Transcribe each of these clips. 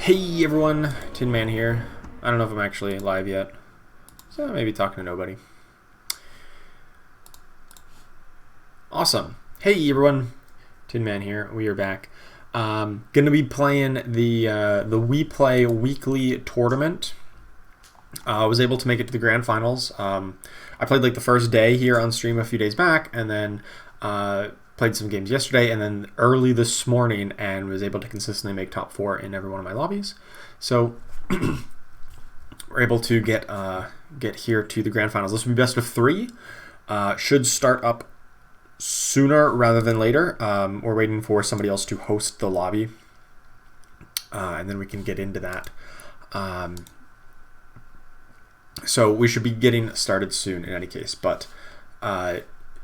Hey everyone, Tin Man here. I don't know if I'm actually live yet, so maybe talking to nobody. Awesome. Hey everyone, Tin Man here. We are back. Gonna be playing the WePlay weekly tournament. I was able to make it to the grand finals. I played like the first day here on stream a few days back, and then played some games yesterday, and then early this morning, and was able to consistently make top 4 in every one of my lobbies. So we're able to get here to the grand finals. This will be best of 3. Should start up sooner rather than later. We're waiting for somebody else to host the lobby, and then we can get into that. So we should be getting started soon in any case. But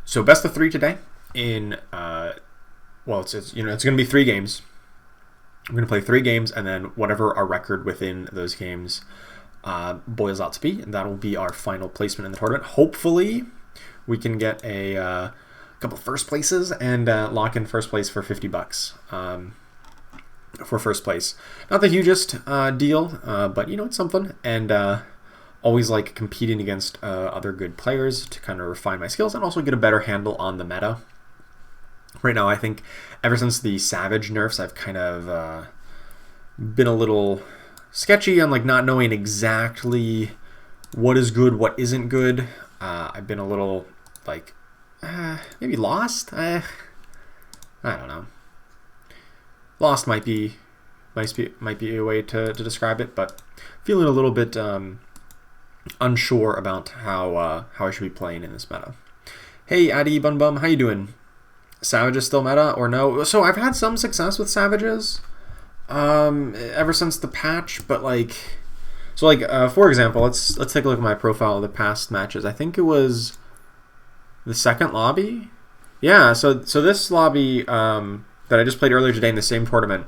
so best of 3 today. In well, it's going to be 3 games. I'm going to play 3 games, and then whatever our record within those games boils out to be, and that'll be our final placement in the tournament. Hopefully, we can get a couple of first places and lock in first place for $50 for first place. Not the hugest deal, but it's something. And always like competing against other good players to kind of refine my skills and also get a better handle on the meta. Right now, I think ever since the Savage nerfs, I've kind of been a little sketchy on like not knowing exactly what is good, what isn't good. I've been a little like maybe lost. I don't know. Lost might be a way to describe it, but feeling a little bit unsure about how I should be playing in this meta. Hey, Addy Bun Bum, how you doing? Savages still meta or no? So I've had some success with Savages ever since the patch, but for example, let's take a look at my profile of the past matches. I think it was the second lobby. Yeah, so this lobby that I just played earlier today in the same tournament,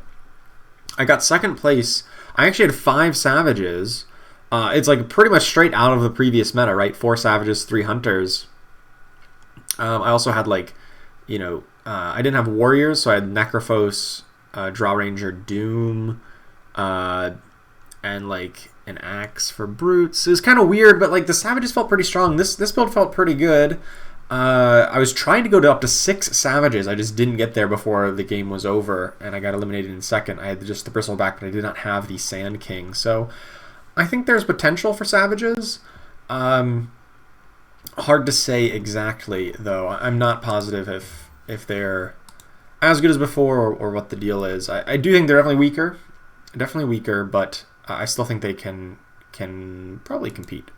I got second place. I actually had 5 Savages. It's like pretty much straight out of the previous meta, right? 4 Savages, 3 Hunters. I also had I didn't have Warriors, so I had Necrophos, Draw Ranger, Doom, and like an Axe for Brutes. It was kind of weird, but the Savages felt pretty strong. This build felt pretty good. I was trying to go up to 6 Savages. I just didn't get there before the game was over, and I got eliminated in second. I had just the Bristleback, but I did not have the Sand King. So I think there's potential for Savages. Hard to say exactly, though. I'm not positive if they're as good as before or what the deal is. I do think they're definitely weaker, but I still think they can probably compete.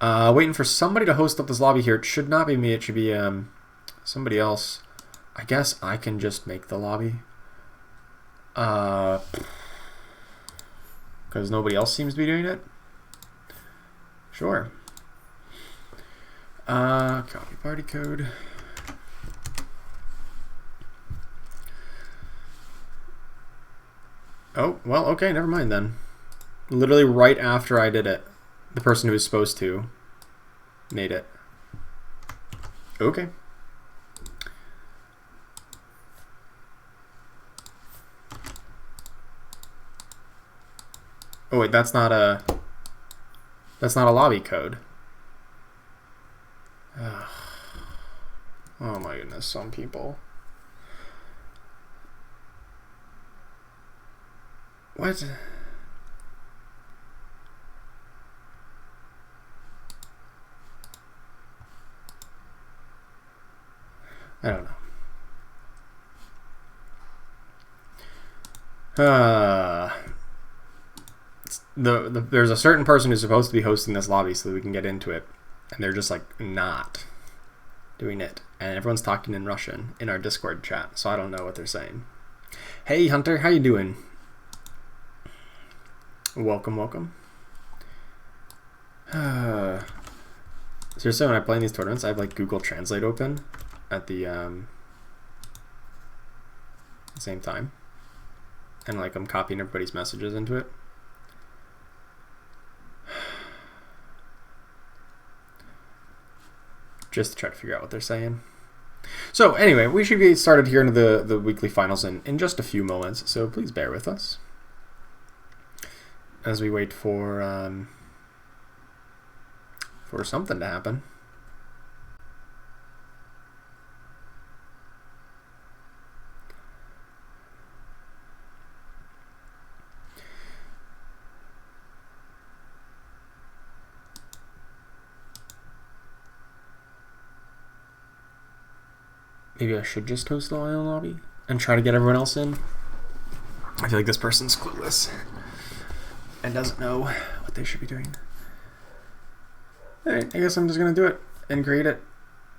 Waiting for somebody to host up this lobby here. It should not be me. It should be somebody else. I guess I can just make the lobby. Because nobody else seems to be doing it. Sure. Copy party code. Oh, well, okay, never mind then. Literally right after I did it, the person who was supposed to made it. Okay. Oh wait, that's not a lobby code. Ugh. Oh my goodness, some people. What? I don't know. There's a certain person who's supposed to be hosting this lobby so that we can get into it, and they're just not doing it, and everyone's talking in Russian in our Discord chat, so I don't know what they're saying. Hey Hunter, how you doing? Welcome. Seriously, when I play in these tournaments, I have Google Translate open at the same time, and I'm copying everybody's messages into it. Just to try to figure out what they're saying. So anyway, we should get started here into the weekly finals in just a few moments. So please bear with us as we wait for something to happen. Maybe I should just host the island lobby and try to get everyone else in. I feel like this person's clueless and doesn't know what they should be doing. Alright, I guess I'm just going to do it and create it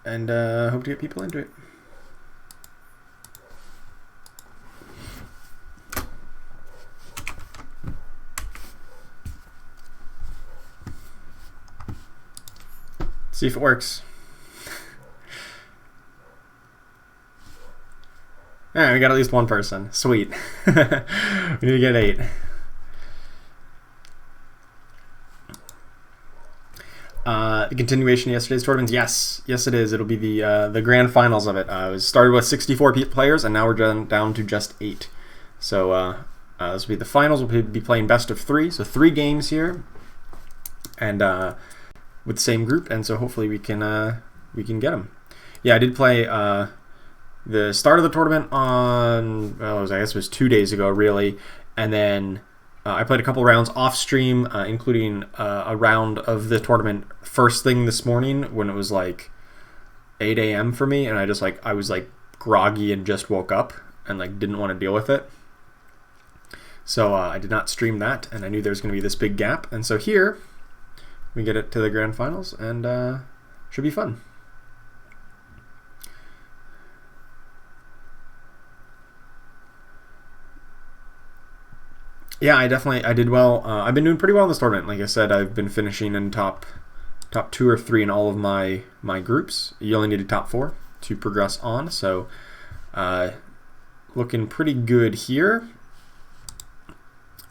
and hope to get people into it. See if it works. Alright, we got at least one person. Sweet. We need to get 8. The continuation of yesterday's tournament? Yes. Yes, it is. It'll be the grand finals of it. It was started with 64 players, and now we're down to just 8. So this will be the finals. We'll be playing best of 3. So 3 games here, and with the same group. And so hopefully we can get them. Yeah, I did play the start of the tournament on, I guess it was 2 days ago, really. And then I played a couple rounds off stream, including a round of the tournament first thing this morning when it was like 8 a.m. for me. And I was groggy and just woke up and didn't want to deal with it. So I did not stream that, and I knew there was going to be this big gap. And so here we get it to the grand finals, and should be fun. Yeah, I did well. I've been doing pretty well in this tournament. Like I said, I've been finishing in top 2 or 3 in all of my groups. You only need a top 4 to progress on, so looking pretty good here.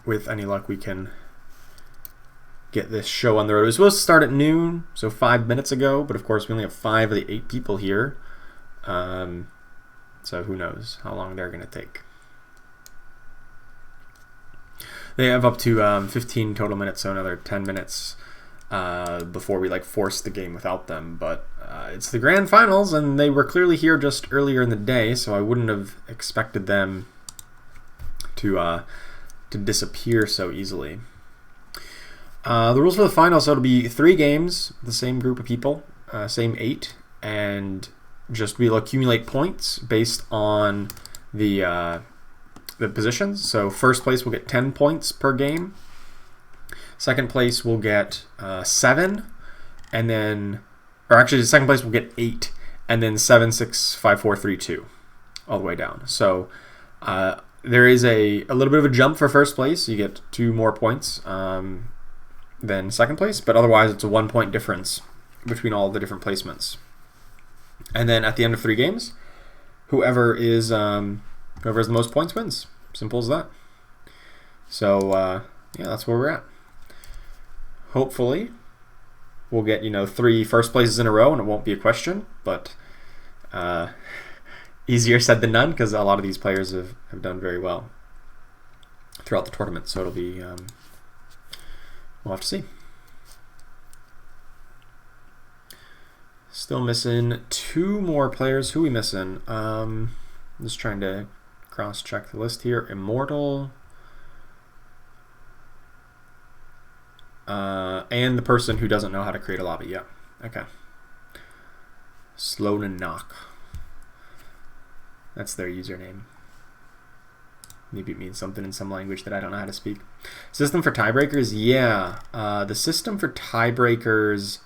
With any luck, we can get this show on the road. It was supposed to start at noon, so 5 minutes ago, but of course we only have 5 of the 8 people here. So who knows how long they're going to take. They have up to 15 total minutes, so another 10 minutes before we force the game without them. But it's the grand finals, and they were clearly here just earlier in the day, so I wouldn't have expected them to disappear so easily. The rules for the finals, so it'll be 3 games, the same group of people, same 8, and just we'll accumulate points based on the positions. So first place will get 10 points per game. Second place will get 7, and then, or actually, second place will get 8, and then 7, 6, 5, 4, 3, 2, all the way down. So there is a little bit of a jump for first place. You get 2 more points than second place, but otherwise it's a 1 point difference between all the different placements. And then at the end of 3 games, whoever has the most points wins. Simple as that. So yeah, that's where we're at. Hopefully we'll get 3 first places in a row and it won't be a question, but easier said than done because a lot of these players have done very well throughout the tournament. So it'll be we'll have to see. Still missing 2 more players. Who are we missing? Just trying to cross-check the list here. Immortal. And the person who doesn't know how to create a lobby. Yeah. Okay. Sloan and Knock. That's their username. Maybe it means something in some language that I don't know how to speak. System for tiebreakers? Yeah. The system for tiebreakers...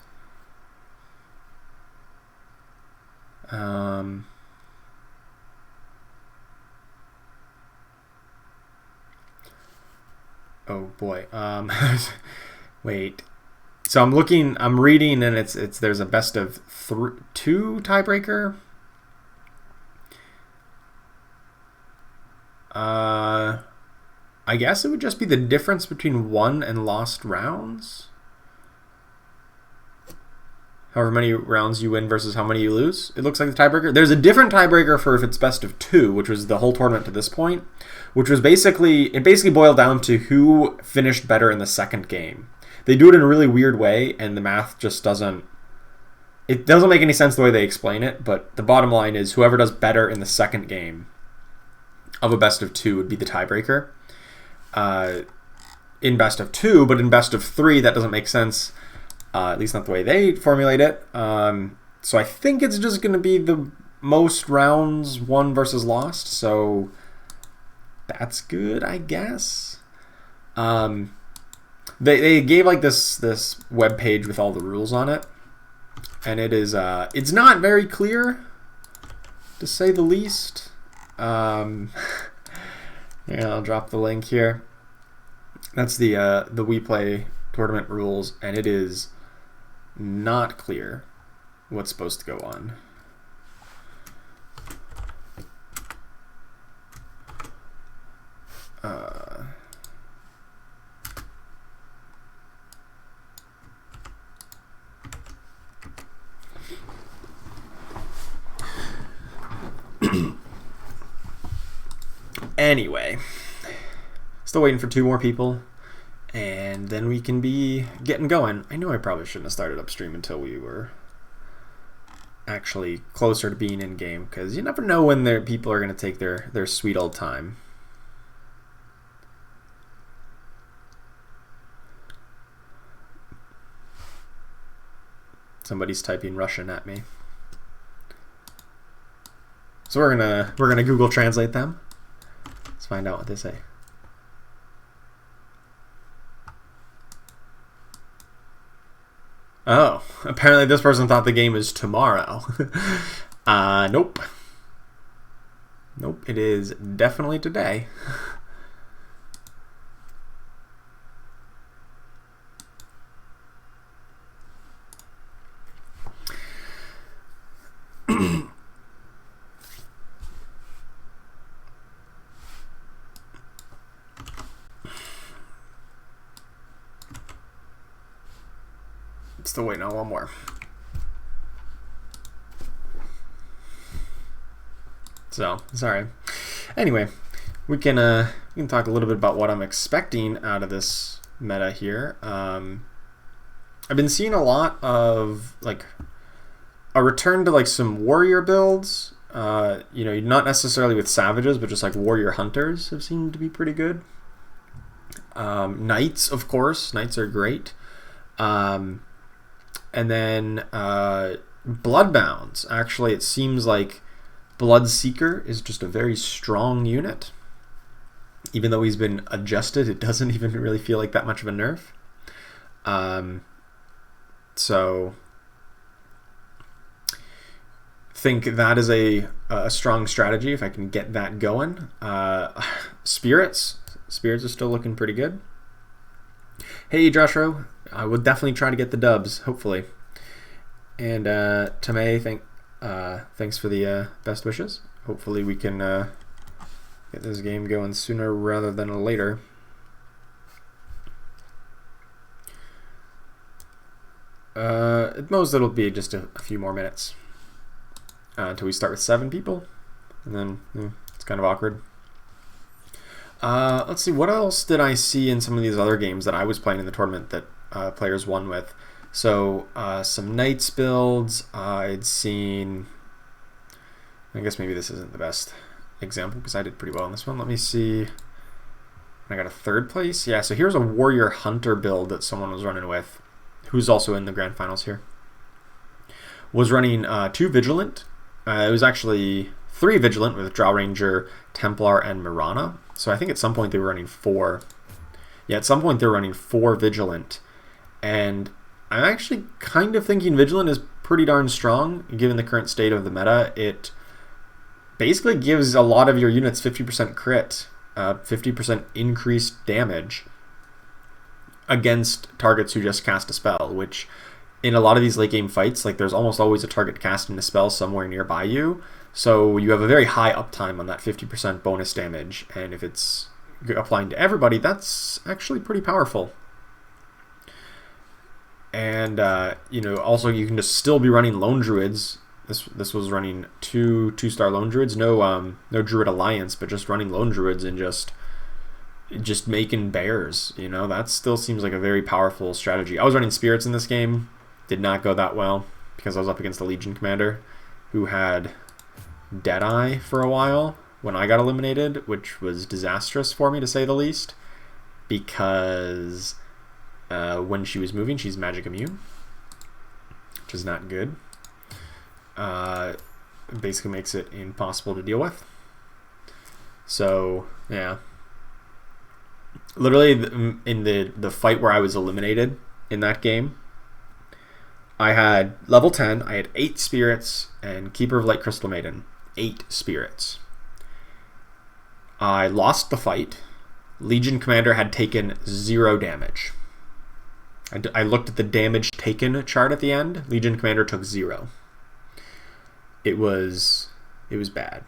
oh boy. Wait. So I'm reading, and there's a best of 2 tiebreaker. I guess it would just be the difference between won and lost rounds. however many rounds you win versus how many you lose. It looks like the tiebreaker. There's a different tiebreaker for if it's best of 2, which was the whole tournament to this point, which was basically boiled down to who finished better in the second game. They do it in a really weird way, and the math just doesn't make any sense the way they explain it, but the bottom line is whoever does better in the second game of a best of 2 would be the tiebreaker. In best of 2, but in best of 3, that doesn't make sense, at least not the way they formulate it. So I think it's just going to be the most rounds won versus lost, so that's good, I guess. They gave like this web page with all the rules on it, and it's not very clear, to say the least. Yeah, I'll drop the link here. That's the WePlay tournament rules, and it is not clear what's supposed to go on. Anyway, still waiting for 2 more people, and then we can be getting going. I know I probably shouldn't have started upstream until we were actually closer to being in game, because you never know when people are going to take their sweet old time. Somebody's typing Russian at me, so we're gonna Google Translate them. Let's find out what they say. Oh, apparently this person thought the game is tomorrow. Nope. Nope, it is definitely today. Still waiting on one more. So, sorry. Anyway, we can talk a little bit about what I'm expecting out of this meta here. I've been seeing a lot of like a return to like some warrior builds. You know, not necessarily with savages, but just like warrior hunters have seemed to be pretty good. Knights, of course. Knights are great. And then Bloodbounds. Actually, it seems like Bloodseeker is just a very strong unit. Even though he's been adjusted, it doesn't even really feel like that much of a nerf. So think that is a strong strategy if I can get that going. Spirits are still looking pretty good. Hey Joshua, I will definitely try to get the dubs, hopefully. And Tamay, thanks for the best wishes. Hopefully we can get this game going sooner rather than later. At most it'll be just a few more minutes until we start with 7 people, and then it's kind of awkward. Let's see, what else did I see in some of these other games that I was playing in the tournament that players won with? So some Knights builds. I'd seen, I guess maybe this isn't the best example because I did pretty well in this one. Let me see. I got a 3rd place. Yeah, so here's a Warrior Hunter build that someone was running with, who's also in the Grand Finals here. Was running 2 Vigilant. It was actually 3 Vigilant with Drow Ranger, Templar, and Mirana. So I think at some point they were running 4. Yeah, at some point they were running 4 Vigilant. And I'm actually kind of thinking Vigilant is pretty darn strong, given the current state of the meta. It basically gives a lot of your units 50% crit, 50% increased damage against targets who just cast a spell, which in a lot of these late game fights, like there's almost always a target casting a spell somewhere nearby you. So you have a very high uptime on that 50% bonus damage, and if it's applying to everybody, that's actually pretty powerful. And you know, also you can just still be running lone druids. This was running two-star lone druids, no druid alliance, but just running lone druids and just making bears. You know, that still seems like a very powerful strategy. I was running spirits in this game, did not go that well because I was up against a Legion commander who had Deadeye for a while when I got eliminated, which was disastrous for me to say the least, because when she was moving, she's magic immune, which is not good. Basically makes it impossible to deal with. So yeah, literally in the fight where I was eliminated in that game, I had level 10, I had 8 spirits and Keeper of Light Crystal Maiden. 8 spirits. I lost the fight. Legion commander had taken 0 damage. I looked at the damage taken chart at the end. Legion commander took 0. It was bad.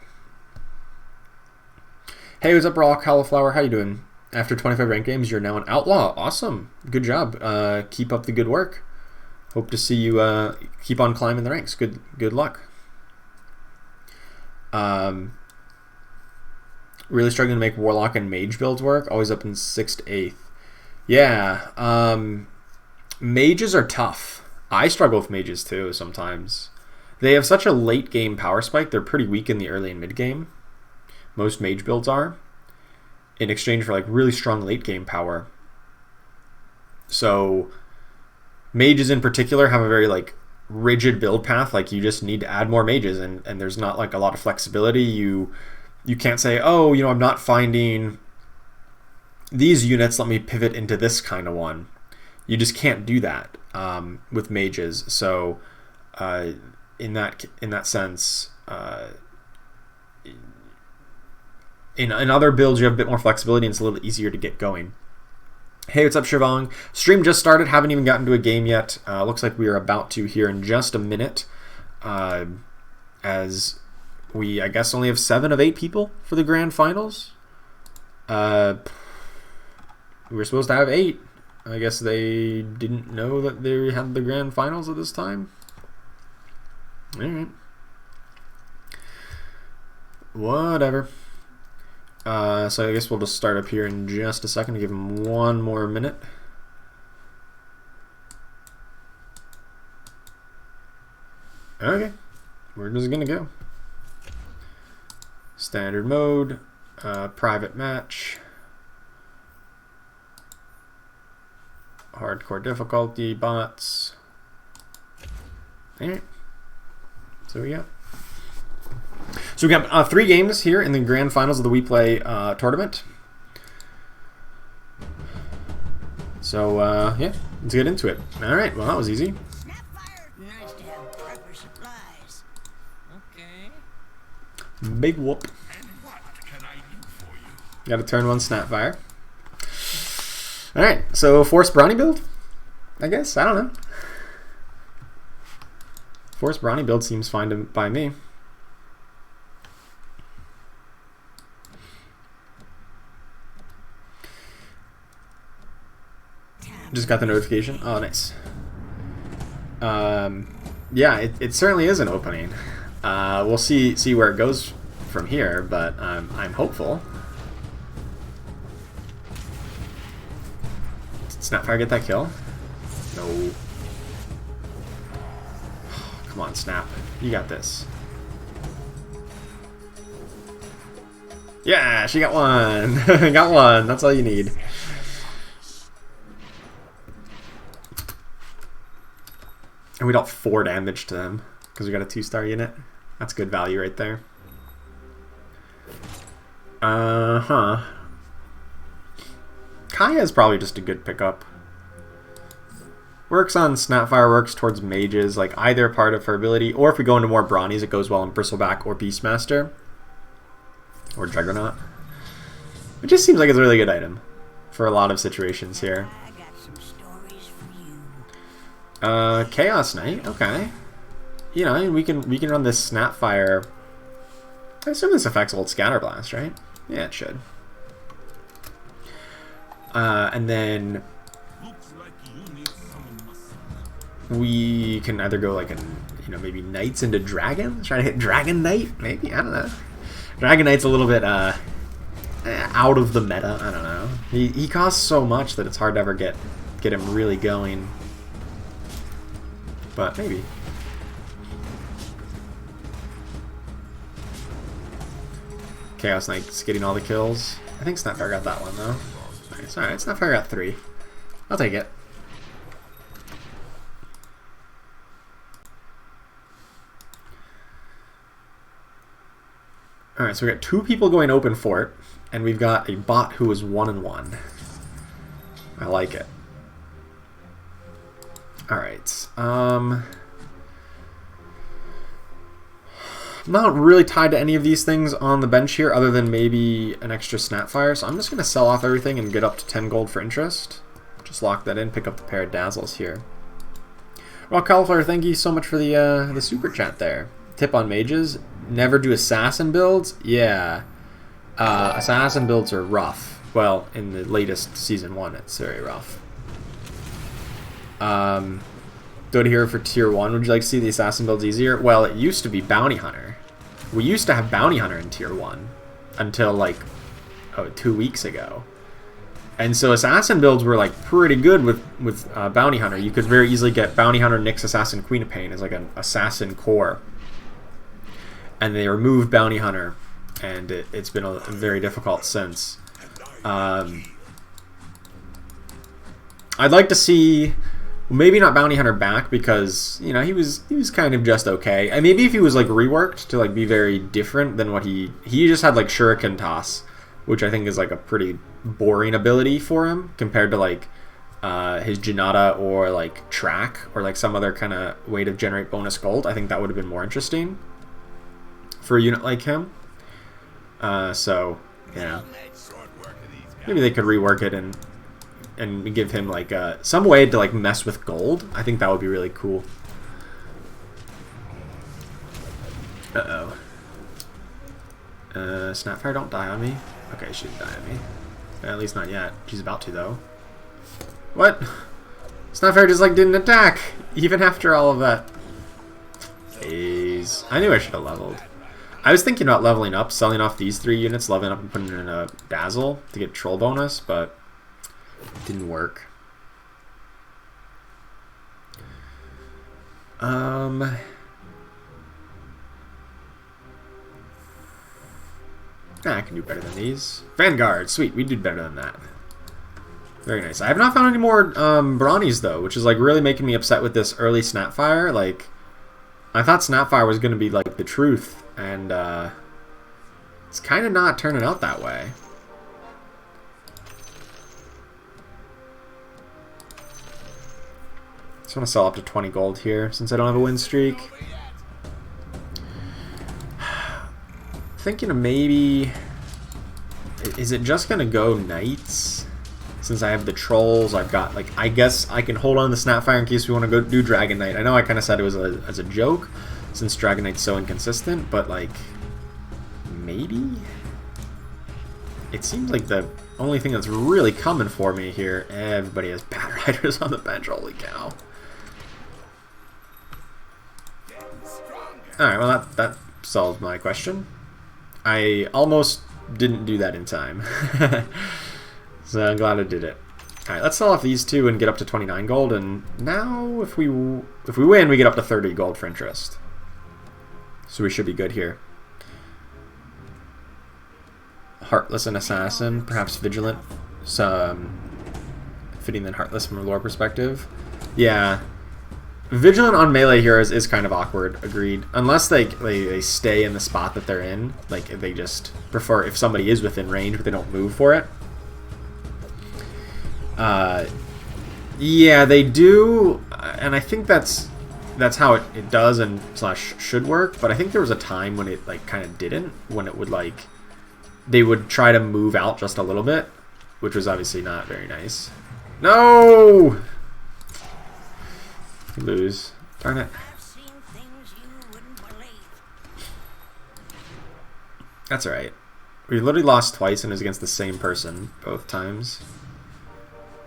Hey, what's up, Raw Cauliflower? How you doing? After 25 ranked games, you're now an outlaw. Awesome. Good job. Keep up the good work. Hope to see you keep on climbing the ranks. Good luck. Really struggling to make Warlock and Mage builds work. Always up in 6th to 8th. Yeah. Mages are tough. I struggle with mages too sometimes. They have such a late game power spike. They're pretty weak in the early and mid game. Most mage builds are. In exchange for like really strong late game power. So mages in particular have a very like rigid build path. Like you just need to add more mages, and there's not like a lot of flexibility. You can't say, oh, you know, I'm not finding these units, let me pivot into this kind of one. You just can't do that with mages. So in that sense, in other builds you have a bit more flexibility and it's a little easier to get going. Hey, what's up, Shivang? Stream just started, haven't even gotten to a game yet. Looks like we are about to here in just a minute, as we, I guess, only have 7 of 8 people for the grand finals. We were supposed to have 8. I guess they didn't know that they had the grand finals at this time. Alright. Whatever. So I guess we'll just start up here in just a second to give him 1 more minute. Okay. We're just gonna go. Standard mode, private match, hardcore difficulty, bots. Alright. So we got 3 games here in the grand finals of the WePlay tournament. So yeah, let's get into it. Alright, well that was easy. Nice to have proper supplies. Okay. Big whoop. And what can I do for you? Got a turn 1 Snapfire. Alright, so Force Brawny build? I guess, I don't know. Force Brawny build seems fine by me. Just got the notification. Oh, nice. Yeah, it certainly is an opening. We'll see where it goes from here, but I'm hopeful. Did Snapfire get that kill? No. Come on, Snap. You got this. Yeah, she got one. Got one. That's all you need. And we dealt 4 damage to them because we got a 2-star unit. That's good value right there. Kaya is probably just a good pickup. Works on Snapfire, works towards mages, like either part of her ability, or if we go into more Brawnies, it goes well on Bristleback or Beastmaster. Or Juggernaut. It just seems like it's a really good item for a lot of situations here. I got some stories for you. Chaos Knight, okay. You know, we can run this Snapfire. I assume this affects old Scatterblast, right? Yeah, it should. And then Looks like you need some muscle. we can either go like maybe knights into dragons, try to hit dragon knight, maybe, I don't know. Dragon knight's a little bit out of the meta, I don't know. He costs so much that it's hard to ever get him really going. But maybe. Chaos Knight's getting all the kills. I think Snapfire got that one though. Nice. Alright, Snapfire got 3. I'll take it. Alright, so we got 2 people going open for it, and we've got a bot who is 1-1. I like it. Alright, I'm not really tied to any of these things on the bench here other than maybe an extra Snapfire, so I'm just going to sell off everything and get up to 10 gold for interest. Just lock that in, pick up the pair of Dazzles here. Rock Cauliflower, thank you so much for the super chat there. Tip on mages, never do assassin builds. Yeah, assassin builds are rough. Well, in the latest season 1, it's very rough. Go to here for tier 1. Would you like to see the assassin builds easier? Well, it used to be bounty hunter. We used to have bounty hunter in tier 1 until like 2 weeks ago. And so assassin builds were like pretty good with bounty hunter. You could very easily get bounty hunter, Nyx, assassin, Queen of Pain as like an assassin core. And they removed bounty hunter, and it's been a very difficult since. I'd like to see maybe not bounty hunter back because he was kind of just okay. And maybe if he was like reworked to like be very different than what he just had like shuriken toss, which I think is like a pretty boring ability for him compared to like his Janata or like track or like some other kind of way to generate bonus gold. I think that would have been more interesting for a unit like him. So yeah, maybe they could rework it and give him like some way to like mess with gold. I think that would be really cool. Snapfire, don't die on me. Okay, she didn't die on me. At least not yet. She's about to though. What? Snapfire just like didn't attack even after all of that. Jeez. I knew I should have leveled. I was thinking about leveling up, selling off these 3 units, leveling up and putting in a Dazzle to get troll bonus, but it didn't work. I can do better than these. Vanguard, sweet, we did better than that. Very nice. I have not found any more Brawnies though, which is like really making me upset with this early Snapfire. Like, I thought Snapfire was going to be like the truth, and it's kind of not turning out that way. Just want to sell up to 20 gold here since I don't have a win streak. Thinking of maybe, is it just going to go knights? Since I have the trolls, I've got like, I guess I can hold on to Snapfire in case we want to go do Dragon Knight. I know I kind of said it was as a joke since Dragon Knight's so inconsistent, but like, maybe? It seems like the only thing that's really coming for me here, everybody has Bat Riders on the bench, holy cow. Alright, well that solves my question. I almost didn't do that in time. So I'm glad I did it. Alright, let's sell off these 2 and get up to 29 gold, and now if we win, we get up to 30 gold for interest. So we should be good here. Heartless and Assassin, perhaps Vigilant. Fitting than Heartless from a lore perspective. Yeah. Vigilant on melee heroes is kind of awkward, agreed. Unless they stay in the spot that they're in. Like, if they just prefer, if somebody is within range but they don't move for it. Yeah, they do, and I think that's how it does and / should work, but I think there was a time when it like kind of didn't, when it would like, they would try to move out just a little bit, which was obviously not very nice. No! Lose. Darn it. That's alright. We literally lost twice and it was against the same person both times.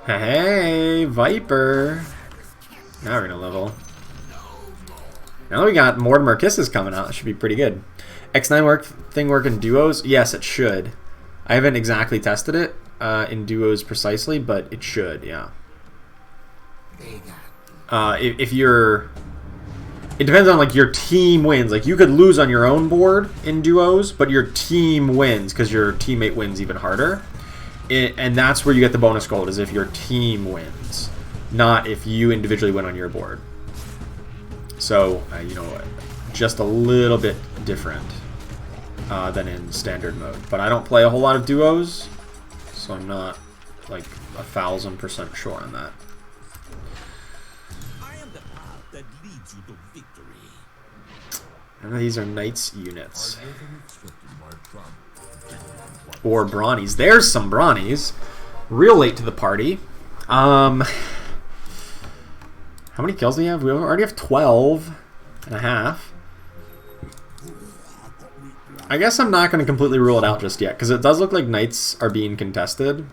Hey, Viper! Now we're gonna level. Now that we got Mortimer Kisses coming out, that should be pretty good. X9 thing work in duos? Yes, it should. I haven't exactly tested it in duos precisely, but it should, yeah. If you're... It depends on, like, your team wins. Like, you could lose on your own board in duos, but your team wins because your teammate wins even harder. And that's where you get the bonus gold, is if your team wins, not if you individually win on your board. So, you know, just a little bit different than in standard mode. But I don't play a whole lot of duos, so I'm not, like, 1000% sure on that. I am the path that leads you to victory. None of these are Knights units. Or Brawnies. There's some Brawnies. Real late to the party. How many kills do we have? We already have 12 and a half. I guess I'm not going to completely rule it out just yet, because it does look like Knights are being contested.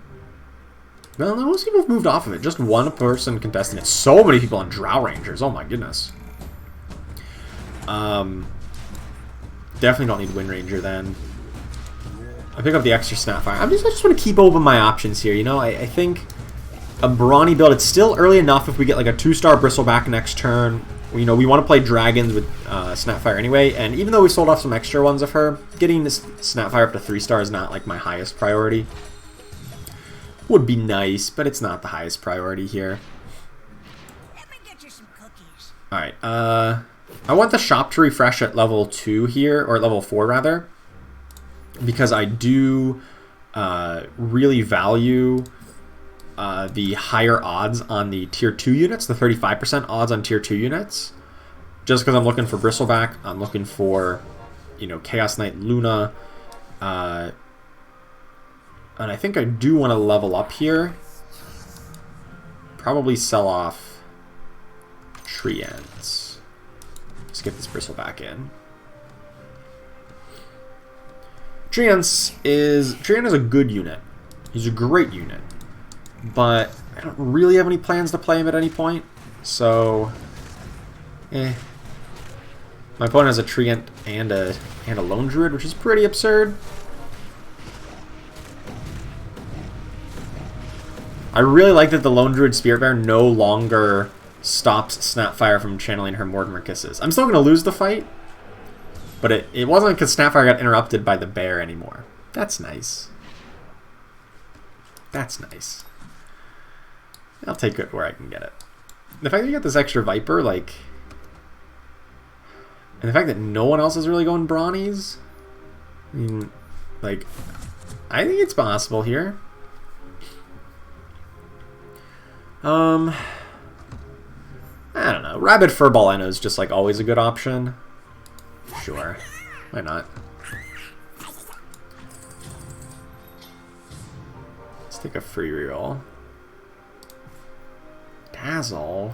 Well, no, most people have moved off of it. Just one person contesting it. So many people on Drow Rangers. Oh my goodness. Definitely don't need Wind Ranger then. I pick up the extra Snapfire. I just want to keep open my options here. You know, I think a Brawny build, it's still early enough if we get like a 2-star Bristleback next turn. You know, we want to play Dragons with Snapfire anyway, and even though we sold off some extra ones of her, getting this Snapfire up to 3-star is not like my highest priority. Would be nice, but it's not the highest priority here. Let me get you some cookies. Alright, I want the shop to refresh at level 2 here, or level 4 rather, because I do really value the higher odds on the tier 2 units, the 35% odds on tier 2 units. Just because I'm looking for Bristleback, I'm looking for, you know, Chaos Knight Luna, and I think I do want to level up here. Probably sell off Treants. Let's get this Bristleback in. Treant is a good unit. He's a great unit. But I don't really have any plans to play him at any point. So, my opponent has a Treant and a Lone Druid, which is pretty absurd. I really like that the Lone Druid Spirit Bear no longer stops Snapfire from channeling her Mortimer Kisses. I'm still going to lose the fight, but it wasn't because Snapfire got interrupted by the bear anymore. That's nice. That's nice. I'll take it where I can get it. The fact that you got this extra Viper, like... And the fact that no one else is really going Brawnies... I mean, like... I think it's possible here. I don't know. Rabid Furball I know is just like always a good option. Sure. Why not? Let's take a free reroll. Dazzle?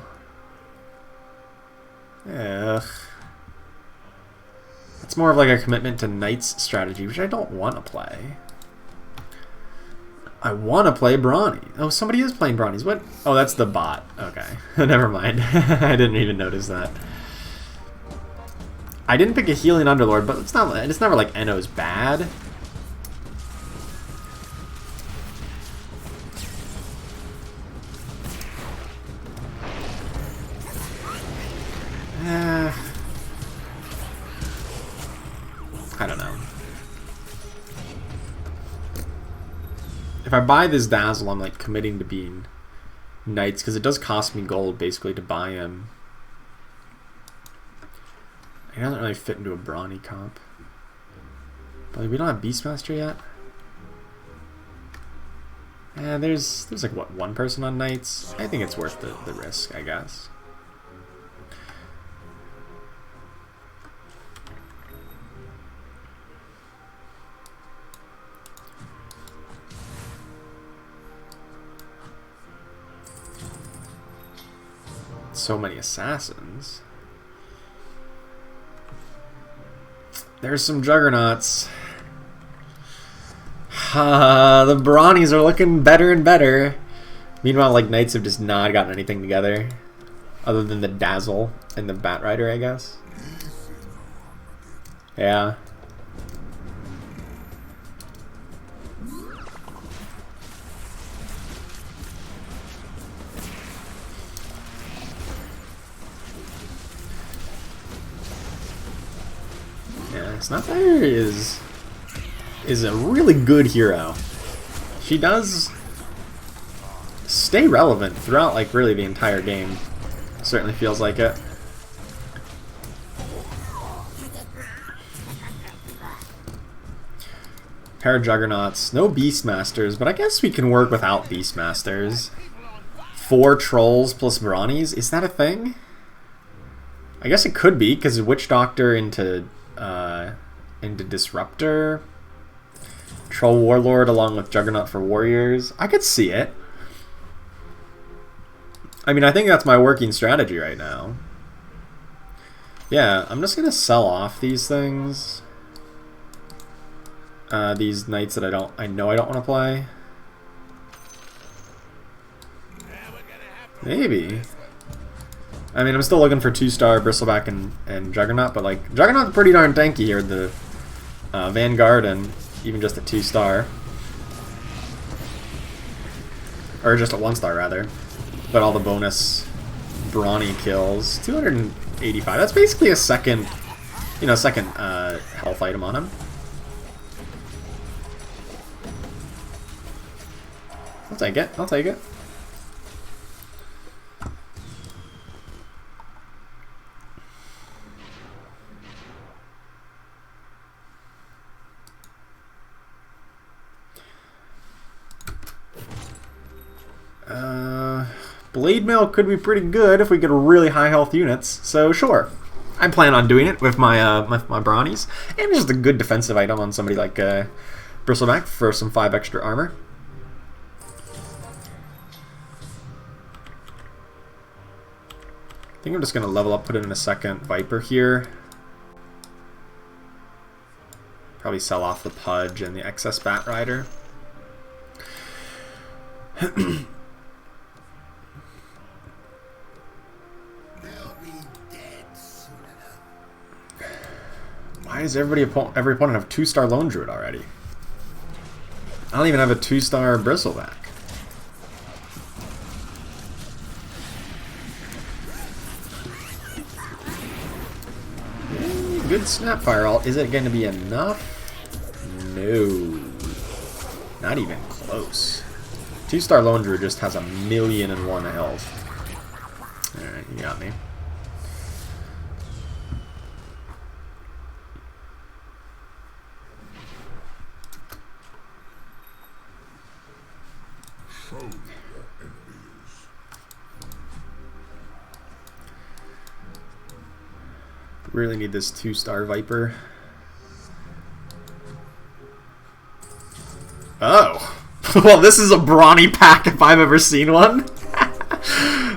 Ugh. It's more of like a commitment to Knight's strategy, which I don't want to play. I want to play Brawny. Oh, somebody is playing Brawnies. What? Oh, that's the bot. Okay. Never mind. I didn't even notice that. I didn't pick a Healing Underlord, but it's never like Enno's bad. I don't know. If I buy this Dazzle, I'm like committing to being Knights, because it does cost me gold basically to buy him. He doesn't really fit into a Brawny comp. But we don't have Beastmaster yet. And there's like what, one person on Knights? I think it's worth the risk, I guess. So many assassins. There's some Juggernauts. The Brawnies are looking better and better. Meanwhile, like, Knights have just not gotten anything together. Other than the Dazzle and the Bat Rider, I guess. Yeah. Yeah, Snapfire is a really good hero. She does stay relevant throughout, like, really the entire game. Certainly feels like it. Pair of Juggernauts. No Beastmasters, but I guess we can work without Beastmasters. 4 Trolls plus Brownies. Is that a thing? I guess it could be, because Witch Doctor into Disruptor. Troll Warlord along with Juggernaut for Warriors. I could see it. I mean, I think that's my working strategy right now. Yeah, I'm just gonna sell off these things. These knights that I know I don't want to play. Maybe. I mean, I'm still looking for 2-star Bristleback and Juggernaut, but like Juggernaut's pretty darn tanky here. The Vanguard and even just a 2-star, or just a 1-star rather. But all the bonus brawny kills, 285. That's basically a second, health item on him. I'll take it. I'll take it. Blade Mail could be pretty good if we get really high health units, so sure. I plan on doing it with my my Brownies, and just a good defensive item on somebody like Bristleback for some 5 extra armor. I think I'm just going to level up, put in a second Viper here. Probably sell off the Pudge and the excess Bat Rider. Why does every opponent have 2-star Lone Druid already? I don't even have a 2-star Bristleback. Good Snapfire ult. Is it going to be enough? No. Not even close. 2-star Lone Druid just has 1,000,001 health. Alright, you got me. Really need this 2-star Viper. Oh! Well, this is a brawny pack if I've ever seen one.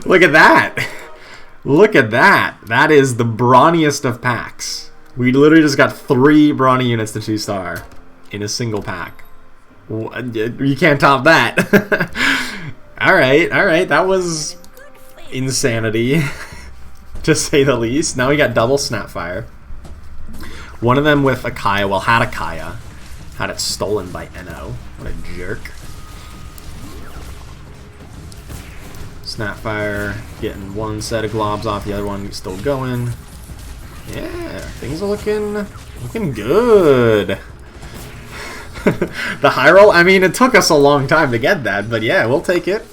Look at that! Look at that! That is the brawniest of packs. We literally just got 3 brawny units to 2-star in a single pack. You can't top that. Alright, alright, that was insanity. To say the least. Now we got double Snapfire. One of them with a Kaya, well, had a Kaya. Had it stolen by Eno. What a jerk. Snapfire getting one set of globs off, the other one still going. Yeah, things are looking good. The high roll, I mean, it took us a long time to get that, but yeah, we'll take it.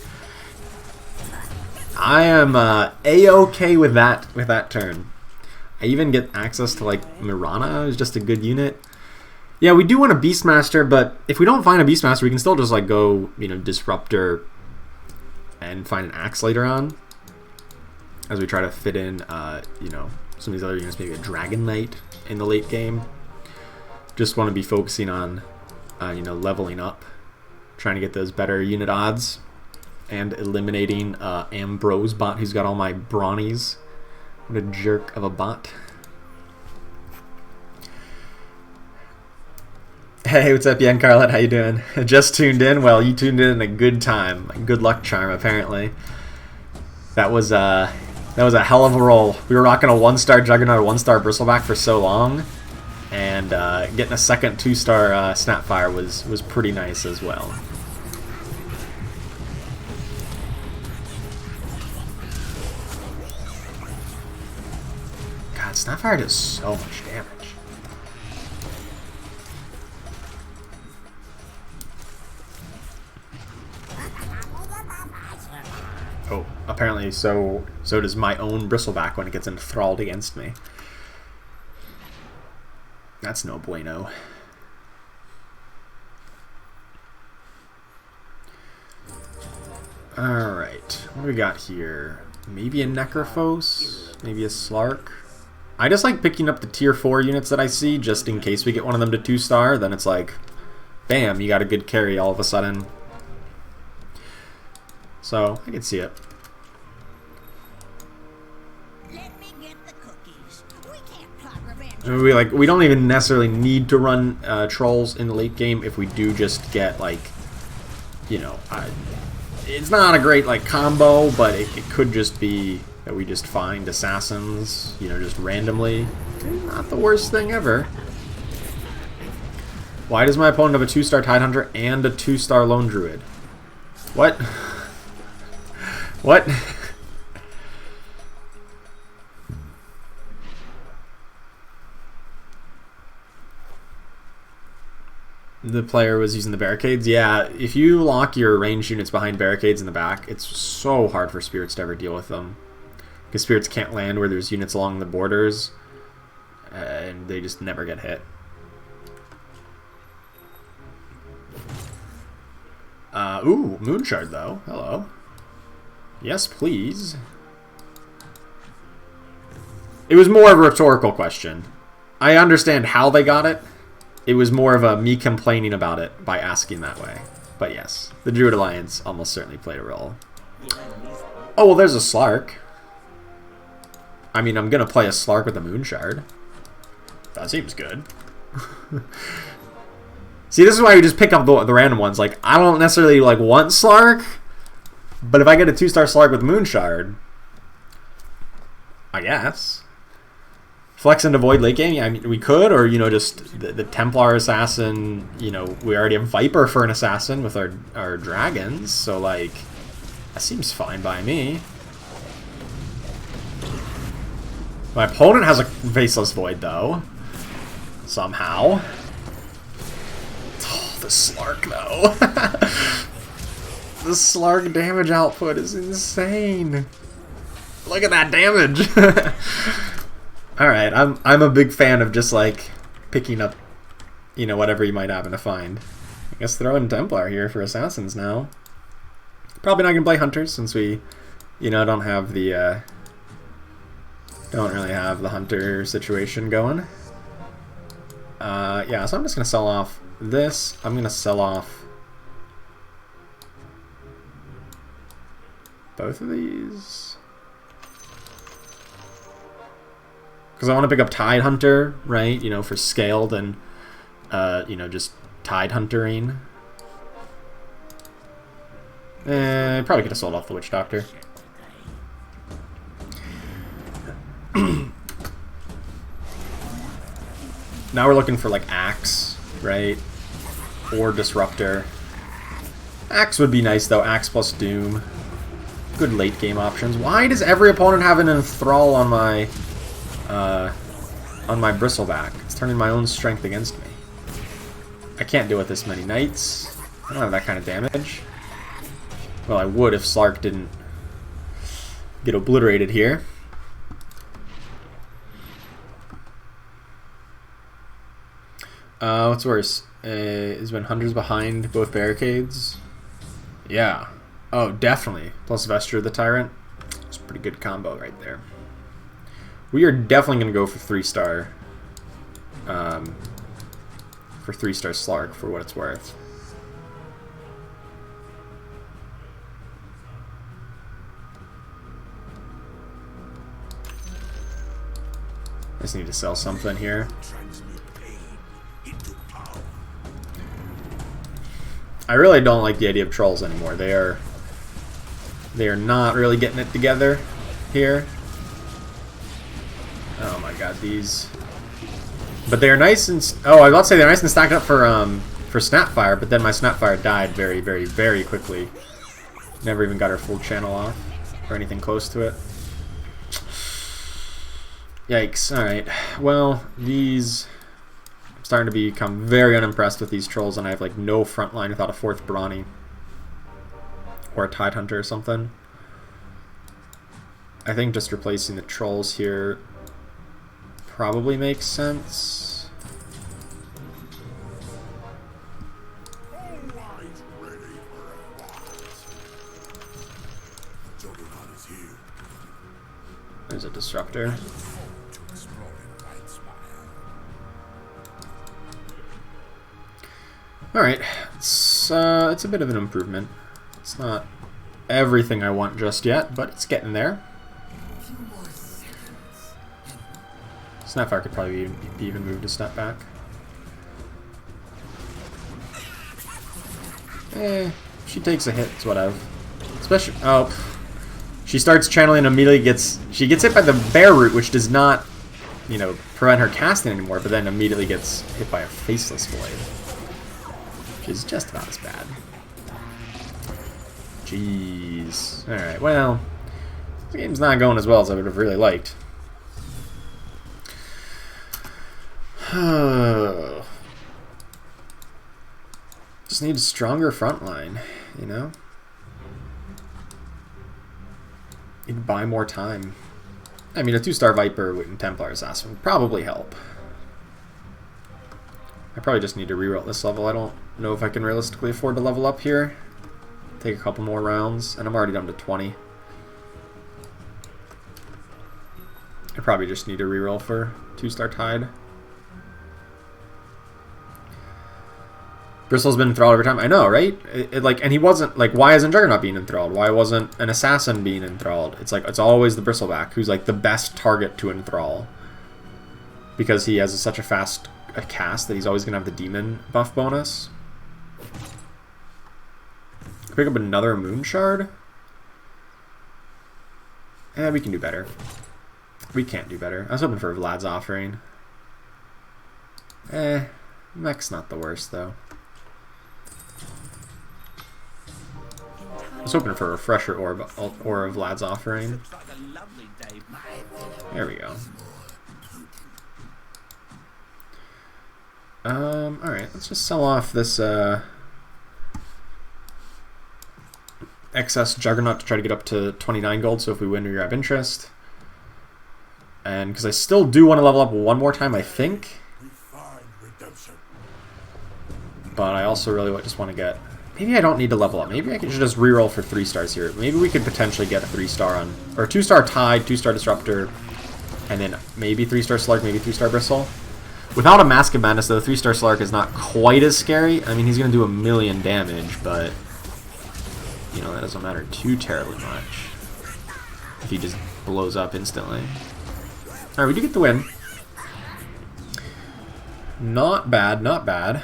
I am A-okay with that turn. I even get access to, like, Mirana, is just a good unit. Yeah, we do want a Beastmaster, but if we don't find a Beastmaster, we can still just, like, go, Disruptor and find an Axe later on. As we try to fit in, some of these other units, maybe a Dragon Knight in the late game. Just want to be focusing on, leveling up. Trying to get those better unit odds. And eliminating Ambrose bot, who's got all my Brawnies. What a jerk of a bot. Hey, what's up, Yen Carlet? How you doing? Just tuned in? Well, you tuned in a good time. Good luck charm, apparently. That was That was a hell of a roll. We were rocking a 1-star Juggernaut, a 1-star Bristleback for so long, and getting a second 2-star Snapfire was pretty nice as well. God, Snapfire does so much damage. Oh, apparently so does my own Bristleback when it gets enthralled against me. That's no bueno. Alright, what do we got here? Maybe a Necrophos? Maybe a Slark? I just like picking up the tier 4 units that I see, just in case we get one of them to 2-star, then it's like, bam, you got a good carry all of a sudden. So, I can see it. Let me get the cookies. We can't plot revenge. We don't even necessarily need to run trolls in the late game if we do just get, like, you know, it's not a great, like, combo, but it could just be that we just find assassins, you know, just randomly. Not the worst thing ever. Why does my opponent have a 2-star Tidehunter and a 2-star Lone Druid? What? What? The player was using the barricades. Yeah, if you lock your ranged units behind barricades in the back, it's so hard for spirits to ever deal with them. Because spirits can't land where there's units along the borders, and they just never get hit. Ooh, Moonshard though. Hello. Yes, please. It was more of a rhetorical question. I understand how they got it. It was more of a me complaining about it by asking that way. But yes, the Druid Alliance almost certainly played a role. Oh, well, there's a Slark. I mean, I'm going to play a Slark with a Moonshard. That seems good. See, this is why we just pick up the random ones. Like, I don't necessarily like want Slark, but if I get a 2-star Slark with Moonshard, I guess. Flex into Void late game? Yeah, I mean, we could, or, you know, just the Templar Assassin, you know, we already have Viper for an Assassin with our Dragons, so, like, that seems fine by me. My opponent has a Faceless Void, though. Somehow. Oh, the Slark, though. The Slark damage output is insane. Look at that damage. Alright, I'm a big fan of just, like, picking up, you know, whatever you might happen to find. I guess throw in Templar here for Assassins now. Probably not going to play Hunters since we, you know, don't have the, don't really have the Hunter situation going. Yeah, so I'm just going to sell off this. I'm going to sell off both of these. Because I want to pick up Tidehunter, right? You know, for scaled and, you know, just Tidehuntering. Probably could have sold off the Witch Doctor. Now we're looking for, like, Axe, right? Or Disruptor. Axe would be nice, though. Axe plus Doom. Good late game options. Why does every opponent have an Enthrall on my Bristleback? It's turning my own strength against me. I can't deal with this many Knights. I don't have that kind of damage. Well, I would if Slark didn't get obliterated here. What's worse? Is when Hunter's behind both barricades? Yeah. Oh, definitely. Plus Vesture the Tyrant. It's a pretty good combo right there. We are definitely going to go for 3-star. For 3-star Slark, for what it's worth. I just need to sell something here. I really don't like the idea of Trolls anymore. They are not really getting it together here. Oh my god, these. But they're nice and... Oh, I was about to say they're nice and stacked up for Snapfire, but then my Snapfire died very, very, very quickly. Never even got her full channel off, or anything close to it. Yikes, alright. Well, these... I'm starting to become very unimpressed with these trolls, and I have, like, no front line without a 4th Brawny. Or a Tide Hunter or something. I think just replacing the trolls here probably makes sense. There's a disruptor. Alright, it's a bit of an improvement. It's not everything I want just yet, but it's getting there. Snapfire could probably be even moved a step back. She takes a hit, it's whatever. Especially, oh, she starts channeling and immediately she gets hit by the bear root, which does not, you know, prevent her casting anymore, but then immediately gets hit by a faceless blade. Which is just about as bad. Jeez. Alright, well, the game's not going as well as I would have really liked. Just need a stronger front line, you know? Need to buy more time. I mean, a 2-star Viper and Templar Assassin would probably help. I probably just need to reroll this level. I don't know if I can realistically afford to level up here. Take a couple more rounds, and I'm already down to 20. I probably just need to reroll for 2-star Tide. Bristle's been enthralled every time. I know, right? And he wasn't, like, why isn't Juggernaut being enthralled? Why wasn't an Assassin being enthralled? It's like, it's always the Bristleback who's, like, the best target to enthrall. Because he has such a fast cast that he's always going to have the Demon buff bonus. Pick up another Moon Shard? We can do better. We can't do better. I was hoping for Vlad's Offering. Mech's not the worst, though. I was hoping for a Refresher Orb or a Vlad's Offering. There we go. Alright, let's just sell off this excess Juggernaut to try to get up to 29 gold, so if we win we grab interest. And because I still do want to level up one more time, I think. But I also really just want to get... Maybe I don't need to level up. Maybe I could just reroll for 3 stars here. Maybe we could potentially get a 3-star on... Or a 2-star Tide, 2-star Disruptor, and then maybe 3-star Slark, maybe 3-star Bristle. Without a Mask of Madness, though, 3-star Slark is not quite as scary. I mean, he's going to do 1,000,000 damage, but... You know, that doesn't matter too terribly much. If he just blows up instantly. Alright, we do get the win. Not bad, not bad.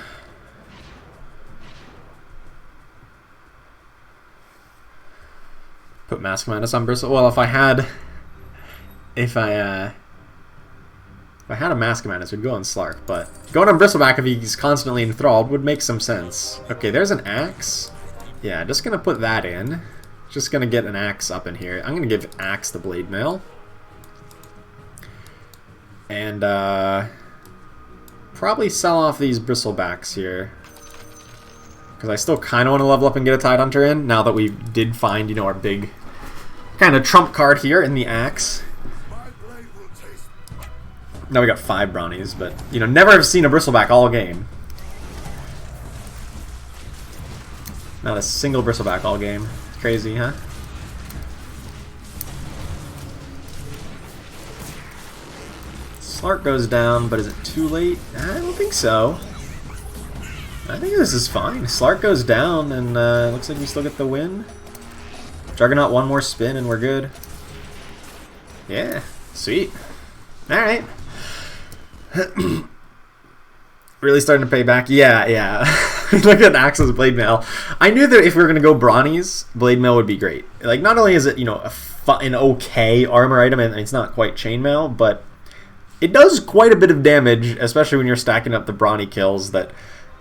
Put Mask of Madness on Bristle. Well, if I had a Mask of Madness, we'd go on Slark, but going on Bristleback if he's constantly enthralled would make some sense. Okay, there's an Axe. Yeah, just gonna put that in. Just gonna get an Axe up in here. I'm gonna give Axe the Blade Mail. And probably sell off these Bristlebacks here. Because I still kind of want to level up and get a Tide Hunter in, now that we did find, you know, our big kind of trump card here in the Axe. Now we got 5 Brownies, but, you know, never have seen a Bristleback all game. Not a single Bristleback all game. It's crazy, huh? Slark goes down, but is it too late? I don't think so. I think this is fine. Slark goes down, and looks like we still get the win. Juggernaut, one more spin, and we're good. Yeah, sweet. Alright. Really starting to pay back? Yeah, yeah. Look at Axe's Blade Mail. I knew that if we were going to go Brawnies, Blade Mail would be great. Like, not only is it, you know, an okay armor item, and it's not quite Chainmail, but it does quite a bit of damage, especially when you're stacking up the brawny kills that,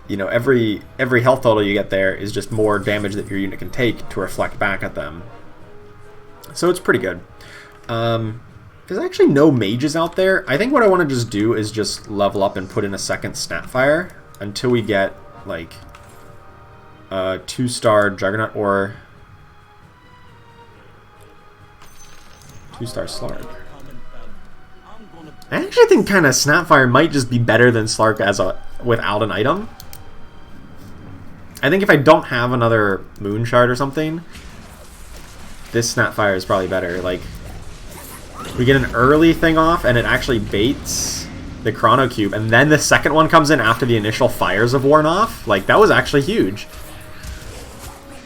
you know, every health total you get there is just more damage that your unit can take to reflect back at them. So it's pretty good. There's actually no mages out there. I think what I want to just do is just level up and put in a second Snapfire until we get, like, a 2-star Juggernaut or 2-star Slark. I actually think kind of Snapfire might just be better than Slark as without an item. I think if I don't have another Moon Shard or something, this Snapfire is probably better. Like, we get an early thing off, and it actually baits the Chrono Cube, and then the second one comes in after the initial fires have worn off. Like, that was actually huge.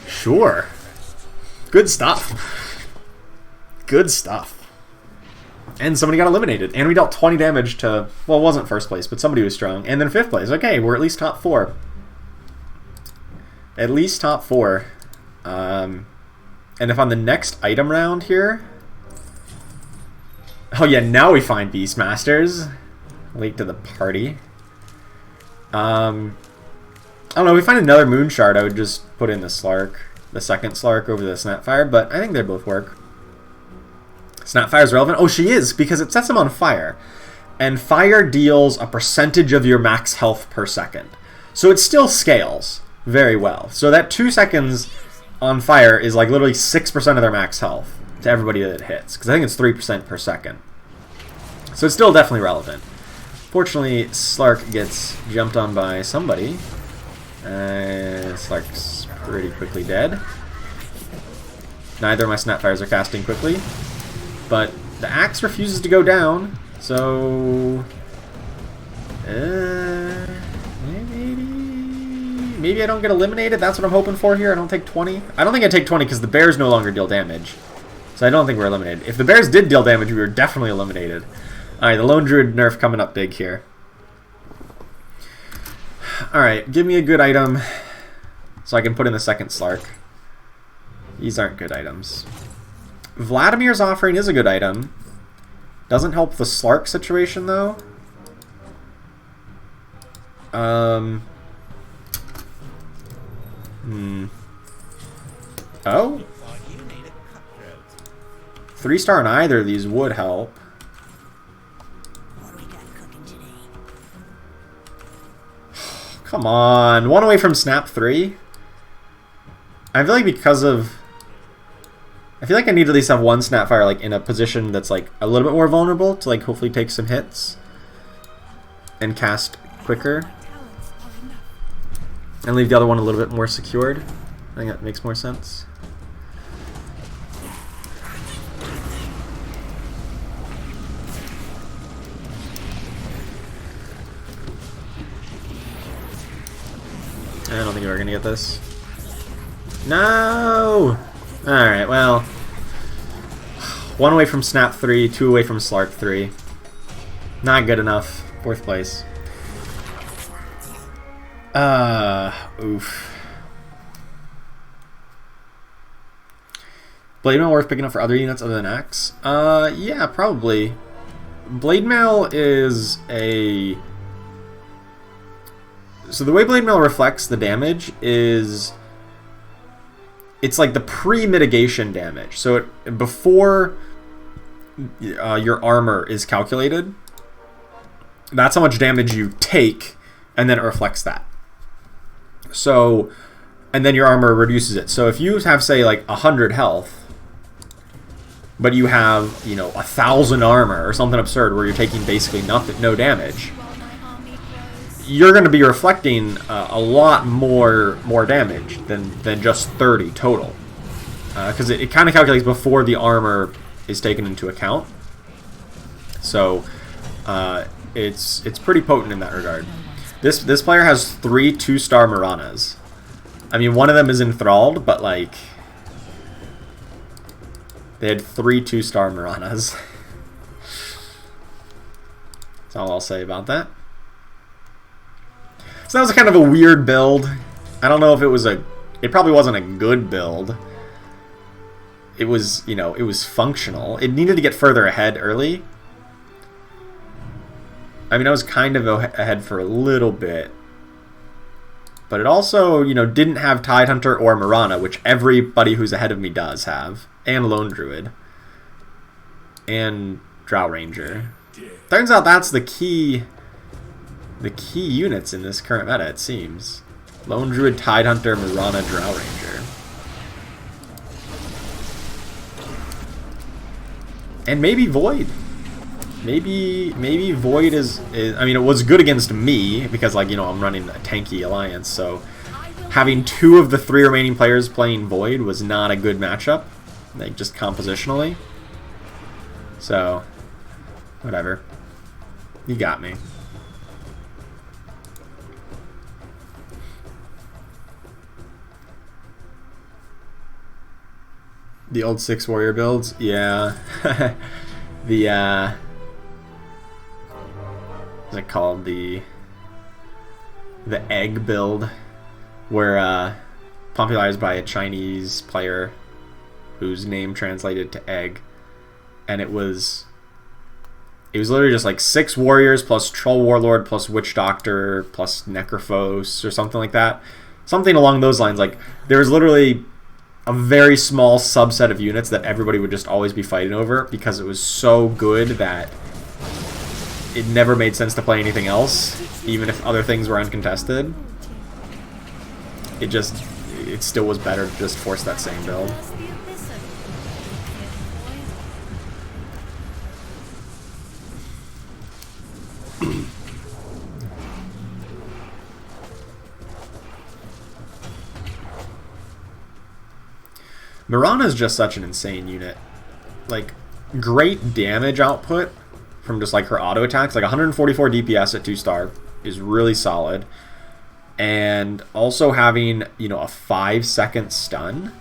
Sure. Good stuff. Good stuff. And somebody got eliminated, and we dealt 20 damage to, well, it wasn't first place, but somebody was strong. And then 5th place. Okay, we're at least top 4. At least top 4. And if on the next item round here... Oh yeah, now we find Beastmasters. Late to the party. I don't know, if we find another Moon Shard, I would just put in the Slark. The second Slark over the Snapfire, but I think they both work. Snapfire's relevant? Oh, she is, because it sets them on fire. And fire deals a percentage of your max health per second. So it still scales very well. So that 2 seconds on fire is like literally 6% of their max health to everybody that it hits, because I think it's 3% per second. So it's still definitely relevant. Fortunately, Slark gets jumped on by somebody. Slark's pretty quickly dead. Neither of my Snapfires are casting quickly, but the axe refuses to go down, so maybe I don't get eliminated. That's what I'm hoping for here. I don't take 20. I don't think I take 20 because the bears no longer deal damage. So I don't think we're eliminated. If the bears did deal damage, we were definitely eliminated. Alright, the Lone Druid nerf coming up big here. Alright, give me a good item so I can put in the second Slark. These aren't good items. Vladimir's Offering is a good item. Doesn't help the Slark situation, though. Oh? 3-star on either of these would help. What we got cooking today? Come on. One away from Snap 3? I feel like because of... I feel like I need to at least have one Snapfire like in a position that's like a little bit more vulnerable to like hopefully take some hits and cast quicker. And leave the other one a little bit more secured. I think that makes more sense. I don't think we're gonna get this. No! Alright, well. 1 away from Snap 3, 2 away from Slark 3. Not good enough. 4th place. Oof. Blade Mail worth picking up for other units other than Axe? Yeah, probably. Blade Mail is a... So the way Blade Mail reflects the damage is... It's like the pre-mitigation damage. So it, before your armor is calculated, that's how much damage you take, and then it reflects that. So, and then your armor reduces it. So if you have, say, like 100 health, but you have, you know, 1,000 armor or something absurd where you're taking basically nothing, no damage, you're going to be reflecting a lot more damage than just 30 total. Because it kind of calculates before the armor is taken into account. So it's pretty potent in that regard. This player has 3 2-star Maranas. I mean, one of them is enthralled, but like they had 3 2-star Maranas. That's all I'll say about that. So that was kind of a weird build. I don't know if it was a... It probably wasn't a good build. It was, you know, it was functional. It needed to get further ahead early. I mean, I was kind of ahead for a little bit. But it also, you know, didn't have Tidehunter or Mirana, which everybody who's ahead of me does have. And Lone Druid. And Drow Ranger. Turns out that's the key units in this current meta, it seems. Lone Druid, Tidehunter, Mirana, Drow Ranger. And maybe Void. Maybe Void is I mean, it was good against me because, like, you know, I'm running a tanky alliance, so having 2 of the 3 remaining players playing Void was not a good matchup, like, just compositionally. So, whatever. You got me. The old 6 warrior builds? Yeah. The, what's it called? The egg build, where, popularized by a Chinese player whose name translated to egg. And it was literally just like 6 warriors plus Troll Warlord plus Witch Doctor plus Necrophos or something like that. Something along those lines. Like, there was literally a very small subset of units that everybody would just always be fighting over because it was so good that it never made sense to play anything else, even if other things were uncontested. It still was better to just force that same build. Mirana is just such an insane unit. Like, great damage output from just like her auto attacks. Like 144 DPS at 2-star is really solid. And also having, you know, a 5-second stun.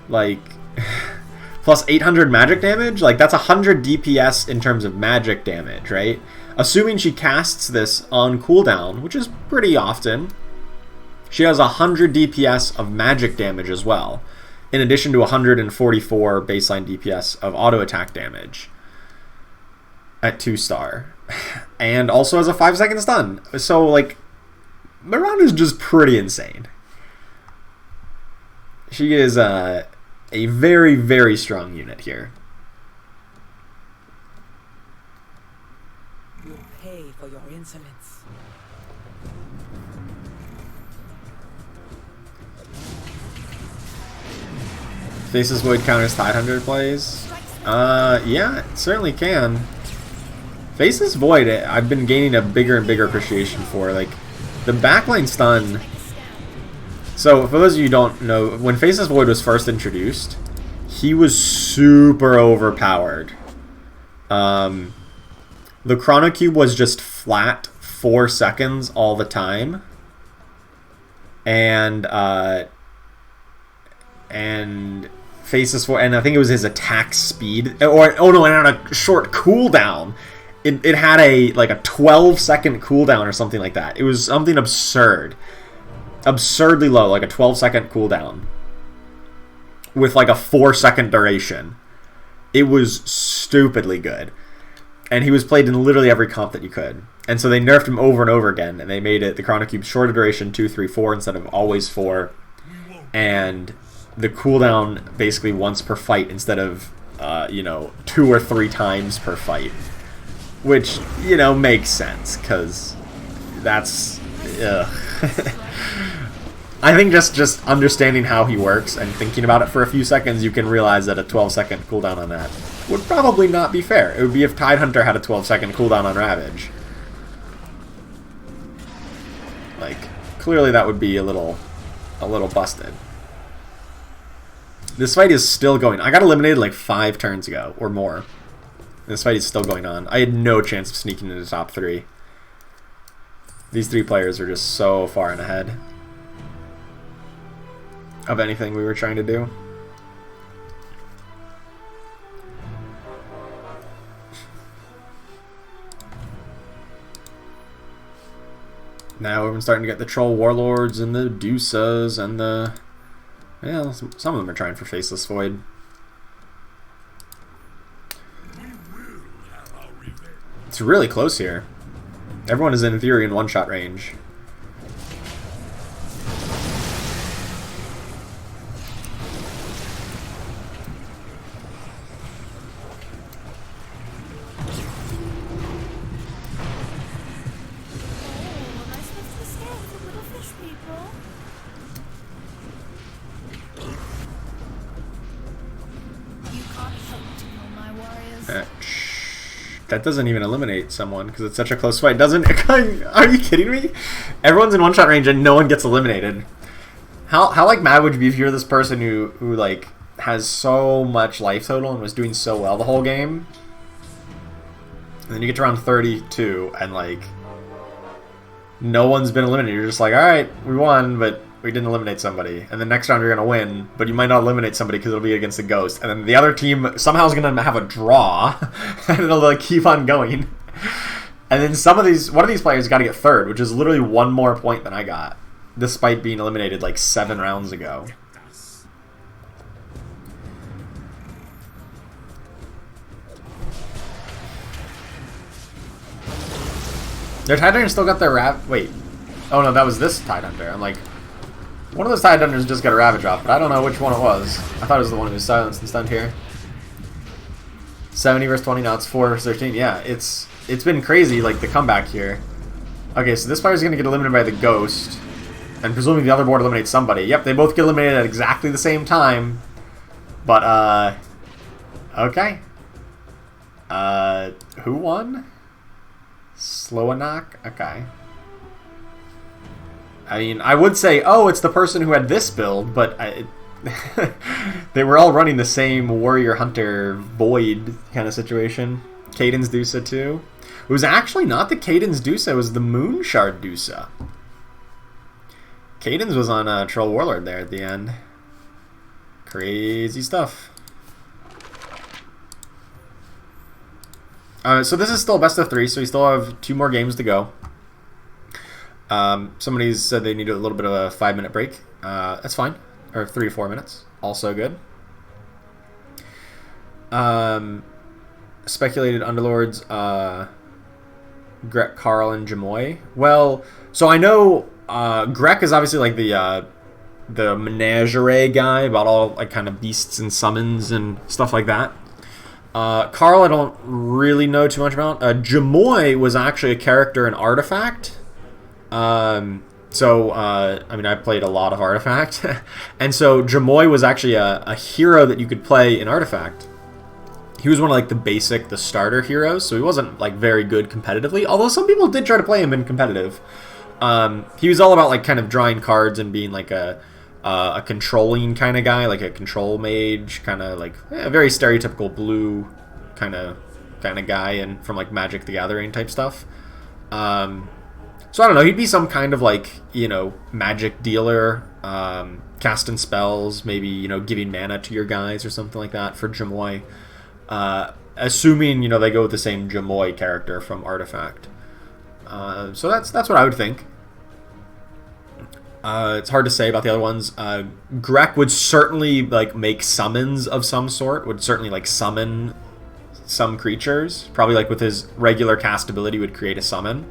Like, plus 800 magic damage. Like, that's 100 DPS in terms of magic damage, right? Assuming she casts this on cooldown, which is pretty often, she has 100 DPS of magic damage as well, in addition to 144 baseline DPS of auto attack damage at 2-star, and also has a 5-second stun. So, like, Mirana is just pretty insane. She is a very, very strong unit here. You'll pay for your insolence. Faceless Void counters Tidehunter plays? Yeah, it certainly can. Faceless Void, I've been gaining a bigger and bigger appreciation for. Like, the backline stun... So, for those of you who don't know, when Faceless Void was first introduced, he was super overpowered. The Chrono Cube was just flat 4 seconds all the time. And Faceless Void, and I think it was his attack speed, or oh no, and on a short cooldown, it had like a 12-second cooldown or something like that. It was something absurdly low, like a 12-second cooldown with like a 4-second duration. It was stupidly good, and he was played in literally every comp that you could. And so they nerfed him over and over again, and they made it the Chrono Cube shorter duration 2, 3, 4 instead of always 4, and the cooldown basically once per fight instead of, you know, 2 or 3 times per fight. Which, you know, makes sense, because that's... I think just understanding how he works and thinking about it for a few seconds, you can realize that a 12-second cooldown on that would probably not be fair. It would be if Tidehunter had a 12-second cooldown on Ravage. Like, clearly that would be a little busted. This fight is still going. I got eliminated like 5 turns ago, or more. This fight is still going on. I had no chance of sneaking into the top 3. These 3 players are just so far in ahead of anything we were trying to do. Now we're starting to get the Troll Warlords and the Dusas and the... Yeah, some of them are trying for Faceless Void. It's really close here. Everyone is in theory in one-shot range. That doesn't even eliminate someone because it's such a close fight. Doesn't? Are you kidding me? Everyone's in one-shot range and no one gets eliminated. How like mad would you be if you're this person who like has so much life total and was doing so well the whole game, and then you get to round 32 and like no one's been eliminated. You're just like, all right, we won, but we didn't eliminate somebody. And the next round you're gonna win, but you might not eliminate somebody because it'll be against the ghost. And then the other team somehow is gonna have a draw, and it'll like keep on going. And then one of these players got to get third, which is literally one more point than I got, despite being eliminated like 7 rounds ago. Their Tidehunter still got their Wait. Oh no, that was this Tidehunter. I'm like, one of those Tidehunters just got a Ravage off, but I don't know which one it was. I thought it was the one who was silenced and stunned here. 70 versus 20, now it's 4 versus 13. Yeah, it's been crazy, like, the comeback here. Okay, so this player's going to get eliminated by the Ghost, and presumably the other board eliminates somebody. Yep, they both get eliminated at exactly the same time. But, okay. Who won? Slowanak? Okay. I mean, I would say, oh, it's the person who had this build, but they were all running the same Warrior Hunter Void kind of situation. Caden's Dusa too. It was actually not the Caden's Dusa, it was the Moonshard Dusa. Caden's was on Troll Warlord there at the end. Crazy stuff. So this is still best of 3, so we still have 2 more games to go. Somebody said they need a little bit of a 5-minute break. That's fine. Or 3 to 4 minutes. Also good. Speculated Underlords, Grek, Carl, and Jamoy. Well, so I know Grek is obviously like the menagerie guy about all like kind of beasts and summons and stuff like that. Carl, I don't really know too much about. Jamoy was actually a character in Artifact. I mean, I played a lot of Artifact. And so Jamoy was actually a hero that you could play in Artifact. He was one of like the starter heroes, so he wasn't like very good competitively, although some people did try to play him in competitive. He was all about like kind of drawing cards and being like a controlling kind of guy, like a control mage, kind of like a very stereotypical blue kind of guy, and from like Magic the Gathering type stuff. So I don't know, he'd be some kind of like, you know, magic dealer, casting spells, maybe, you know, giving mana to your guys or something like that for Jamoy. Assuming, you know, they go with the same Jamoy character from Artifact. So that's what I would think. It's hard to say about the other ones. Grek would certainly like make summons of some sort, would certainly like summon some creatures. Probably like with his regular cast ability would create a summon.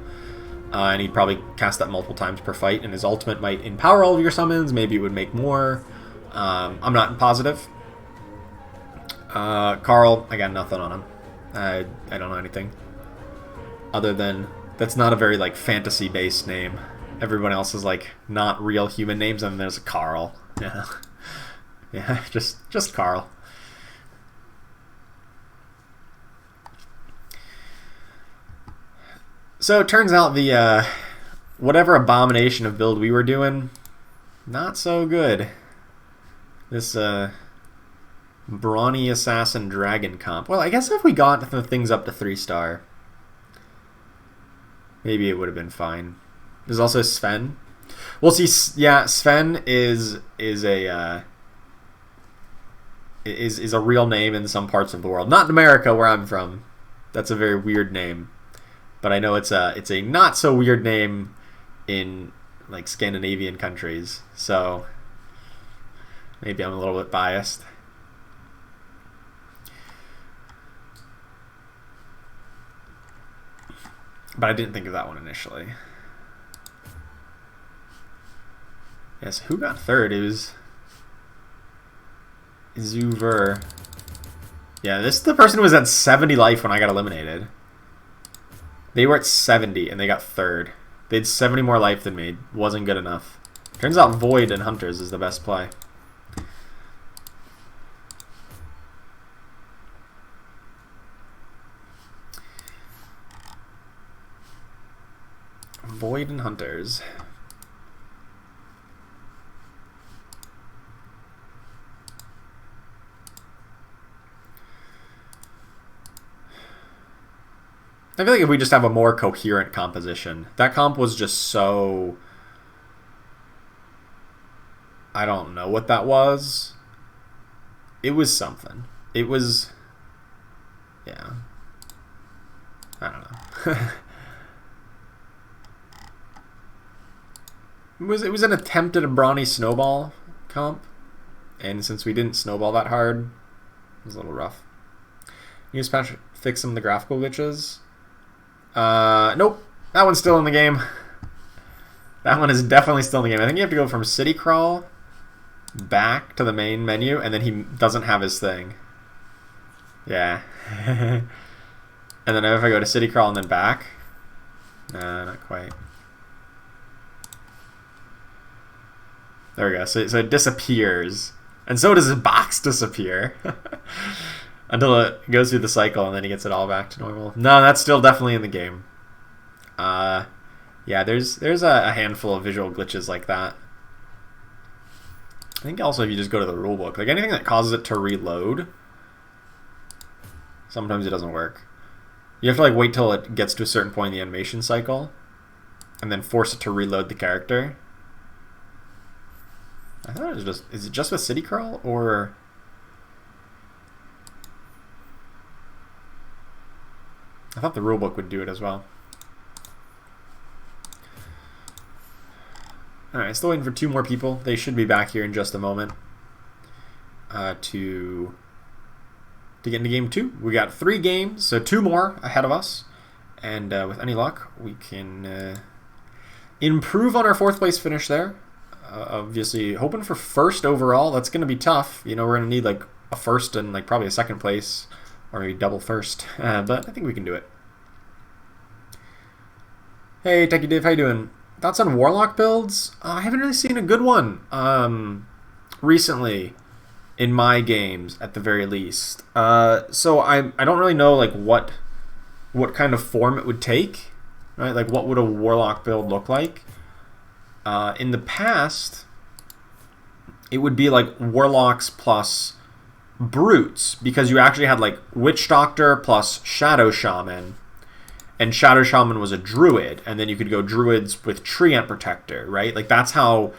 And he'd probably cast that multiple times per fight, and his ultimate might empower all of your summons. Maybe it would make more. I'm not positive. Carl, I got nothing on him. I don't know anything. Other than, that's not a very like fantasy-based name. Everyone else is like not real human names, and there's a Carl. Yeah. Yeah, just Carl. So it turns out the whatever abomination of build we were doing, not so good. This Brawny Assassin Dragon comp. Well, I guess if we got the things up to 3-star, maybe it would have been fine. There's also Sven. Well, see, yeah, Sven is a real name in some parts of the world. Not in America, where I'm from. That's a very weird name. But I know it's a not so weird name in like Scandinavian countries, so maybe I'm a little bit biased. But I didn't think of that one initially. Yes, who got third? It was Zuver. Yeah, this is the person who was at 70 life when I got eliminated. They were at 70 and they got third. They had 70 more life than me. Wasn't good enough. Turns out Void and Hunters is the best play. Void and Hunters. I feel like if we just have a more coherent composition. That comp was just so... I don't know what that was. It was something. It was... Yeah. I don't know. It was an attempt at a brawny snowball comp. And since we didn't snowball that hard, it was a little rough. Use patch fix some of the graphical glitches. Nope. That one's still in the game. That one is definitely still in the game. I think you have to go from City Crawl back to the main menu, and then he doesn't have his thing. Yeah. And then if I go to City Crawl and then back, nah, not quite. There we go. So it disappears, and so does his box disappear until it goes through the cycle, and then he gets it all back to normal. No, that's still definitely in the game. Yeah, there's a handful of visual glitches like that. I think also if you just go to the rulebook, like anything that causes it to reload, sometimes it doesn't work. You have to like wait till it gets to a certain point in the animation cycle, and then force it to reload the character. I thought it was just... Is it just with City Crawl, or... I thought the rulebook would do it as well. Alright, still waiting for 2 more people. They should be back here in just a moment. To get into game 2. We got 3 games, so 2 more ahead of us. And with any luck, we can improve on our 4th place finish there. Obviously, hoping for 1st overall. That's going to be tough. You know, we're going to need like a 1st and like probably a 2nd place, or maybe double 1st. But I think we can do it. Hey, Techie Dave, how you doing? Thoughts on Warlock builds? I haven't really seen a good one recently in my games, at the very least. So I don't really know like what kind of form it would take, right? Like what would a Warlock build look like? In the past, it would be like Warlocks plus Brutes, because you actually had like Witch Doctor plus Shadow Shaman, and Shadow Shaman was a Druid, and then you could go Druids with Treant Protector, right? Like that's how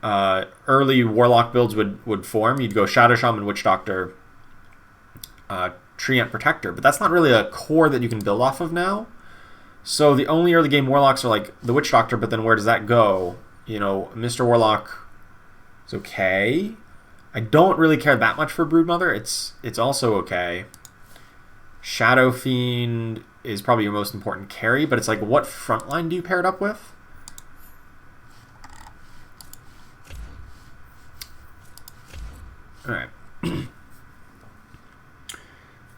early Warlock builds would form. You'd go Shadow Shaman, Witch Doctor, Treant Protector, but that's not really a core that you can build off of now. So the only early game Warlocks are like the Witch Doctor, but then where does that go? You know, Mr. Warlock is okay. I don't really care that much for Broodmother. It's also okay. Shadow Fiend is probably your most important carry, but it's like, what frontline do you pair it up with? Alright.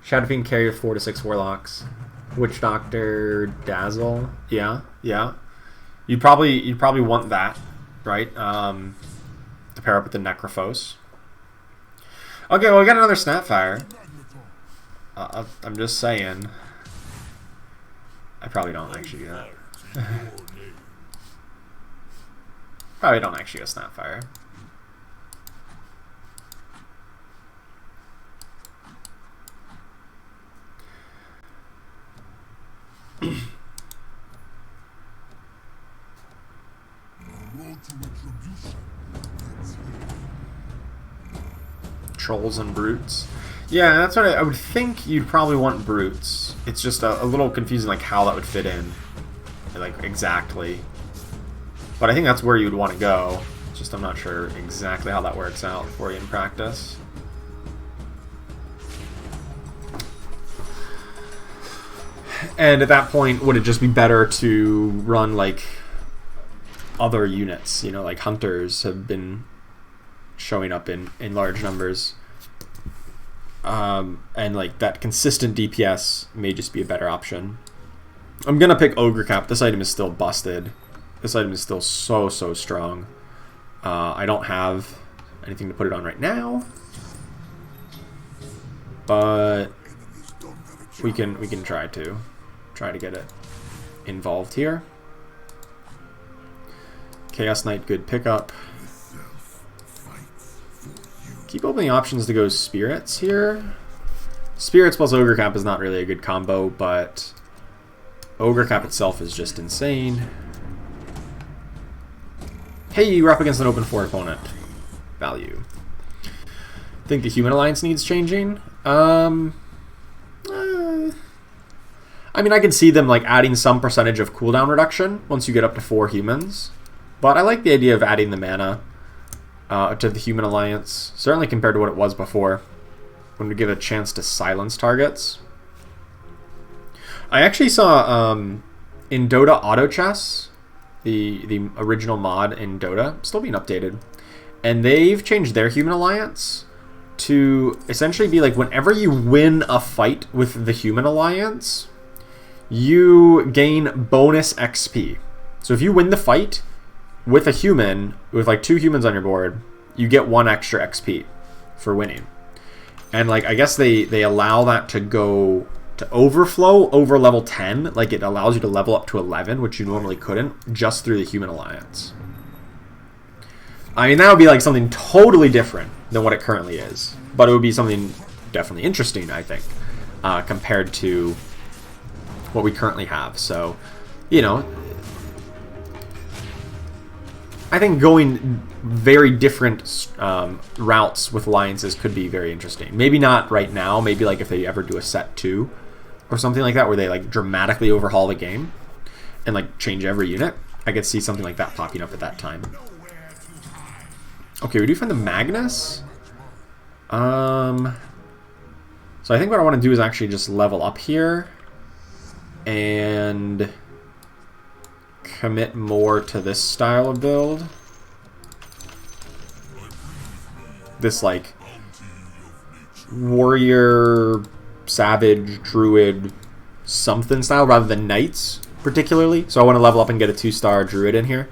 Shadow Fiend carry with 4 to 6 Warlocks. Witch Doctor, Dazzle, yeah. You'd probably want that, right? To pair up with the Necrophos. Okay, well we got another Snapfire. I'm just saying. I probably don't actually do that. Probably don't actually go Snapfire. Trolls and Brutes. Yeah, that's what I would think. You'd probably want Brutes. It's just a little confusing, like how that would fit in, like exactly. But I think that's where you'd want to go. It's just I'm not sure exactly how that works out for you in practice. And at that point, would it just be better to run like other units? You know, like hunters have been showing up in large numbers. And like that consistent DPS may just be a better option. I'm gonna pick Ogre Cap. This item is still busted. This item is still so strong. I don't have anything to put it on right now, but we can try to get it involved here. Chaos Knight, good pickup. Keep opening options to go Spirits here. Spirits plus Ogre Cap is not really a good combo, but Ogre Cap itself is just insane. Hey, you're up against an open 4 opponent. Value. Think the Human Alliance needs changing? I mean, I could see them like adding some percentage of cooldown reduction once you get up to 4 humans. But I like the idea of adding the mana to the Human Alliance, certainly compared to what it was before, when we give a chance to silence targets. I actually saw in Dota Auto Chess, the original mod in Dota, still being updated, and they've changed their Human Alliance to essentially be like whenever you win a fight with the Human Alliance, you gain bonus XP. So if you win the fight with a human, with like 2 humans on your board, you get 1 extra XP for winning. And like I guess they allow that to go to overflow over level 10. Like it allows you to level up to 11, which you normally couldn't, just through the Human Alliance. I mean, that would be like something totally different than what it currently is. But it would be something definitely interesting, I think, compared to what we currently have. So, you know, I think going very different routes with alliances could be very interesting. Maybe not right now. Maybe like if they ever do a set 2 or something like that, where they like dramatically overhaul the game and like change every unit. I could see something like that popping up at that time. Okay, we do find the Magnus. So I think what I want to do is actually just level up here and commit more to this style of build. This like warrior, savage, druid, something style rather than knights particularly. So I want to level up and get a 2-star druid in here.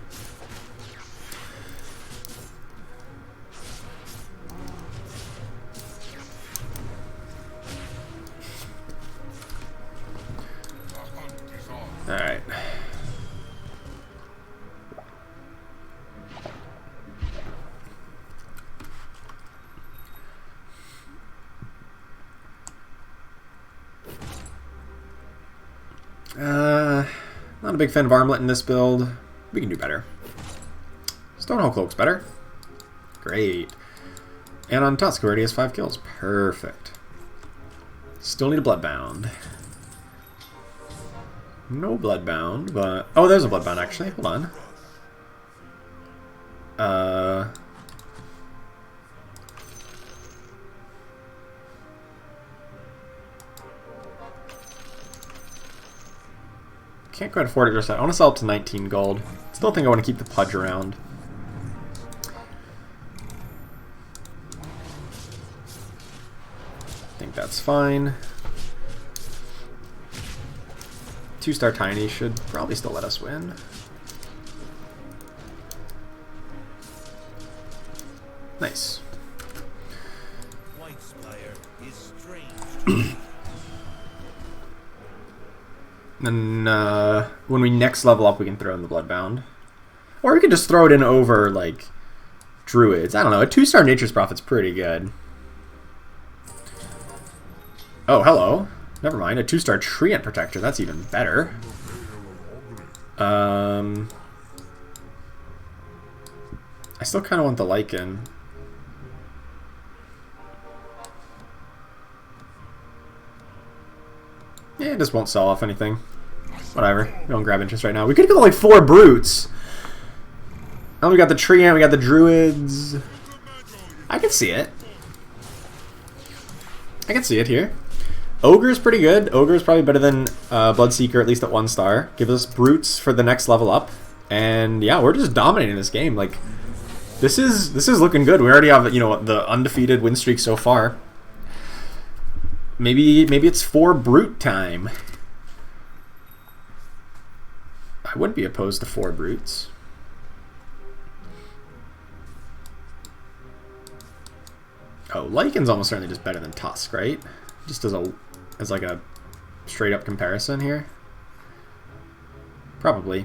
Alright. Not a big fan of Armlet in this build. We can do better. Stonehold Cloak's better. Great. And on Tusk, who already has 5 kills. Perfect. Still need a Bloodbound. No Bloodbound, but... Oh, there's a Bloodbound, actually. Hold on. Can't quite afford it just yet. I want to sell up to 19 gold. Still think I want to keep the Pudge around. I think that's fine. 2-star Tiny should probably still let us win. Nice. White Spire is strange. And when we next level up, we can throw in the Bloodbound. Or we can just throw it in over, like, Druids. I don't know. A 2-star Nature's Prophet's pretty good. Oh, hello. Never mind. A 2-star Treant Protector. That's even better. I still kind of want the Lycan. Yeah, it just won't sell off anything. Whatever. We don't grab interest right now. We could go like 4 Brutes. Oh, we got the Treant, we got the Druids. I can see it. I can see it here. Ogre's pretty good. Ogre's probably better than Bloodseeker, at least at 1 star. Gives us Brutes for the next level up. And yeah, we're just dominating this game. Like, this is looking good. We already have, you know, the undefeated win streak so far. Maybe it's 4 Brute time. I wouldn't be opposed to 4 Brutes. Oh, Lycan's almost certainly just better than Tusk, right? Just as like a straight up comparison here. Probably.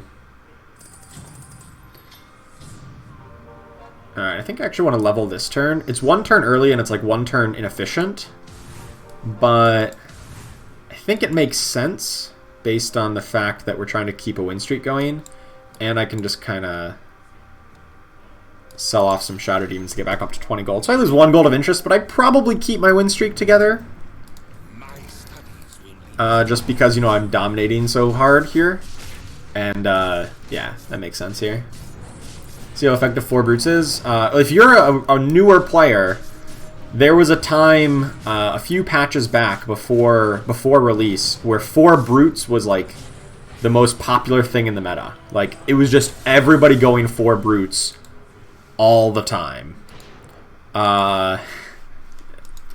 Alright, I think I actually want to level this turn. It's 1 turn early and it's like 1 turn inefficient. But I think it makes sense based on the fact that we're trying to keep a win streak going. And I can just kind of sell off some Shadow Demons to get back up to 20 gold. So I lose 1 gold of interest, but I probably keep my win streak together. Just because, you know, I'm dominating so hard here. And, yeah, that makes sense here. See how effective 4 Brutes is? If you're a newer player, there was a time, a few patches back before release, where 4 Brutes was, like, the most popular thing in the meta. Like, it was just everybody going 4 Brutes all the time.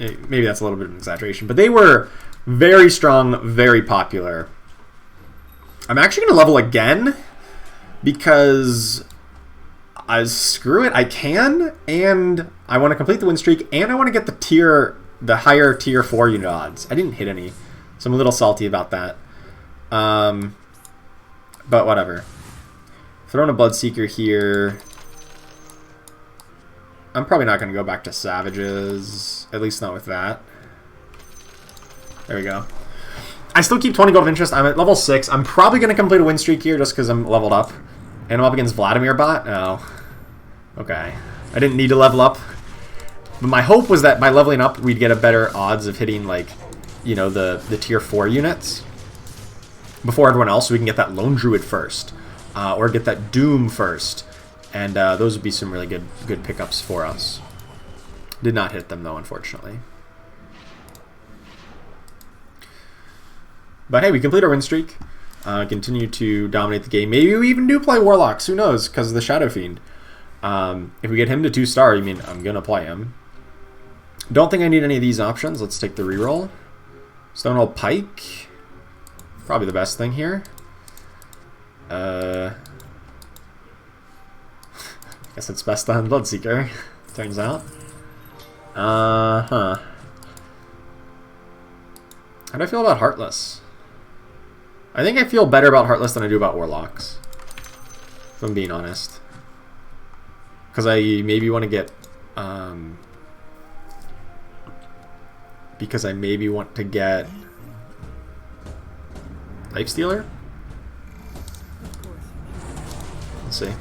Maybe that's a little bit of an exaggeration, but they were very strong, very popular. I'm actually going to level again because screw it, I can, and I want to complete the win streak, and I want to get the higher tier 4 unit odds. I didn't hit any, so I'm a little salty about that. But whatever. Throwing a Bloodseeker here. I'm probably not going to go back to Savages, at least not with that. There we go. I still keep 20 gold of interest. I'm at level 6. I'm probably going to complete a win streak here just because I'm leveled up. And I'm up against Vladimir bot? No. Okay. I didn't need to level up. But my hope was that by leveling up, we'd get a better odds of hitting, like, you know, the tier 4 units before everyone else, so we can get that Lone Druid first. Or get that Doom first. And those would be some really good pickups for us. Did not hit them, though, unfortunately. But hey, we complete our win streak. Continue to dominate the game. Maybe we even do play Warlocks. Who knows? Because of the Shadow Fiend. If we get him to 2-star, I mean, I'm going to play him. Don't think I need any of these options. Let's take the reroll. Stonewall Pike. Probably the best thing here. Guess it's best on Bloodseeker. Turns out. How do I feel about Heartless? I think I feel better about Heartless than I do about Warlocks. If I'm being honest. Because I maybe want to get... because I maybe want to get... Lifestealer? Let's see.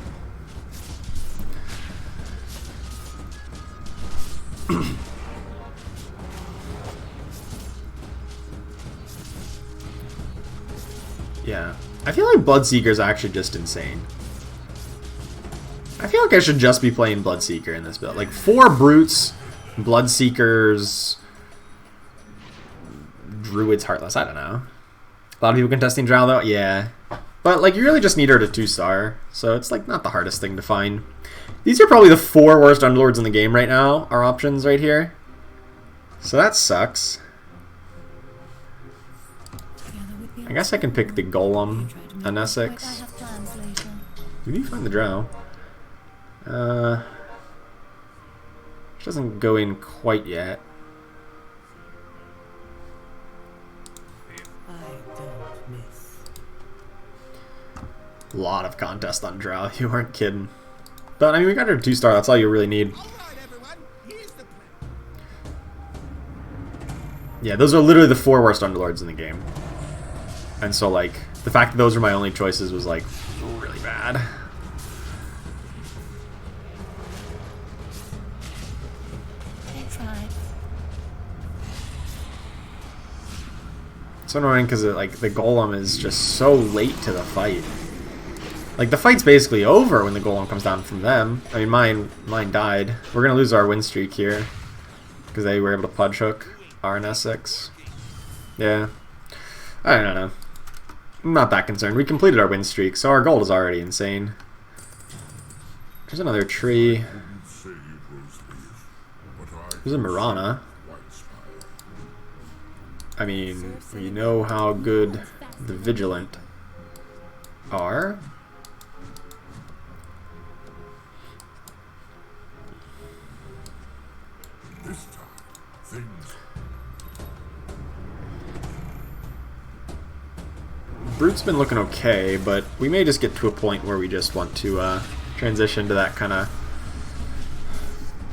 Yeah. I feel like Bloodseeker is actually just insane. I feel like I should just be playing Bloodseeker in this build. Like 4 Brutes, Bloodseekers, Druids, Heartless. I don't know. A lot of people contesting Drow though. Yeah. But like you really just need her to 2-star. So it's like not the hardest thing to find. These are probably the 4 worst Underlords in the game right now. Our options right here. So that sucks. I guess I can pick the Golem on Essex. We need to find the Drow. Which doesn't go in quite yet. A lot of contest on Drow. You weren't kidding. But I mean, we got her 2-star. That's all you really need. Yeah, those are literally the 4 worst Underlords in the game. And so, like, the fact that those were my only choices was, like, really bad. It's so annoying because, like, the Golem is just so late to the fight. Like, the fight's basically over when the Golem comes down from them. I mean, mine died. We're going to lose our win streak here because they were able to Pudge Hook RNS6. Yeah. I don't know. I'm not that concerned. We completed our win streak, so our gold is already insane. There's another tree. There's a Mirana. I mean, we know how good the Vigilant are. Brute's been looking okay, but we may just get to a point where we just want to transition to that kind of,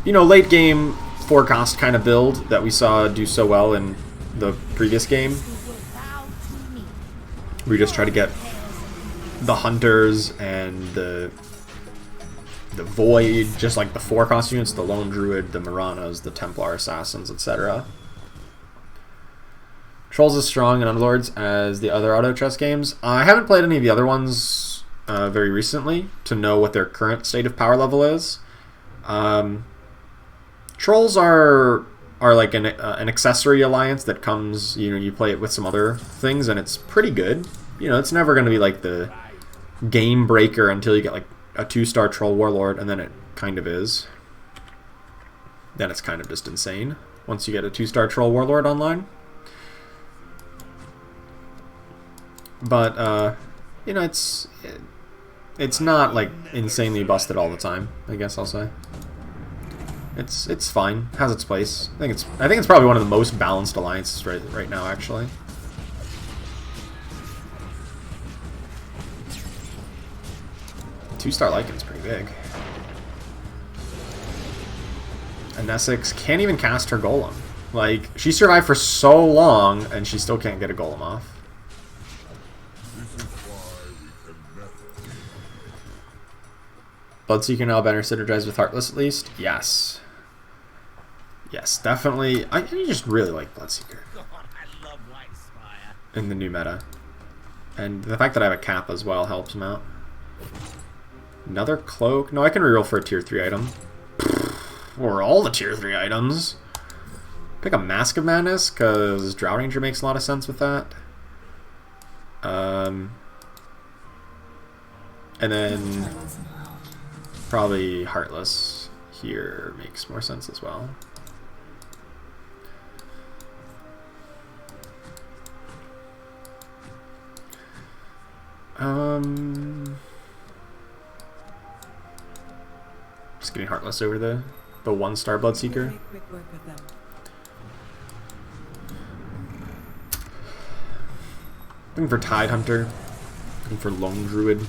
you know, late game forecast kind of build that we saw do so well in the previous game. We just try to get the Hunters and the Void, just like the forecast units, the Lone Druid, the Miranas, the Templar Assassins, etc. Trolls as strong in Underlords as the other auto chess games. I haven't played any of the other ones very recently to know what their current state of power level is. Trolls are like an accessory alliance that comes, you know, you play it with some other things and it's pretty good. You know, it's never going to be like the game breaker until you get like a 2-star Troll Warlord, and then it kind of is. Then it's kind of just insane once you get a 2-star Troll Warlord online. But, you know, it's not, like, insanely busted all the time, I guess I'll say. It's fine. Has its place. I think it's probably one of the most balanced alliances right now, actually. Two-star Lycan's pretty big. And Essex can't even cast her Golem. Like, she survived for so long, and she still can't get a Golem off. Bloodseeker now better synergize with Heartless at least? Yes. Yes, definitely. I just really like Bloodseeker. In the new meta. And the fact that I have a cap as well helps him out. Another cloak? No, I can reroll for a tier 3 item. Or all the tier 3 items. Pick a Mask of Madness, because Drow Ranger makes a lot of sense with that. And then probably Heartless here makes more sense as well. Just getting Heartless over the 1-star Bloodseeker. Looking for Tide Hunter. Looking for Lone Druid.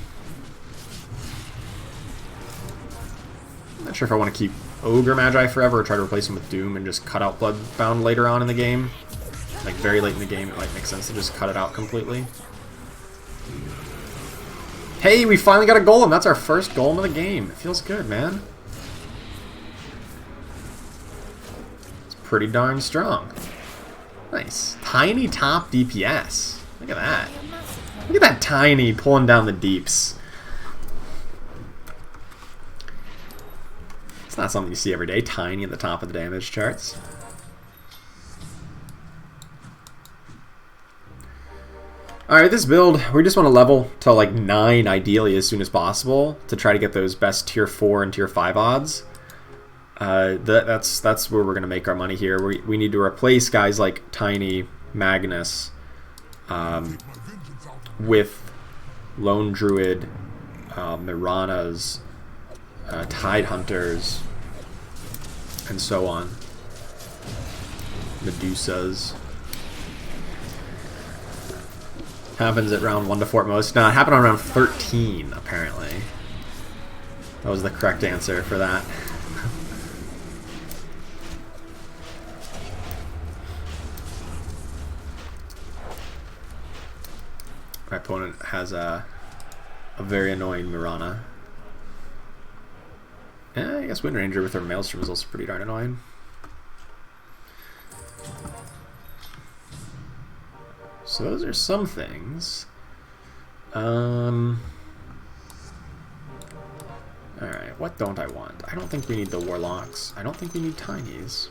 Not sure if I want to keep Ogre Magi forever or try to replace him with Doom and just cut out Bloodbound later on in the game. Like very late in the game, it might make sense to just cut it out completely. Hey, we finally got a Golem! That's our first Golem of the game. It feels good, man. It's pretty darn strong. Nice. Tiny top DPS. Look at that. Look at that Tiny pulling down the deeps. It's not something you see every day. Tiny at the top of the damage charts. Alright, this build, we just want to level to like 9 ideally as soon as possible to try to get those best tier 4 and tier 5 odds. That's where we're going to make our money here. We need to replace guys like Tiny, Magnus, with Lone Druid, Miranas, Tide Hunters, and so on. Medusas. Happens at round 1 to 4 at most. No, it happened on round 13, apparently. That was the correct answer for that. My opponent has a very annoying Mirana. I guess Wind Ranger with her Maelstrom is also pretty darn annoying. So those are some things. Alright, what don't I want? I don't think we need the Warlocks. I don't think we need Tinies.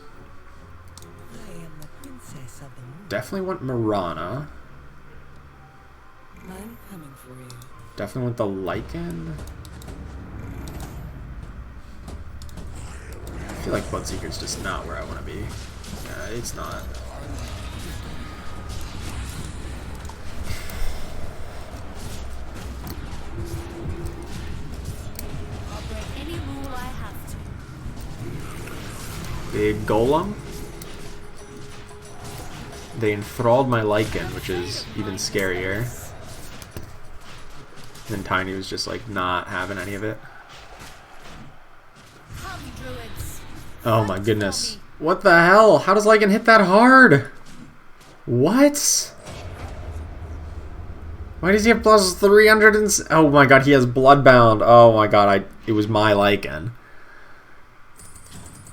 I am the princess of the moon. Definitely want Mirana. I'm coming for you. Definitely want the Lycan. I feel like Bloodseeker's just not where I want to be. Yeah, it's not. I'll break any rule I have to. Big Golem. They enthralled my Lycan, which is even scarier. And Tiny was just like not having any of it. Come, druids. Oh my goodness. What the hell? How does Lycan hit that hard? What? Why does he have plus 300 and... Oh my god, he has Bloodbound. Oh my god, it was my Lycan.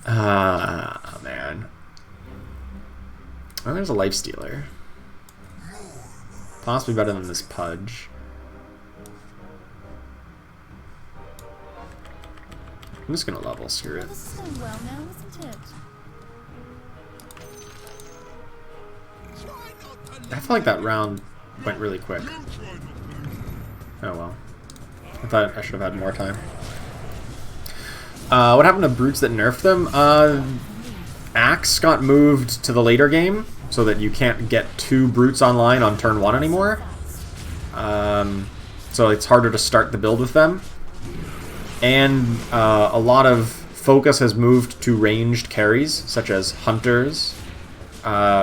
Ah, man. Oh, there's a Lifestealer. Possibly better than this Pudge. I'm just gonna level, screw it. This is going well now, isn't it? I feel like that round went really quick. Oh well. I thought I should have had more time. What happened to brutes that nerfed them? Axe got moved to the later game so that you can't get 2 brutes online on turn 1 anymore. So it's harder to start the build with them. And a lot of focus has moved to ranged carries, such as hunters,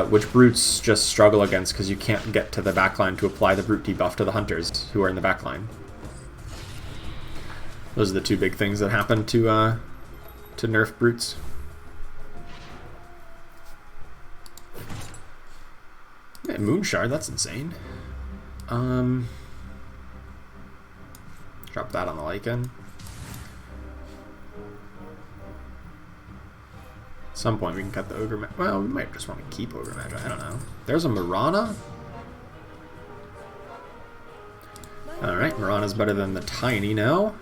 which brutes just struggle against because you can't get to the backline to apply the brute debuff to the hunters who are in the backline. Those are the 2 big things that happened to nerf brutes. Yeah, Moonshard, that's insane. Drop that on the Lycan. At some point we can cut the Ogre Magi. Well, we might just want to keep Ogre Magi. I don't know. There's a Mirana. Alright, Mirana's better than the Tiny now.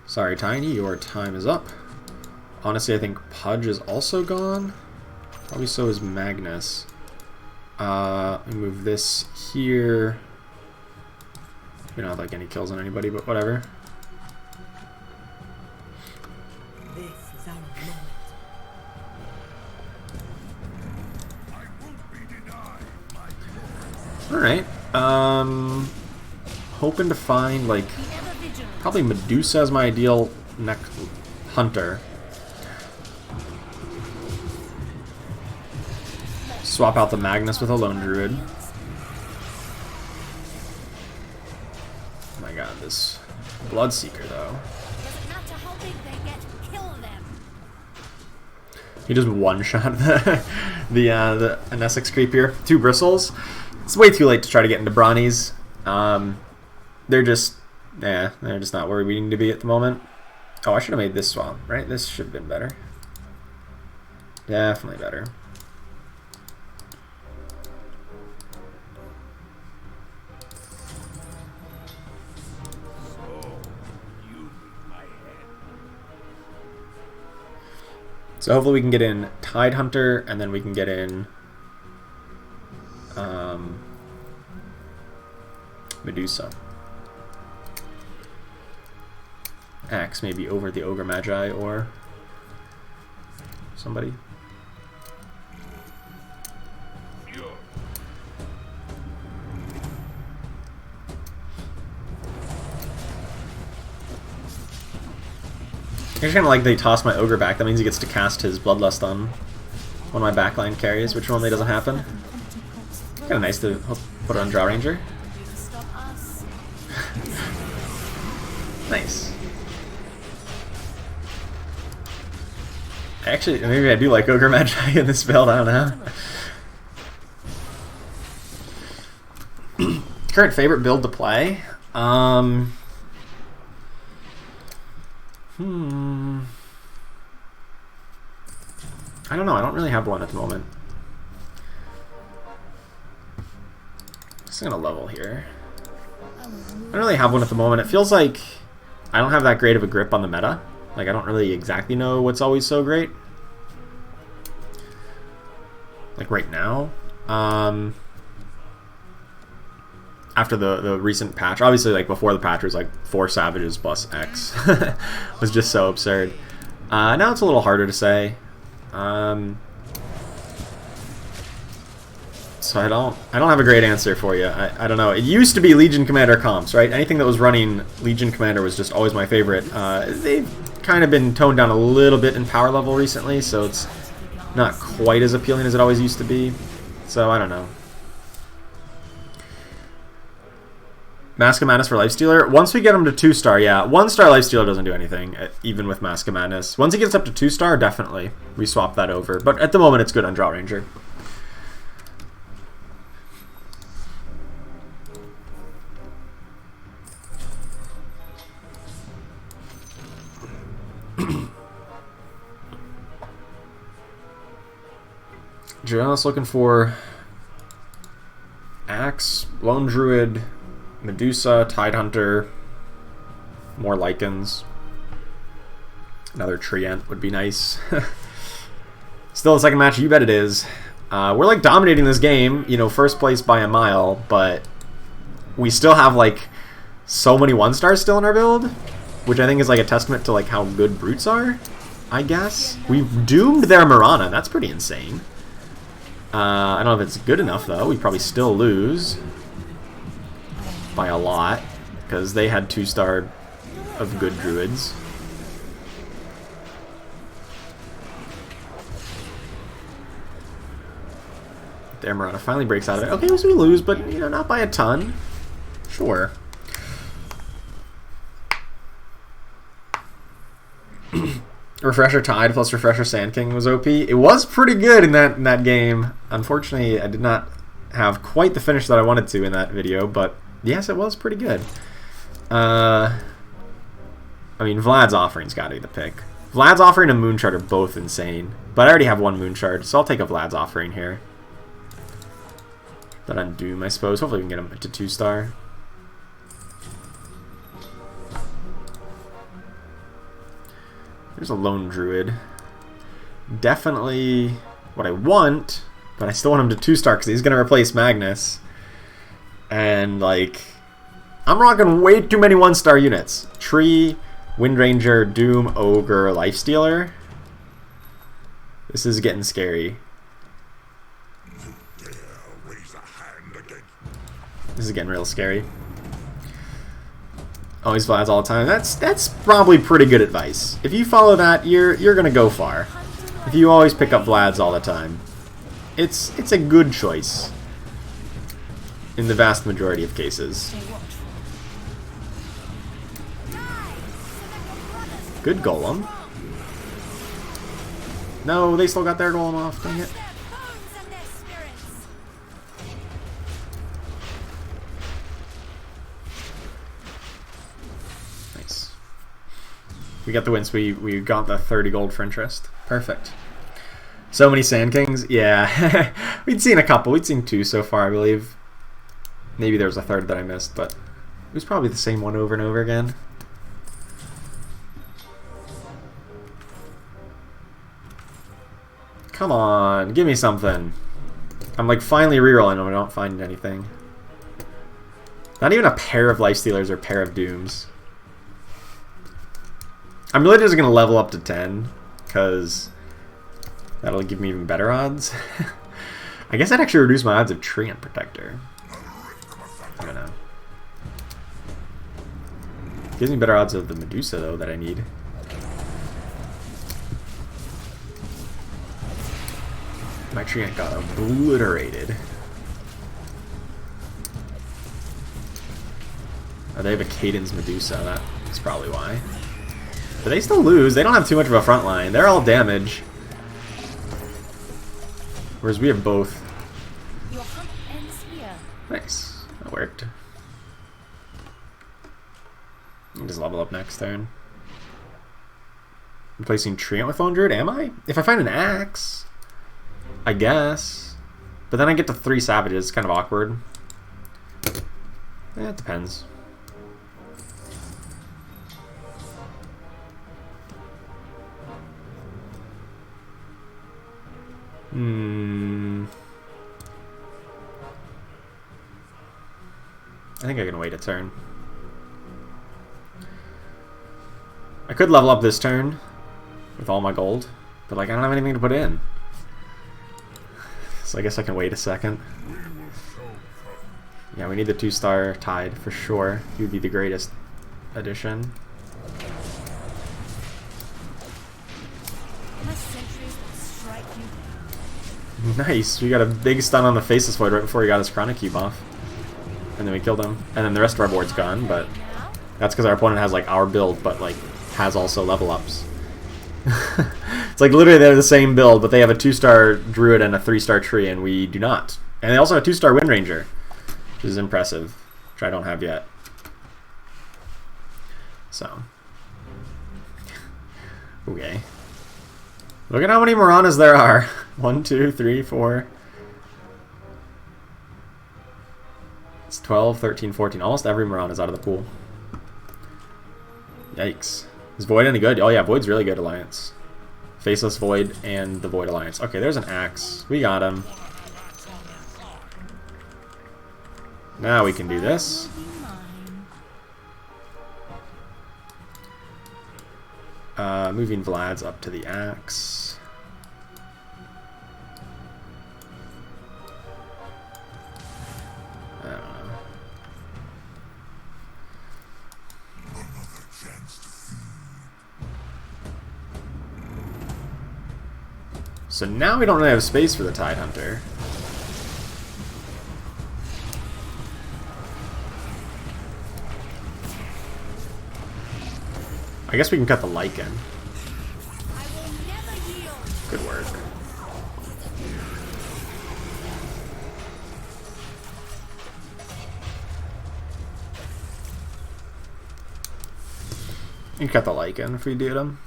Sorry, Tiny, your time is up. Honestly, I think Pudge is also gone. Probably so is Magnus. Let me move this here. We don't have like any kills on anybody, but whatever. This is our moment. Alright. Hoping to find like Be ever vigilant. probably Medusa as my ideal next hunter. Swap out the Magnus with a Lone Druid. Oh my god, this Bloodseeker though. Doesn't matter how big they get, kill them. He just one-shot the Nesix creep here. 2 bristles. It's way too late to try to get into Brawnies. They're just not where we need to be at the moment. Oh, I should have made this swap, right? This should have been better. Definitely better. So hopefully we can get in Tide Hunter, and then we can get in Medusa. Axe maybe over the Ogre Magi or somebody. I just kind of like they toss my Ogre back. That means he gets to cast his Bloodlust on one of my backline carries, which normally doesn't happen. Kind of nice to put it on Draw Ranger. You can stop us. Nice. Actually, maybe I do like Ogre Magi in this build, I don't know. Current favorite build to play? I don't know, I don't really have one at the moment. Just gonna level here. I don't really have one at the moment. It feels like I don't have that great of a grip on the meta. Like, I don't really exactly know what's always so great. Like right now. After the recent patch. Obviously, like, before the patch was like 4 savages plus X. Was just so absurd. Now it's a little harder to say. So I don't have a great answer for you. I don't know. It used to be Legion Commander comps, right? Anything that was running Legion Commander was just always my favorite. They've kind of been toned down a little bit in power level recently, so it's not quite as appealing as it always used to be. So I don't know. Mask of Madness for Lifestealer. Once we get him to 2-star, yeah. 1-star Lifestealer doesn't do anything, even with Mask of Madness. Once he gets up to 2-star, definitely. We swap that over. But at the moment, it's good on Draw Ranger. Joanna's looking for Axe, Lone Druid, Medusa, Tidehunter, more Lycans. Another Treant would be nice. Still the second match, you bet it is. We're like dominating this game, you know, first place by a mile, but we still have like so many 1-stars still in our build, which I think is like a testament to like how good Brutes are, I guess. We've doomed their Mirana, that's pretty insane. I don't know if it's good enough though, we probably still lose. By a lot, because they had 2-star of good druids. Their Mirana finally breaks out of it. Okay, so we lose, but you know, not by a ton. Sure. Refresher Tide plus Refresher Sand King was OP. It was pretty good in that game. Unfortunately, I did not have quite the finish that I wanted to in that video, but yes, it was pretty good. I mean, Vlad's Offering's got to be the pick. Vlad's Offering and Moonshard are both insane, but I already have one Moonshard, so I'll take a Vlad's Offering here. That on Doom, I suppose. Hopefully we can get him to 2-star. There's a Lone Druid. Definitely what I want, but I still want him to 2-star because he's going to replace Magnus. And, like, I'm rocking way too many 1-star units. Tree, Windranger, Doom, Ogre, Lifestealer. This is getting scary. This is getting real scary. Always Vlads all the time. That's probably pretty good advice. If you follow that, you're gonna go far. If you always pick up Vlads all the time, it's a good choice in the vast majority of cases. Good Golem. No, they still got their Golem off. Dang it. Nice. We got the wins. We got the 30 gold for interest. Perfect. So many Sand Kings. Yeah. We'd seen a couple. We'd seen 2 so far, I believe. Maybe there was a third that I missed, but it was probably the same one over and over again. Come on, give me something. I'm like finally rerolling them. I don't find anything. Not even a pair of Lifestealers or a pair of Dooms. I'm really just going to level up to 10, because that'll give me even better odds. I guess I'd actually reduce my odds of Treant Protector. I don't know. Gives me better odds of the Medusa, though, that I need. My Treant got obliterated. Oh, they have a Cadence Medusa. That's probably why. But they still lose. They don't have too much of a front line. They're all damage. Whereas we have both. Your hunt ends here. Nice. That worked. I'll just level up next turn. Replacing Treant with Lone Druid, am I? If I find an axe, I guess. But then I get to 3 savages. It's kind of awkward. It depends. I think I can wait a turn. I could level up this turn with all my gold, but like I don't have anything to put in. So I guess I can wait a second. Yeah, we need the 2-star Tide for sure. He would be the greatest addition. My sentries will strike you down. Nice, we got a big stun on the Faceless Void right before he got his Chronic Cube off. And then we killed him. And then the rest of our board's gone, but Now, that's because our opponent has like our build, but like has also level ups. It's like literally they're the same build, but they have a 2-star Druid and a 3-star Tree, and we do not. And they also have a 2-star Wind Ranger, which is impressive, which I don't have yet. So. Okay. Look at how many Maranas there are. 1, 2, 3, 4. It's 12, 13, 14. Almost every Marana is out of the pool. Yikes. Is Void any good? Oh yeah, Void's really good, Alliance. Faceless Void and the Void Alliance. Okay, there's an Axe. We got him. Now we can do this. will be mine. Moving Vlad's up to the Axe. I don't know. So now we don't really have space for the Tide Hunter. I guess we can cut the Lycan. I will never yield. Good work. You can cut the Lycan if we do them.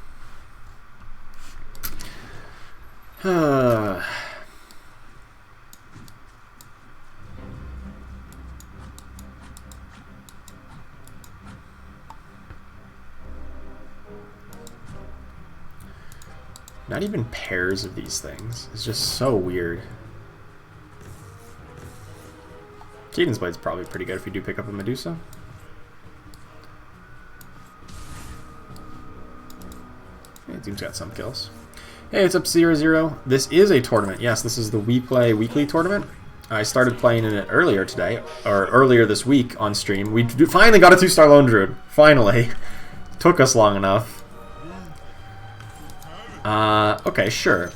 Not even pairs of these things. It's just so weird. Cadence Blade's probably pretty good if we do pick up a Medusa. Yeah, team's got some kills. Hey, it's up 0-0. This is a tournament. Yes, this is the WePlay weekly tournament. I started playing in it earlier today, or earlier this week on stream. We finally got a 2-star Lone Druid. Finally. Took us long enough. Okay, sure.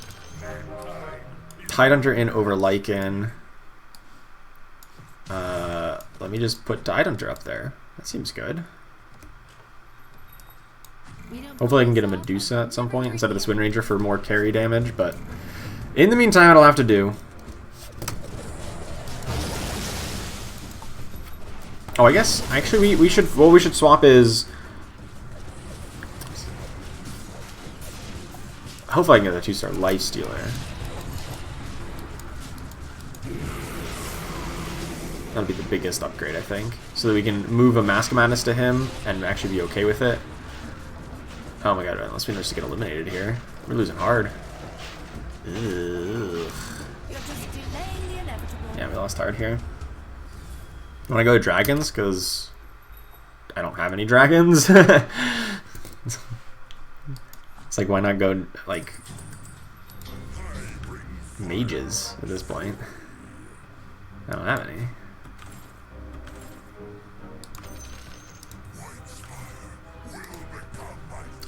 Tidehunter in over Lycan. Let me just put Tidehunter up there. That seems good. Hopefully I can get a Medusa at some point instead of this Wind Ranger for more carry damage, but in the meantime it'll have to do. Oh, I guess actually we should swap his. Hopefully I can get a 2-star Life Stealer. That'll be the biggest upgrade, I think. So that we can move a Mask of Madness to him and actually be okay with it. Oh my god, unless we just get eliminated here. We're losing hard. Ugh. You're just delaying the inevitable. Yeah, we lost hard here. Want to go to dragons? Because I don't have any dragons. It's like, why not go, like, mages at this point? I don't have any.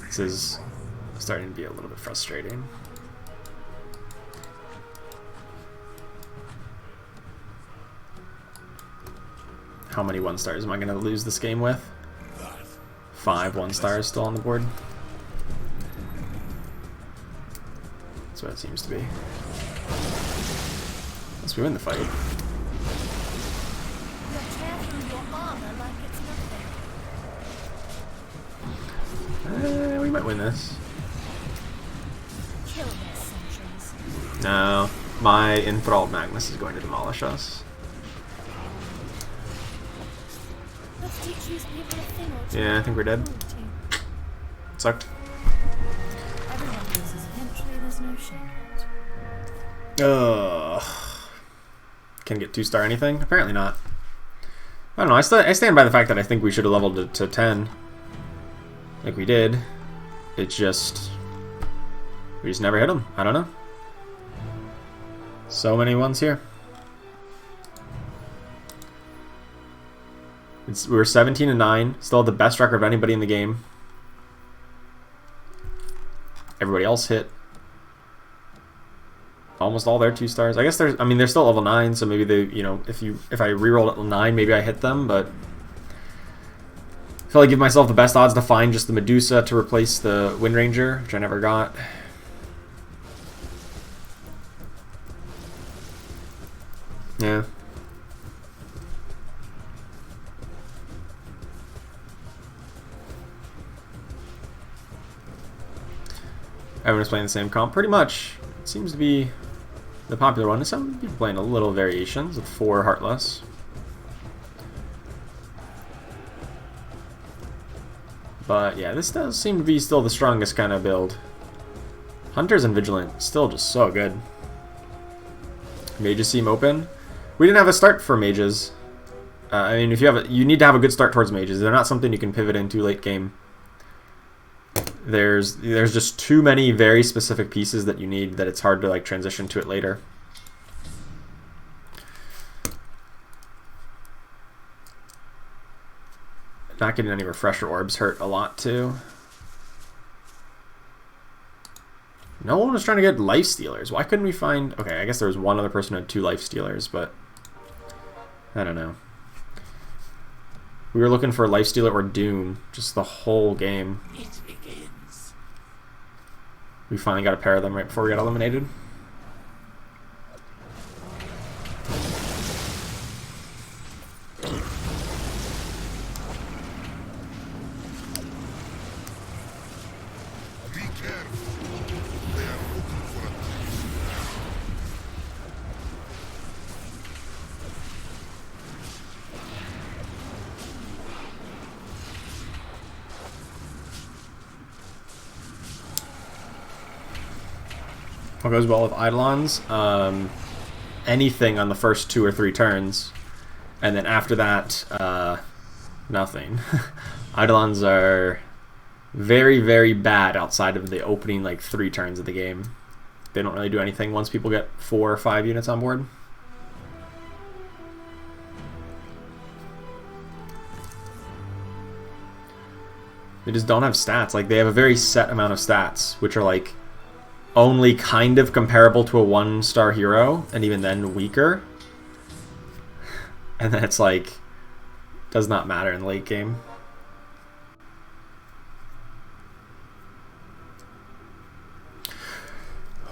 This is starting to be a little bit frustrating. How many 1-stars am I going to lose this game with? 5 1-stars still on the board. That's what it seems to be. Unless we win the fight. You'll tear through your armor like it's nothing. We might win this. Kill their sentries. No, my enthralled Magnus is going to demolish us. Let's teach these people a thing or two. Yeah, I think we're dead. Sucked. Everyone loses eventually, there's no shame. Ugh. Can get 2-star anything? Apparently not. I don't know. I stand by the fact that I think we should have leveled it to 10. Like we did. It's just... we just never hit them. I don't know. So many ones here. We were 17-9. Still had the best record of anybody in the game. Everybody else hit almost all their 2 stars. I guess I mean, they're still level 9, so maybe they, you know, if I reroll at 9, maybe I hit them, but I feel like I give myself the best odds to find just the Medusa to replace the Wind Ranger, which I never got. Yeah. Everyone's playing the same comp, pretty much. It seems to be the popular one. Some people playing a little variations with 4 Heartless. But yeah, this does seem to be still the strongest kind of build. Hunters and Vigilant, still just so good. Mages seem open. We didn't have a start for mages. I mean, if you need to have a good start towards mages. They're not something you can pivot into late game. There's just too many very specific pieces that you need that it's hard to like transition to it later. Not getting any refresher orbs hurt a lot too. No one was trying to get life stealers. Why couldn't we find... okay, I guess there was one other person who had 2 life stealers, but I don't know. We were looking for life stealer or Doom just the whole game. It begins. We finally got a pair of them right before we got eliminated. Be careful. They are looking for a What goes well with Eidolons? Anything on the first 2 or 3 turns. And then after that, nothing. Eidolons are very, very bad outside of the opening like 3 turns of the game. They don't really do anything once people get 4 or 5 units on board. They just don't have stats. Like, they have a very set amount of stats, which are like only kind of comparable to a 1-star hero, and even then weaker. And then it's like, does not matter in the late game.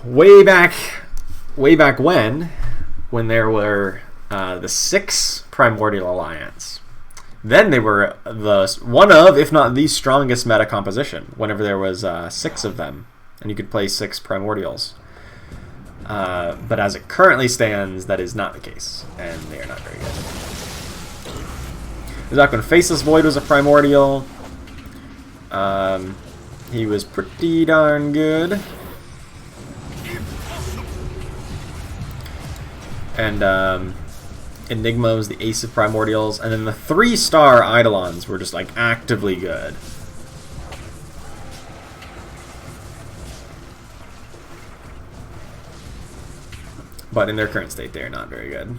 Way back when there were the 6 Primordial Alliance. Then they were one of, if not the strongest meta composition, whenever there was 6 of them. And you could play 6 Primordials. But as it currently stands, that is not the case. And they are not very good. The Dark Faceless Void was a Primordial. He was pretty darn good. And Enigma was the ace of Primordials. And then the 3-star Eidolons were just like actively good. But in their current state, they are not very good.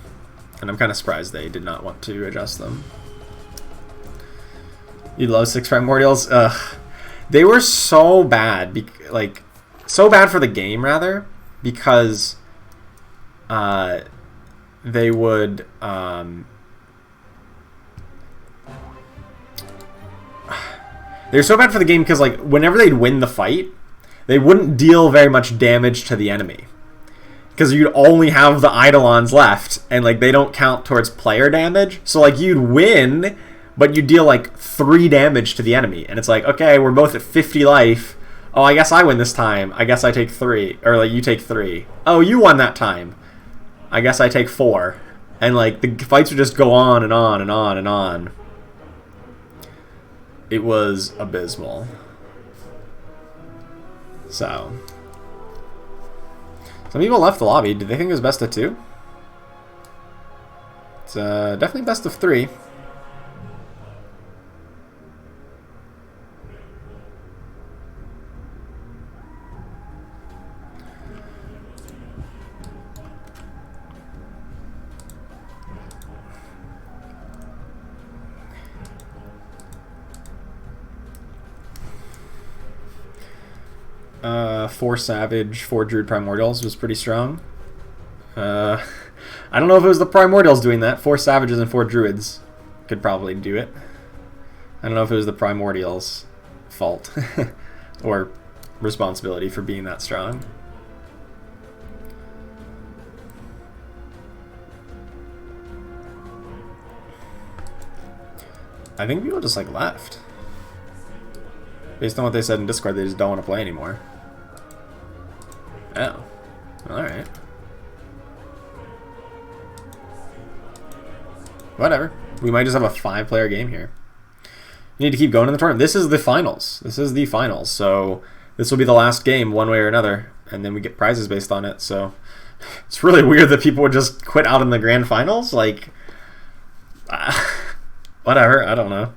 And I'm kind of surprised they did not want to adjust them. You love 6 Primordials? Ugh. They were so bad. Like, so bad for the game, rather. Because they would... they were so bad for the game because, like, whenever they'd win the fight, they wouldn't deal very much damage to the enemy. Because you'd only have the Eidolons left, and like they don't count towards player damage. So like you'd win, but you deal like 3 damage to the enemy, and it's like, okay, we're both at 50 life. Oh, I guess I win this time. I guess I take 3, or like you take 3. Oh, you won that time. I guess I take 4, and like the fights would just go on and on and on and on. It was abysmal. So. Some people left the lobby. Did they think it was best of 2? It's definitely best of 3. 4 Savage, 4 Druid Primordials was pretty strong. I don't know if it was the Primordials doing that. 4 Savages and 4 Druids could probably do it. I don't know if it was the Primordials' fault or responsibility for being that strong. I think people just like left. Based on what they said in Discord, they just don't want to play anymore. Oh. Alright. Whatever. We might just have a 5-player game here. You need to keep going in the tournament. This is the finals. This is the finals. So this will be the last game one way or another. And then we get prizes based on it. So it's really weird that people would just quit out in the grand finals. Like, whatever. I don't know.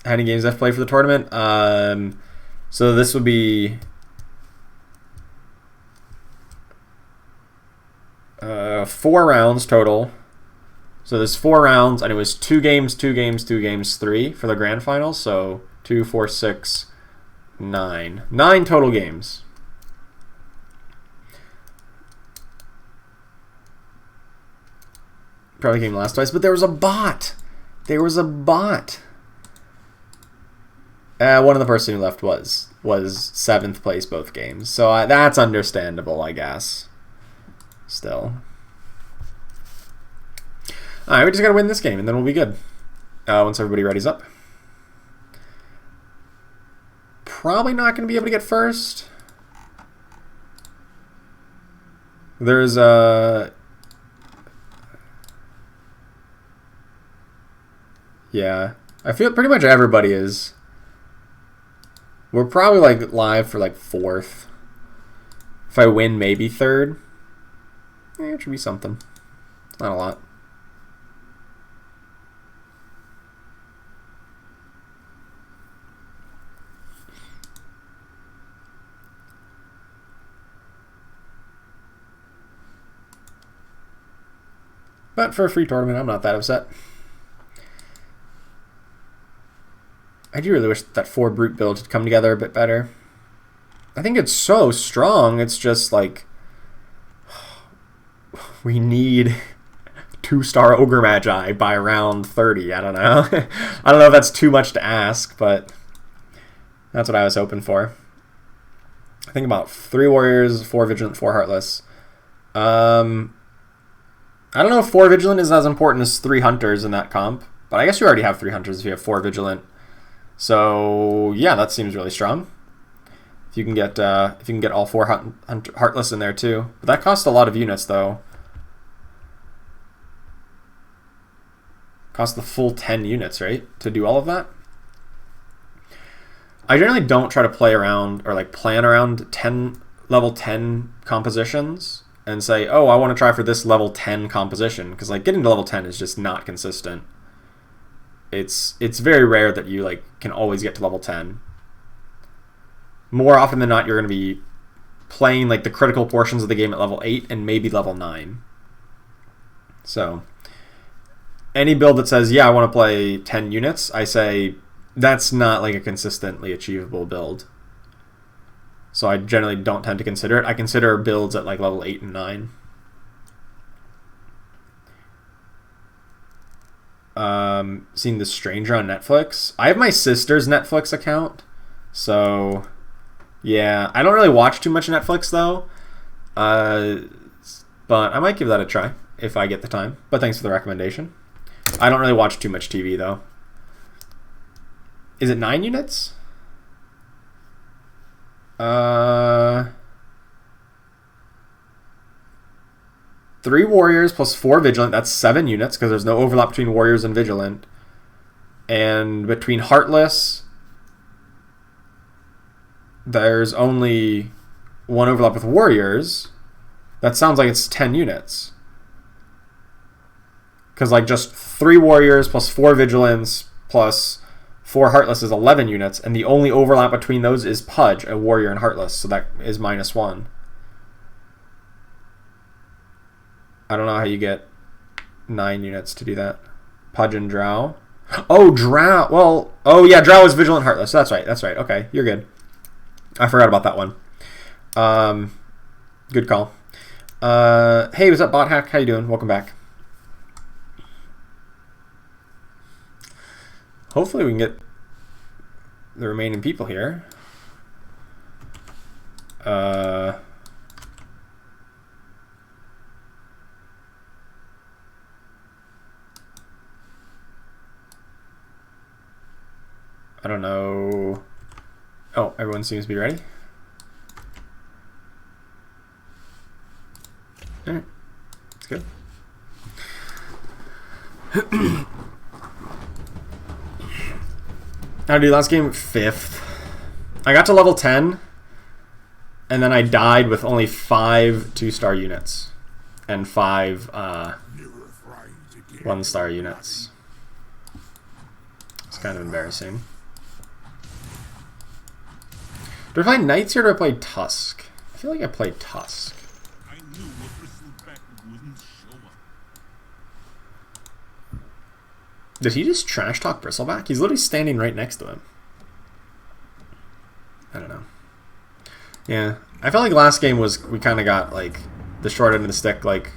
How many games have played for the tournament? So this would be 4 rounds total. So there's 4 rounds, and it was 2 games, 2 games, 2 games, 3 for the grand finals. So 2, 4, 6, 9. 9 total games. Probably came last twice, but there was a bot. There was a bot. One of the person who left was 7th place both games. So that's understandable, I guess. Still. Alright, we just gotta win this game, and then we'll be good. Once everybody readies up. Probably not gonna be able to get first. There's yeah. I feel pretty much everybody is. We're probably like live for like 4th. If I win, maybe 3rd. It should be something. Not a lot. But for a free tournament, I'm not that upset. I do really wish that 4 brute build had come together a bit better. I think it's so strong. It's just like we need 2-star Ogre Magi by round 30. I don't know. I don't know if that's too much to ask, but that's what I was hoping for. I think about 3 Warriors, 4 Vigilant, 4 Heartless. I don't know if 4 Vigilant is as important as 3 Hunters in that comp, but I guess you already have 3 Hunters if you have 4 Vigilant. So yeah, that seems really strong. If you can get all 4 Heartless in there too, but that costs a lot of units though. Costs the full 10 units, right, to do all of that. I generally don't try to play around or like plan around level 10 compositions and say, oh, I want to try for this level 10 composition, because like getting to level 10 is just not consistent. It's very rare that you like can always get to level 10. More often than not, you're going to be playing like the critical portions of the game at level 8 and maybe level 9. So any build that says, yeah, I want to play 10 units, I say that's not like a consistently achievable build. So I generally don't tend to consider it. I consider builds at like level 8 and 9. Seeing The Stranger on Netflix. I have my sister's Netflix account, so yeah, I don't really watch too much Netflix though, but I might give that a try if I get the time. But thanks for the recommendation. I don't really watch too much TV though. Is it 9 units? 3 Warriors plus 4 Vigilant, that's 7 units, because there's no overlap between Warriors and Vigilant. And between Heartless, there's only 1 overlap with Warriors. That sounds like it's 10 units. Because like just 3 Warriors plus 4 Vigilants plus 4 Heartless is 11 units, and the only overlap between those is Pudge, a Warrior, and Heartless, so that is -1. I don't know how you get 9 units to do that. Pudge and Drow. Oh, Drow. Well, oh yeah, Drow is Vigilant Heartless. That's right. Okay, you're good. I forgot about that one. Good call. Hey, what's up, Bot Hack? How you doing? Welcome back. Hopefully we can get the remaining people here. I don't know. Oh, everyone seems to be ready. Alright, let's go. How'd I do last game? 5th. I got to level 10, and then I died with only 5 2-star units and 5 1-star units. It's kind of embarrassing. Do I play Knights or do I play Tusk? I feel like I play Tusk. I knew a bristleback wouldn't show up. Did he just trash talk Bristleback? He's literally standing right next to him. I don't know. Yeah, I felt like last game was we kind of got like the short end of the stick. Like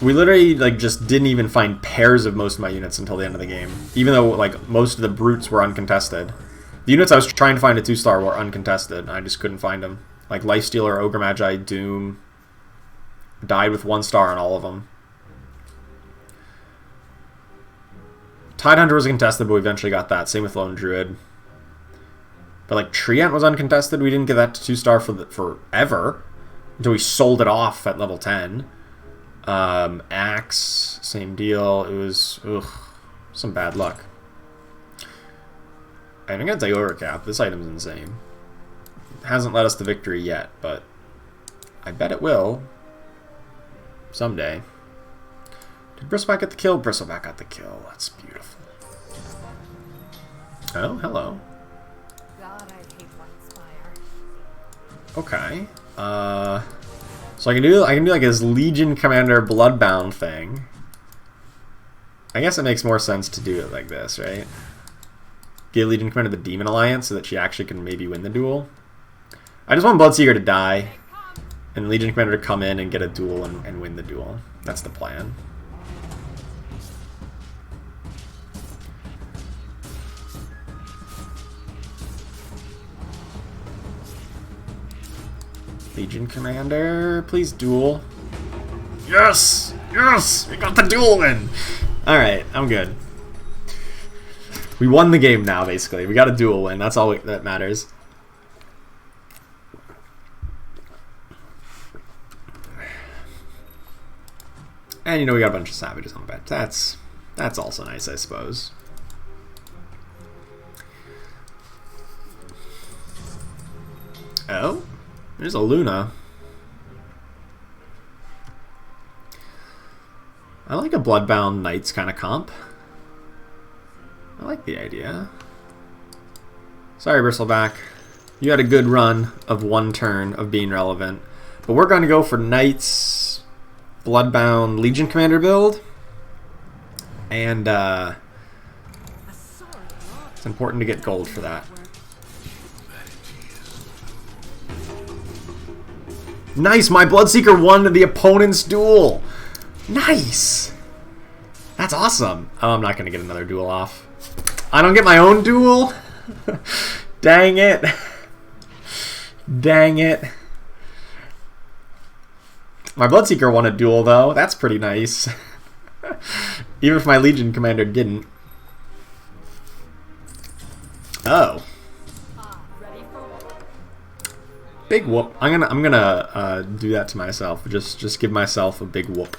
we literally like just didn't even find pairs of most of my units until the end of the game. Even though like most of the brutes were uncontested. The units I was trying to find a 2-star were uncontested. I just couldn't find them. Like Lifestealer, Ogre Magi, Doom. Died with 1 star on all of them. Tidehunter was contested, but we eventually got that. Same with Lone Druid. But like Treant was uncontested. We didn't get that to 2-star for forever until we sold it off at level 10. Axe, same deal. It was some bad luck. I think it's overcap. This item's insane. It hasn't led us to victory yet, but I bet it will someday. Did Bristleback get the kill? Bristleback got the kill. That's beautiful. Oh, hello. God, I hate Whitespire. Okay. So I can do like his Legion Commander Bloodbound thing. I guess it makes more sense to do it like this, right? Give Legion Commander the Demon Alliance so that she actually can maybe win the duel. I just want Bloodseeker to die and Legion Commander to come in and get a duel and win the duel. That's the plan. Legion Commander, please duel. Yes! Yes! We got the duel win! Alright, I'm good. We won the game now, basically. We got a duel win. That's all that matters. And you know we got a bunch of savages on the bench. That's also nice, I suppose. Oh? There's a Luna. I like a Bloodbound Knights kind of comp. I like the idea. Sorry, Bristleback. You had a good run of 1 turn of being relevant. But we're going to go for Knights, Bloodbound, Legion Commander build. And it's important to get gold for that. Nice! My Bloodseeker won the opponent's duel! Nice! That's awesome. Oh, I'm not going to get another duel off. I don't get my own duel? Dang it. Dang it. My Bloodseeker won a duel, though. That's pretty nice. Even if my Legion Commander didn't. Oh. Big whoop. I'm gonna do that to myself. Just give myself a big whoop.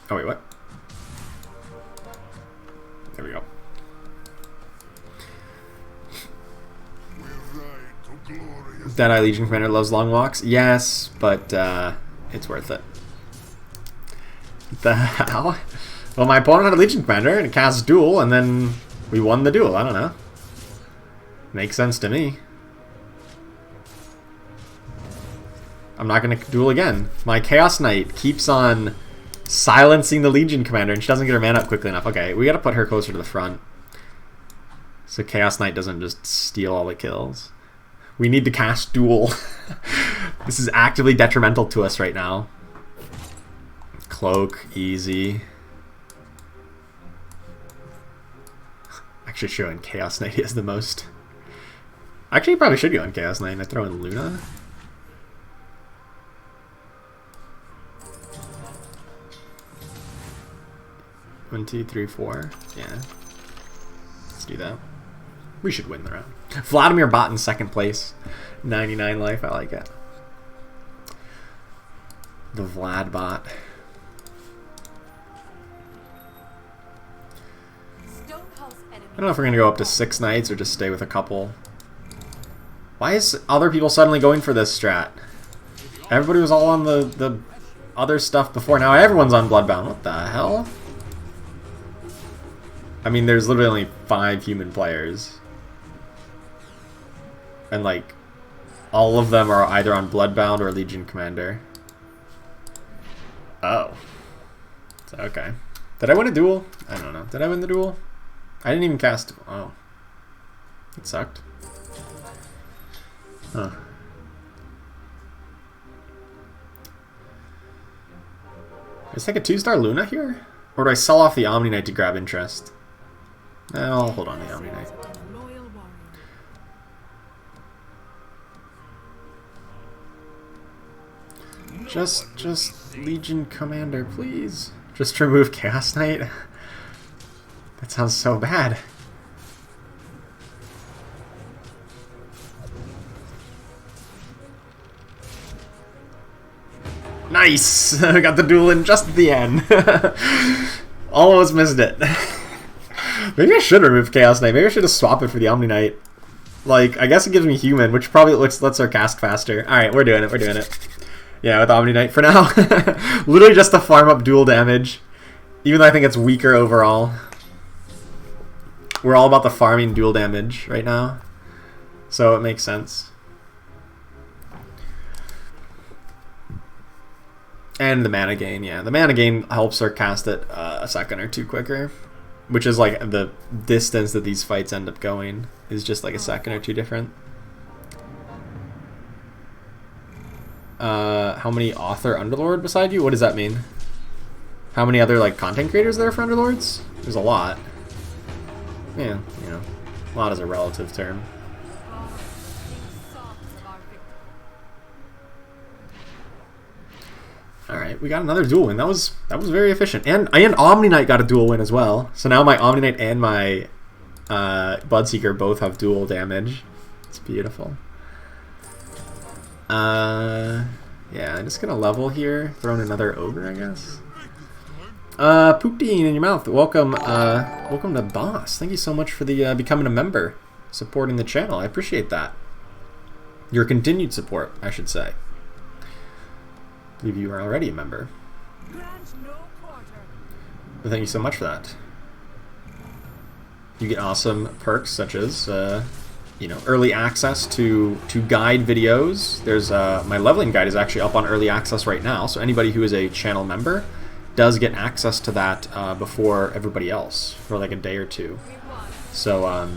Oh wait, what? There we go. Deadeye Legion Commander loves long walks. Yes, but it's worth it. The hell? Well, my opponent had a Legion Commander and it cast duel, and then we won the duel. I don't know. Makes sense to me. I'm not going to duel again. My Chaos Knight keeps on Silencing the Legion Commander, and she doesn't get her mana up quickly enough. Okay, we gotta put her closer to the front. So Chaos Knight doesn't just steal all the kills. We need to cast Duel. This is actively detrimental to us right now. Cloak, easy. Actually, showing Chaos Knight is the most. Actually, you probably should go on Chaos Knight. I throw in Luna. One, two, three, four. Yeah. Let's do that. We should win the round. Vladimir bot in second place. 99 life. I like it. The Vlad bot. I don't know if we're going to go up to 6 knights or just stay with a couple. Why is other people suddenly going for this strat? Everybody was all on the other stuff before. Now everyone's on Bloodbound. What the hell? I mean, there's literally only 5 human players. And, like, all of them are either on Bloodbound or Legion Commander. Oh. Okay. Did I win a duel? I don't know. Did I win the duel? I didn't even cast... Oh. It sucked. Huh. Is take a 2-star Luna here? Or do I sell off the Omni Knight to grab interest? I'll hold on to the Omni Knight. Just Legion Commander, please. Just remove Chaos Knight. That sounds so bad. Nice! I got the duel in just at the end. Almost missed it. Maybe I should remove Chaos Knight. Maybe I should just swap it for the Omni Knight. Like, I guess it gives me human, which probably lets her cast faster. Alright, we're doing it, we're doing it. Yeah, with Omni Knight for now. Literally just to farm up dual damage. Even though I think it's weaker overall. We're all about the farming dual damage right now. So it makes sense. And the mana gain, yeah. The mana gain helps her cast it a second or two quicker. Which is like the distance that these fights end up going is just like a second or two different. How many author Underlord beside you? What does that mean? How many other like content creators there for Underlords? There's a lot. Yeah, you know, a lot is a relative term. Alright, we got another duel win. That was very efficient. And Omni Knight got a duel win as well. So now my Omni Knight and my Bloodseeker both have dual damage. It's beautiful. Yeah, I'm just gonna level here. Throw in another ogre, I guess. Poutine in your mouth. Welcome, welcome to Boss. Thank you so much for the becoming a member, supporting the channel. I appreciate that. Your continued support, I should say. I believe you are already a member. But thank you so much for that. You get awesome perks such as, you know, early access to guide videos. There's my leveling guide is actually up on early access right now, so anybody who is a channel member does get access to that before everybody else for like a day or two. So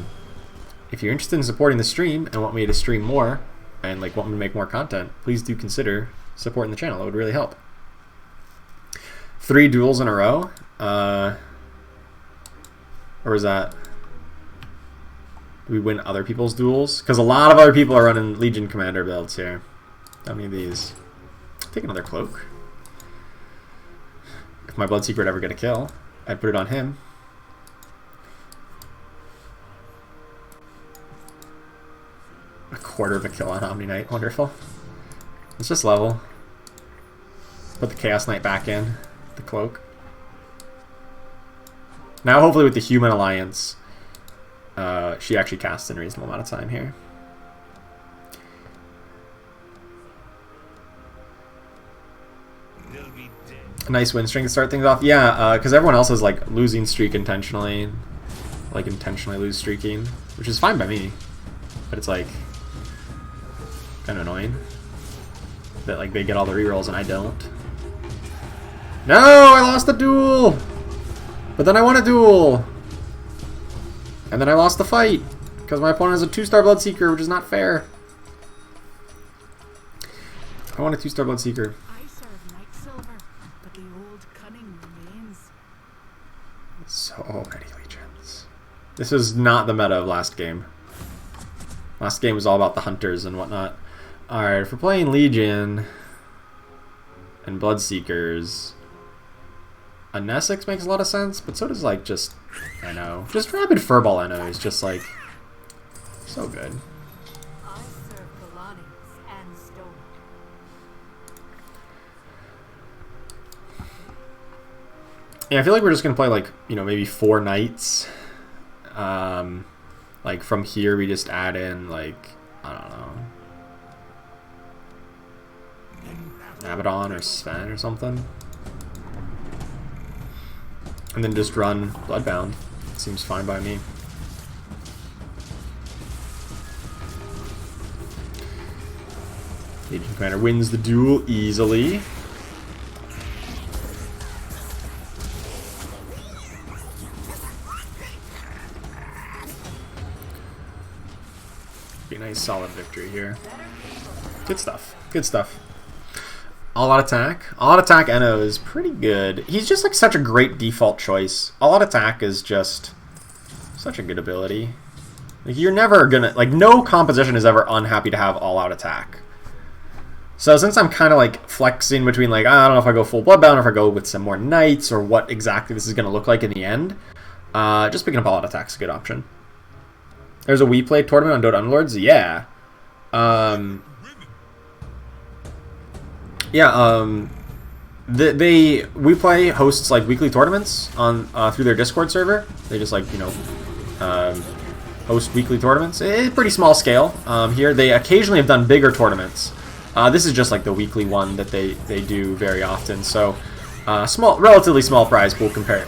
if you're interested in supporting the stream and want me to stream more and like want me to make more content, please do consider supporting the channel. It would really help. 3 duels in a row, or is that? Do we win other people's duels? Because a lot of other people are running Legion Commander builds here. How many of these? Take another cloak. If my Bloodseeker would ever get a kill, I'd put it on him. A quarter of a kill on Omni Knight. Wonderful. Let's just level. Put the Chaos Knight back in. The cloak. Now hopefully with the Human Alliance, she actually casts in a reasonable amount of time here. A nice win string to start things off. Yeah, because everyone else is like losing streak intentionally. Like intentionally lose streaking. Which is fine by me. But it's like kind of annoying that like they get all the rerolls and I don't. No, I lost the duel! But then I won a duel! And then I lost the fight! Because my opponent has a 2-star Bloodseeker, which is not fair. I want a 2-star Bloodseeker. I serve Night Silver, but the old cunning remains. So many legions. This is not the meta of last game. Last game was all about the hunters and whatnot. Alright, if we're playing Legion and Bloodseekers, a Nesix makes a lot of sense, but so does like just, I know, just Rabid Furball I know is just like so good. I serve Galanians and Stone. Yeah, I feel like we're just gonna play like, you know, maybe 4 knights. Like from here we just add in like, I don't know, Abaddon or Sven or something. And then just run Bloodbound. Seems fine by me. Legion Commander wins the duel easily. Be a nice solid victory here. Good stuff. Good stuff. All out attack. All out attack Eno is pretty good. He's just like such a great default choice. All out attack is just such a good ability. Like, you're never gonna, like, no composition is ever unhappy to have all out attack. So since I'm kind of like flexing between like, I don't know if I go full Bloodbound or if I go with some more knights or what exactly this is gonna look like in the end, just picking up all out attack is a good option. There's a WePlay tournament on Dota Underlords? Yeah. WePlay hosts like weekly tournaments on through their Discord server. They just like, you know, host weekly tournaments. It's pretty small scale. Here they occasionally have done bigger tournaments. This is just like the weekly one that they do very often. So small, relatively small prize pool compared,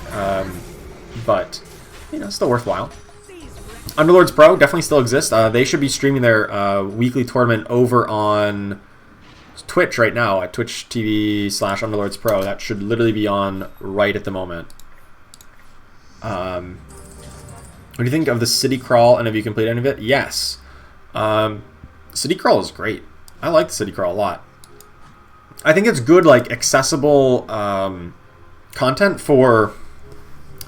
but you know, still worthwhile. Underlords Pro definitely still exists. They should be streaming their weekly tournament over on Twitch right now at Twitch TV/Underlords Pro. That should literally be on right at the moment. What do you think of the City Crawl, and have you completed any of it? Yes. City Crawl is great. I like the City Crawl a lot. I think it's good, like, accessible content for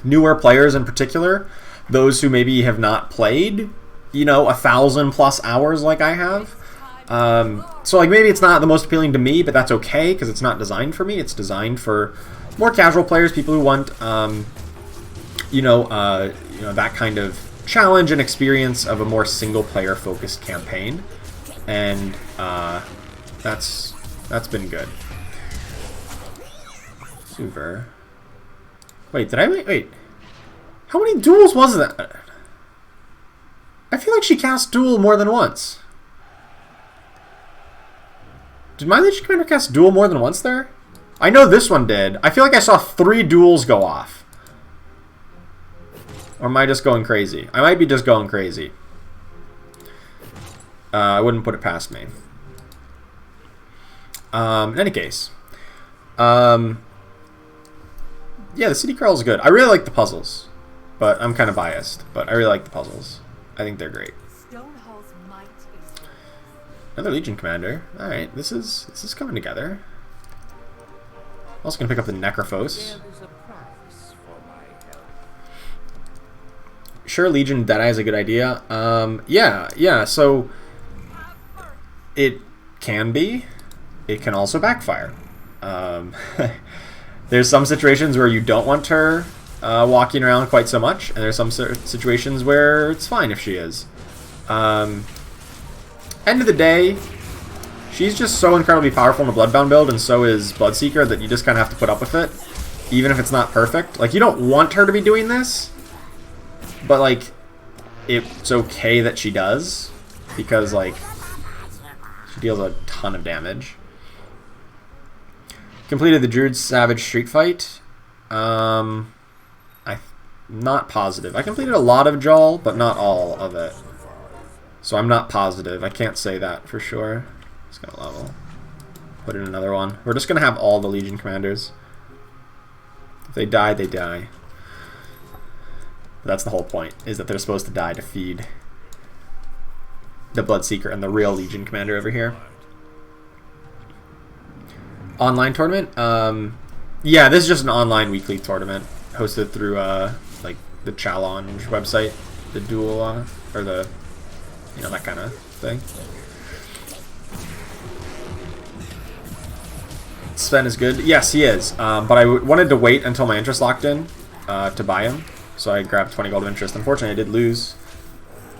newer players in particular. Those who maybe have not played, you know, 1,000+ hours like I have. So like maybe it's not the most appealing to me, but that's okay because it's not designed for me. It's designed for more casual players, people who want, you know, that kind of challenge and experience of a more single-player focused campaign, and that's been good. Super. Wait, did I wait? How many duels was that? I feel like she cast duel more than once. Did my Legion Commander cast duel more than once there? I know this one did. I feel like I saw 3 duels go off. Or am I just going crazy? I might be just going crazy. I wouldn't put it past me. In any case. Yeah, the City Crawl is good. I really like the puzzles. But I'm kind of biased. But I really like the puzzles. I think they're great. Stonehall's might is Another Legion Commander. Alright, this is coming together. Also gonna pick up the Necrophos. There is a price for my help. Sure, Legion Deadeye is a good idea. Yeah, so it can be. It can also backfire. There's some situations where you don't want her walking around quite so much, and there's some situations where it's fine if she is. End of the day, she's just so incredibly powerful in a Bloodbound build, and so is Bloodseeker, that you just kind of have to put up with it, even if it's not perfect. Like, you don't want her to be doing this, but, like, it's okay that she does, because, like, she deals a ton of damage. Completed the Druid Savage Street Fight. I'm not positive. I completed a lot of Jawl, but not all of it. So I'm not positive. I can't say that for sure. Just gonna level. Put in another one. We're just gonna have all the Legion Commanders. If they die, they die. That's the whole point, is that they're supposed to die to feed the Bloodseeker and the real Legion Commander over here. Online tournament? Yeah, this is just an online weekly tournament hosted through like the challenge website, the duel or the, you know, that kind of thing. Sven is good. Yes, he is. But I wanted to wait until my interest locked in to buy him, so I grabbed 20 gold of interest. Unfortunately, I did lose.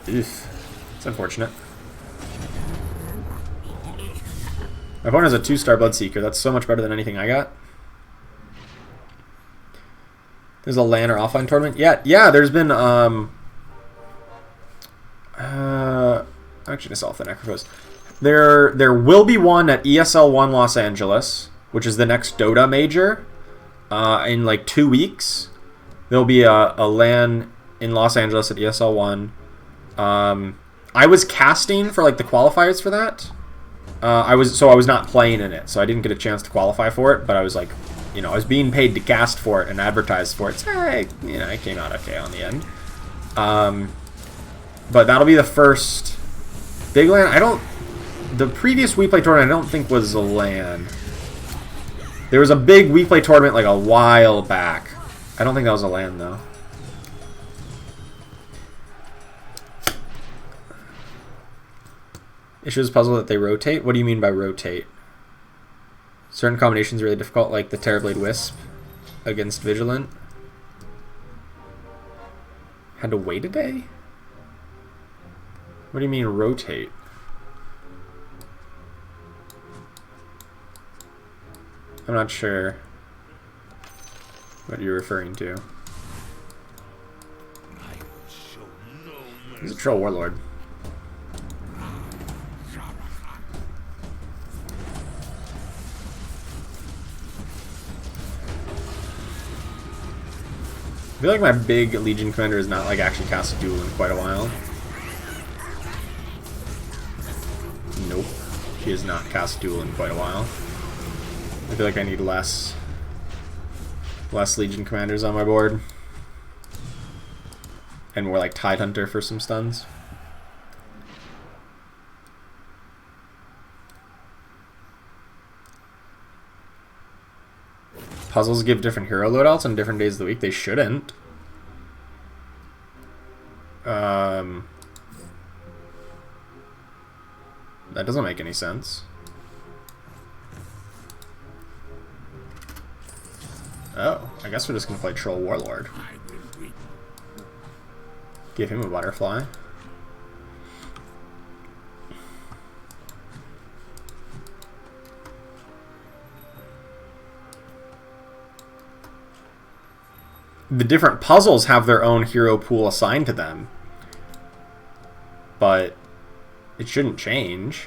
Oof. It's unfortunate. My opponent has a 2-star Bloodseeker. That's so much better than anything I got. There's a LAN or offline tournament. Yeah. There's been actually just off the Necrophos. There will be one at ESL 1 Los Angeles, which is the next Dota major. In like 2 weeks, there'll be a LAN in Los Angeles at ESL 1. I was casting for like the qualifiers for that. I was not playing in it, so I didn't get a chance to qualify for it. But I was like, you know, I was being paid to cast for it and advertise for it. So I came out okay on the end. But that'll be the first big LAN. The previous WePlay tournament I don't think was a LAN. There was a big WePlay tournament like a while back. I don't think that was a LAN though. Issues puzzle that they rotate? What do you mean by rotate? Certain combinations are really difficult, like the Terrorblade Wisp against Vigilant. Had to wait a day? What do you mean rotate? I'm not sure what you're referring to. He's a troll warlord. I feel like my big Legion Commander is not like actually cast a duel in quite a while. Nope. She has not cast a duel in quite a while. I feel like I need less Legion Commanders on my board. And more like Tidehunter for some stuns. Puzzles give different hero loadouts on different days of the week. They shouldn't. That doesn't make any sense. Oh, I guess we're just gonna play Troll Warlord. Give him a butterfly. The different puzzles have their own hero pool assigned to them, but it shouldn't change.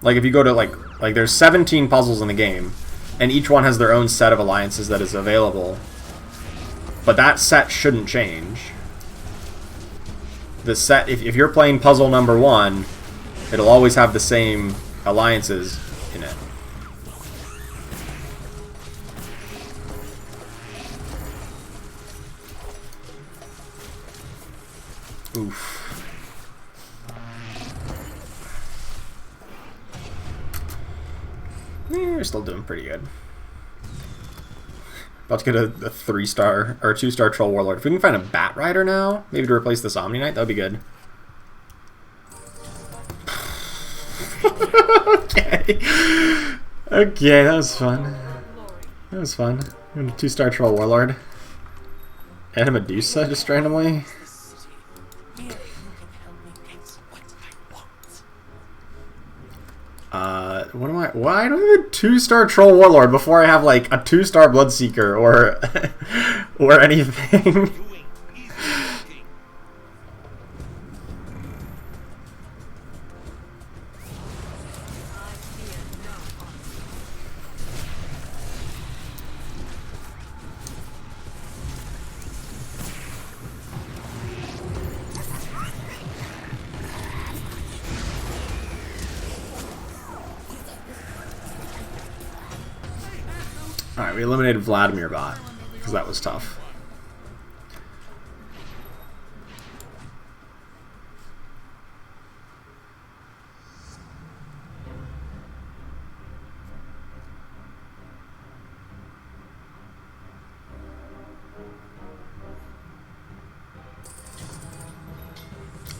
Like if you go to like there's 17 puzzles in the game, and each one has their own set of alliances that is available, but that set shouldn't change. The set, if you're playing puzzle number 1, it'll always have the same alliances in it. Oof. We're still doing pretty good. About to get a 3-star or a 2-star Troll Warlord. If we can find a Bat Rider now, maybe to replace this Omni Knight, that would be good. Okay. Okay, that was fun. That was fun. A 2-star Troll Warlord. And a Medusa just randomly. What am I? Why do I have a 2-star Troll Warlord before I have like a 2-star Bloodseeker or anything? Alright, we eliminated Vladimir bot, because that was tough.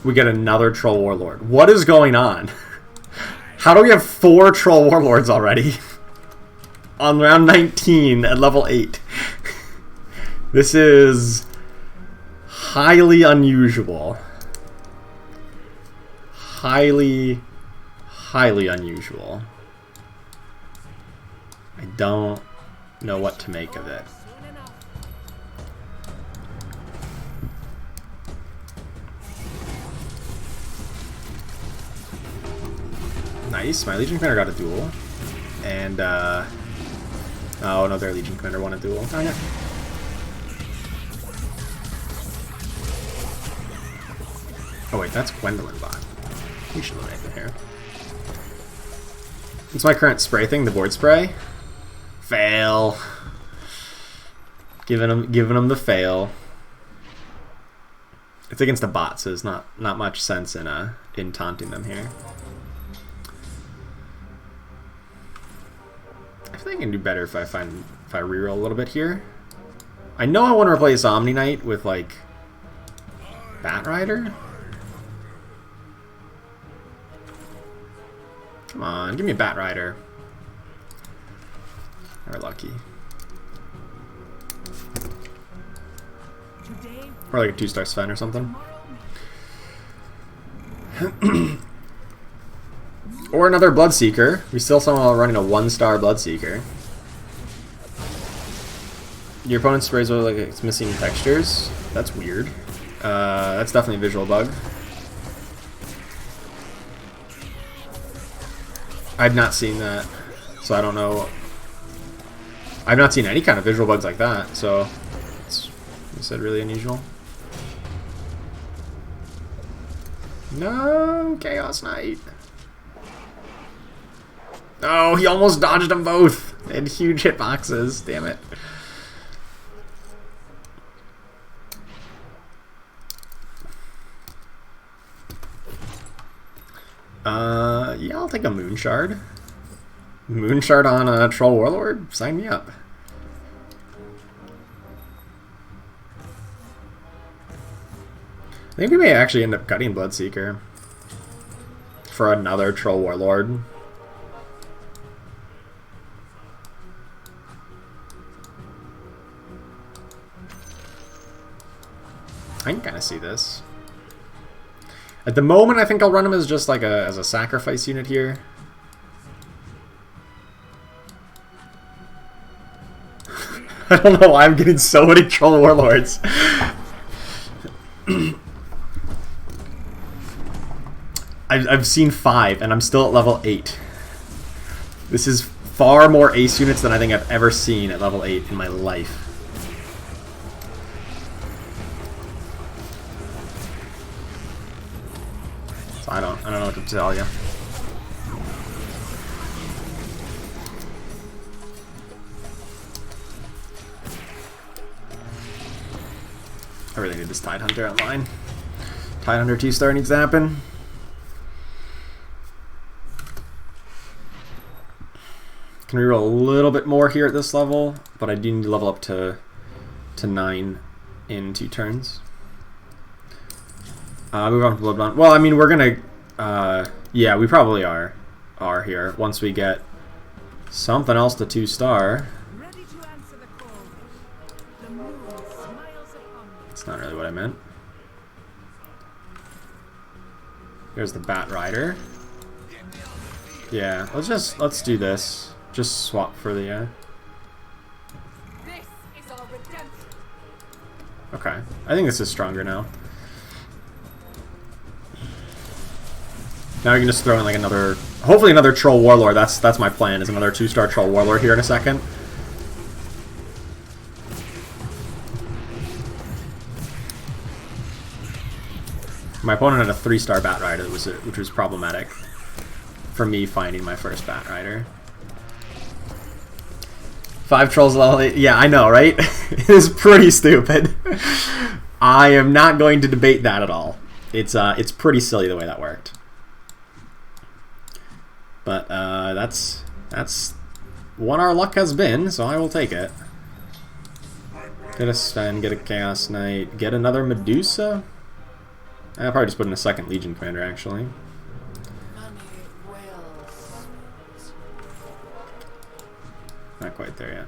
We get another Troll Warlord. What is going on? How do we have 4 Troll Warlords already? On round 19 at level 8. This is highly unusual. Highly unusual. I don't know what to make of it. Nice, my Legion Commander got a duel. And, oh no, their Legion Commander won a duel. Oh yeah. Oh wait, that's Gwendolyn bot. We should eliminate them here. What's my current spray thing? The board spray? Fail. Giving them the fail. It's against a bot, so there's not much sense in taunting them here. I think I can do better if I reroll a little bit here. I know I want to replace Omni Knight with like Bat Rider. Come on, give me a Bat Rider. We're lucky. Or like a 2-star Sven or something. Or another Bloodseeker. We still somehow running a 1-star Bloodseeker. Your opponent sprays with like it's missing textures. That's weird. That's definitely a visual bug. I've not seen that, so I don't know. I've not seen any kind of visual bugs like that, so it's, like I said, really unusual. No, Chaos Knight. Oh, he almost dodged them both. They had huge hitboxes. Damn it. Yeah, I'll take a Moonshard. Moonshard on a Troll Warlord? Sign me up. I think we may actually end up cutting Bloodseeker for another Troll Warlord. I can kind of see this. At the moment, I think I'll run him as just like as a sacrifice unit here. I don't know why I'm getting so many Troll Warlords. I've seen 5, and I'm still at level 8. This is far more ace units than I think I've ever seen at level 8 in my life. So I don't know what to tell you. I really need this Tidehunter online. Tidehunter 2-star needs to happen. Can reroll a little bit more here at this level, but I do need to level up to 9 in 2 turns. Move on to Bloodbound. Well, I mean, we're gonna, yeah, we probably are here once we get something else to 2-star. That's not really what I meant. Here's the Bat Rider. Yeah, let's do this. Just swap for the, okay, I think this is stronger now. Now we can just throw in like another, hopefully another Troll Warlord. That's my plan, is another 2-star Troll Warlord here in a second. My opponent had a 3-star Bat Rider, which was problematic for me finding my first Bat Rider. 5 trolls level 8. Yeah, I know, right? It is pretty stupid. I am not going to debate that at all. It's pretty silly the way that worked. But that's what our luck has been, so I will take it. Get a Sven, get a Chaos Knight, get another Medusa. I'll probably just put in a second Legion Commander, actually. Not quite there yet.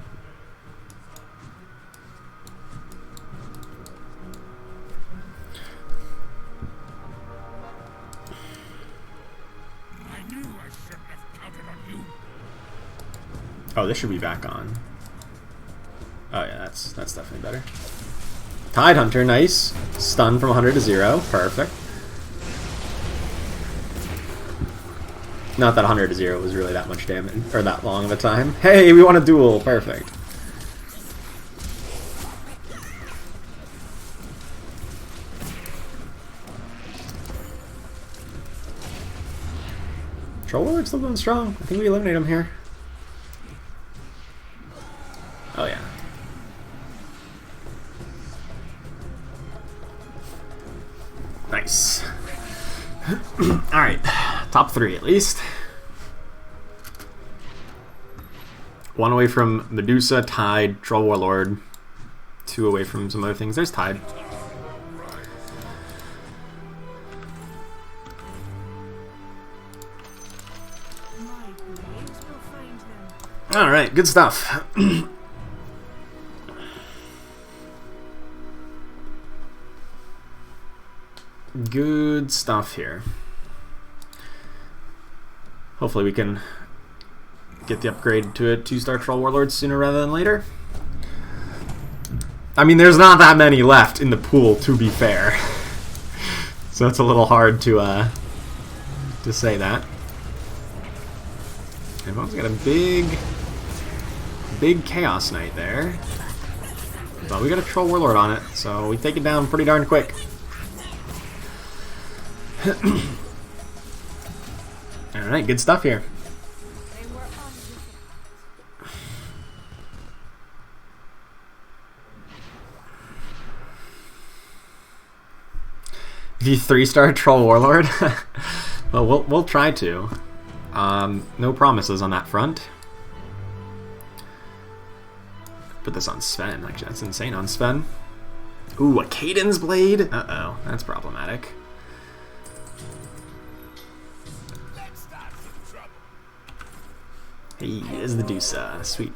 I knew I shouldn't have counted on you. Oh, this should be back on. Oh yeah, that's definitely better. Tide Hunter, nice. Stun from 100 to 0, perfect. Not that 100 to 0 was really that much damage, or that long of a time. Hey, we want a duel, perfect. Troll Warlord's still going strong. I think we eliminate him here. Oh yeah. Nice. Alright, top 3 at least. 1 away from Medusa, Tide, Troll Warlord. 2 away from some other things. There's Tide. Alright, good stuff. Good stuff here. Hopefully we can get the upgrade to a 2-star Troll Warlord sooner rather than later. I mean, there's not that many left in the pool, to be fair. So it's a little hard to say that. Everyone's got a big Chaos Knight there. But we got a Troll Warlord on it, so we take it down pretty darn quick. Alright, good stuff here. The 3-star Troll Warlord? Well, we'll try to. No promises on that front. Put this on Sven. Actually, that's insane on Sven. Ooh, a Cadence Blade? Uh-oh, that's problematic. Hey, there's the Medusa. Sweet.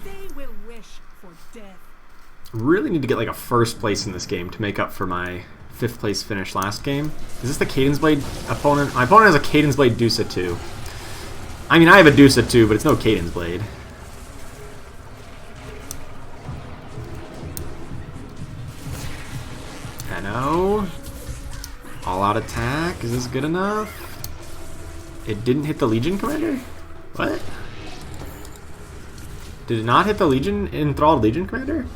They will wish for death. Really need to get like a 1st place in this game to make up for my 5th place finish last game. Is this the Cadence Blade opponent? My opponent has a Cadence Blade Dusa 2. I mean, I have a Dusa 2, but it's no Cadence Blade. Hello? All out attack. Is this good enough? It didn't hit the Legion Commander? What? Did it not hit the Legion, enthralled Legion Commander?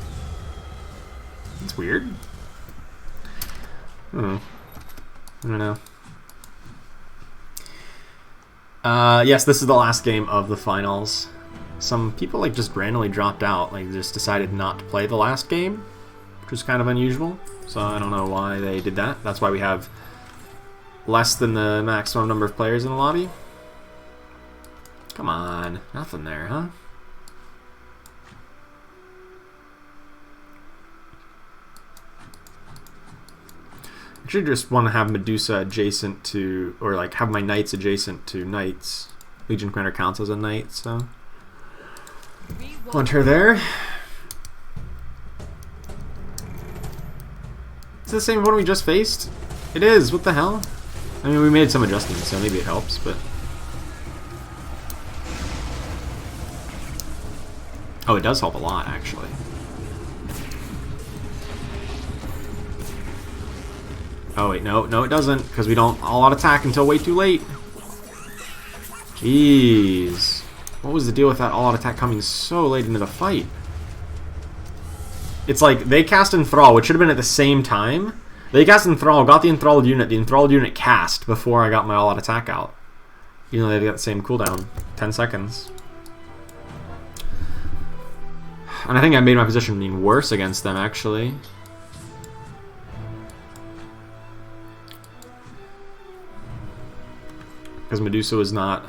That's weird. I don't know. Yes, this is the last game of the finals. Some people like just randomly dropped out, like just decided not to play the last game, which was kind of unusual. So I don't know why they did that. That's why we have less than the maximum number of players in the lobby. Come on, nothing there, huh? Actually, just want to have Medusa adjacent to, or like have my knights adjacent to knights. Legion Commander counts as a knight, so want her there. Is it the same one we just faced? It is. What the hell? I mean, we made some adjustments, so maybe it helps, but oh, it does help a lot, actually. Oh wait, no, it doesn't, because we don't all-out attack until way too late. Jeez. What was the deal with that all-out attack coming so late into the fight? It's like they cast Enthrall, which should have been at the same time. They cast Enthrall, got the Enthralled unit. The Enthralled unit cast before I got my all-out attack out. Even though they've got the same cooldown. 10 seconds. And I think I made my position being worse against them, actually. Because Medusa was not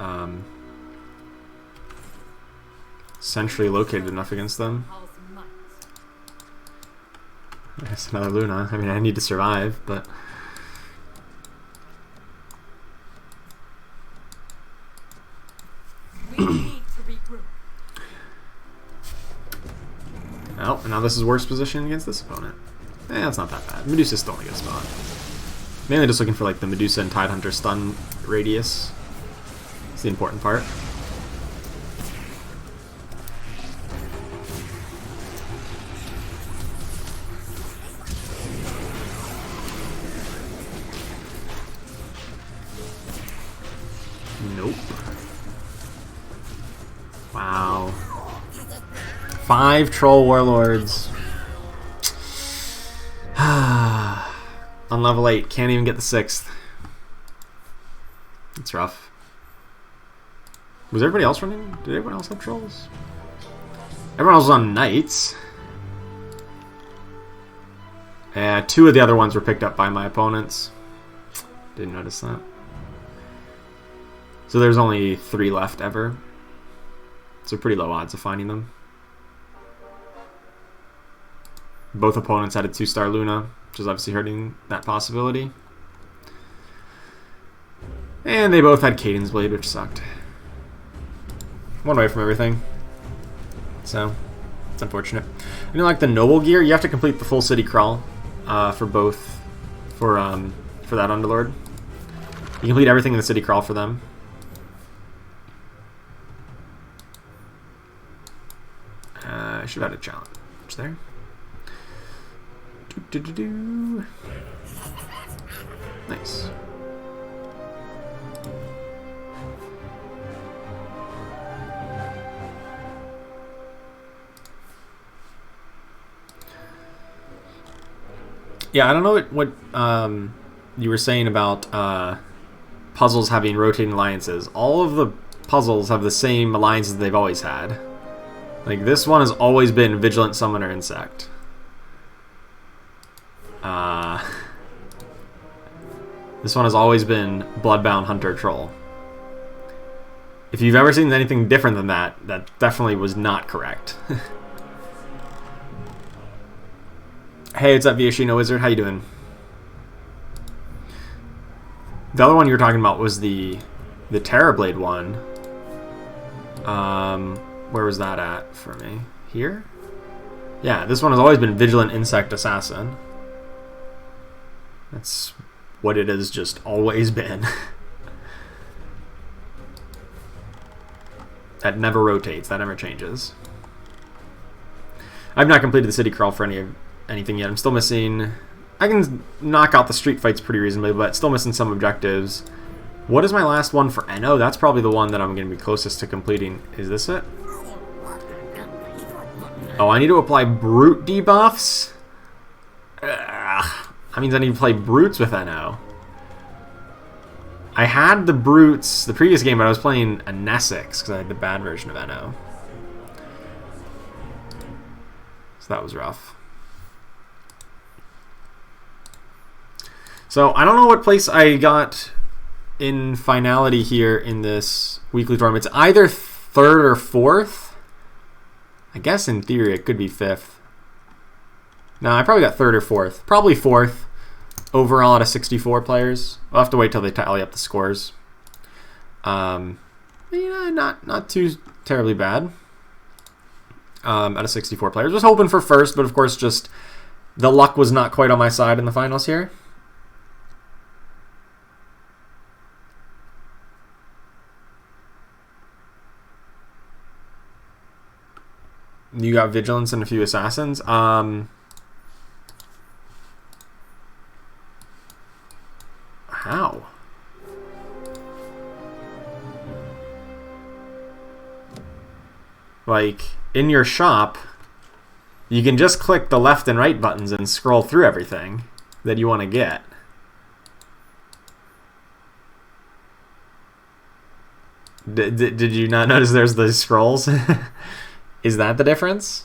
centrally located enough against them. There's another Luna. I mean, I need to survive, but... Oh, and now this is worse position against this opponent. That's not that bad. Medusa's still in a good spot. Mainly just looking for like the Medusa and Tidehunter stun radius. It's the important part. Nope. Wow. 5 Troll Warlords. On level 8, can't even get the 6th. It's rough. Was everybody else running? Did everyone else have trolls? Everyone else was on knights. 2 of the other ones were picked up by my opponents. Didn't notice that. So there's only 3 left ever. So pretty low odds of finding them. Both opponents had a 2-star Luna, which is obviously hurting that possibility. And they both had Caden's Blade, which sucked. One away from everything. So, it's unfortunate. You know, like the Noble gear, you have to complete the full city crawl for both, for that Underlord. You complete everything in the city crawl for them. I should have had a challenge there. Nice. Yeah, I don't know what you were saying about puzzles having rotating alliances. All of the puzzles have the same alliances they've always had. Like, this one has always been Vigilant Summoner Insect. This one has always been Bloodbound Hunter Troll. If you've ever seen anything different than that, that definitely was not correct. Hey, what's up, Viashino Wizard? How you doing? The other one you were talking about was the Terrorblade one. Where was that at for me? Here? Yeah, this one has always been Vigilant Insect Assassin. That's what it has just always been. That never rotates. That never changes. I've not completed the city crawl for anything yet. I'm still missing... I can knock out the street fights pretty reasonably, but still missing some objectives. What is my last one for Enno? That's probably the one that I'm going to be closest to completing. Is this it? Oh, I need to apply brute debuffs? That means I need to play brutes with Enno. I had the brutes the previous game, but I was playing a Nesix because I had the bad version of Enno. So that was rough. So I don't know what place I got in finality here in this weekly tournament. It's either 3rd or 4th. I guess in theory it could be 5th. No, I probably got 3rd or 4th. Probably 4th overall out of 64 players. I'll have to wait till they tally up the scores. Not too terribly bad. Out of 64 players. Was hoping for 1st, but of course just the luck was not quite on my side in the finals here. You got Vigilance and a few Assassins. How? like, in your shop, you can just click the left and right buttons and scroll through everything that you want to get. Did you not notice there's the scrolls? Is that the difference?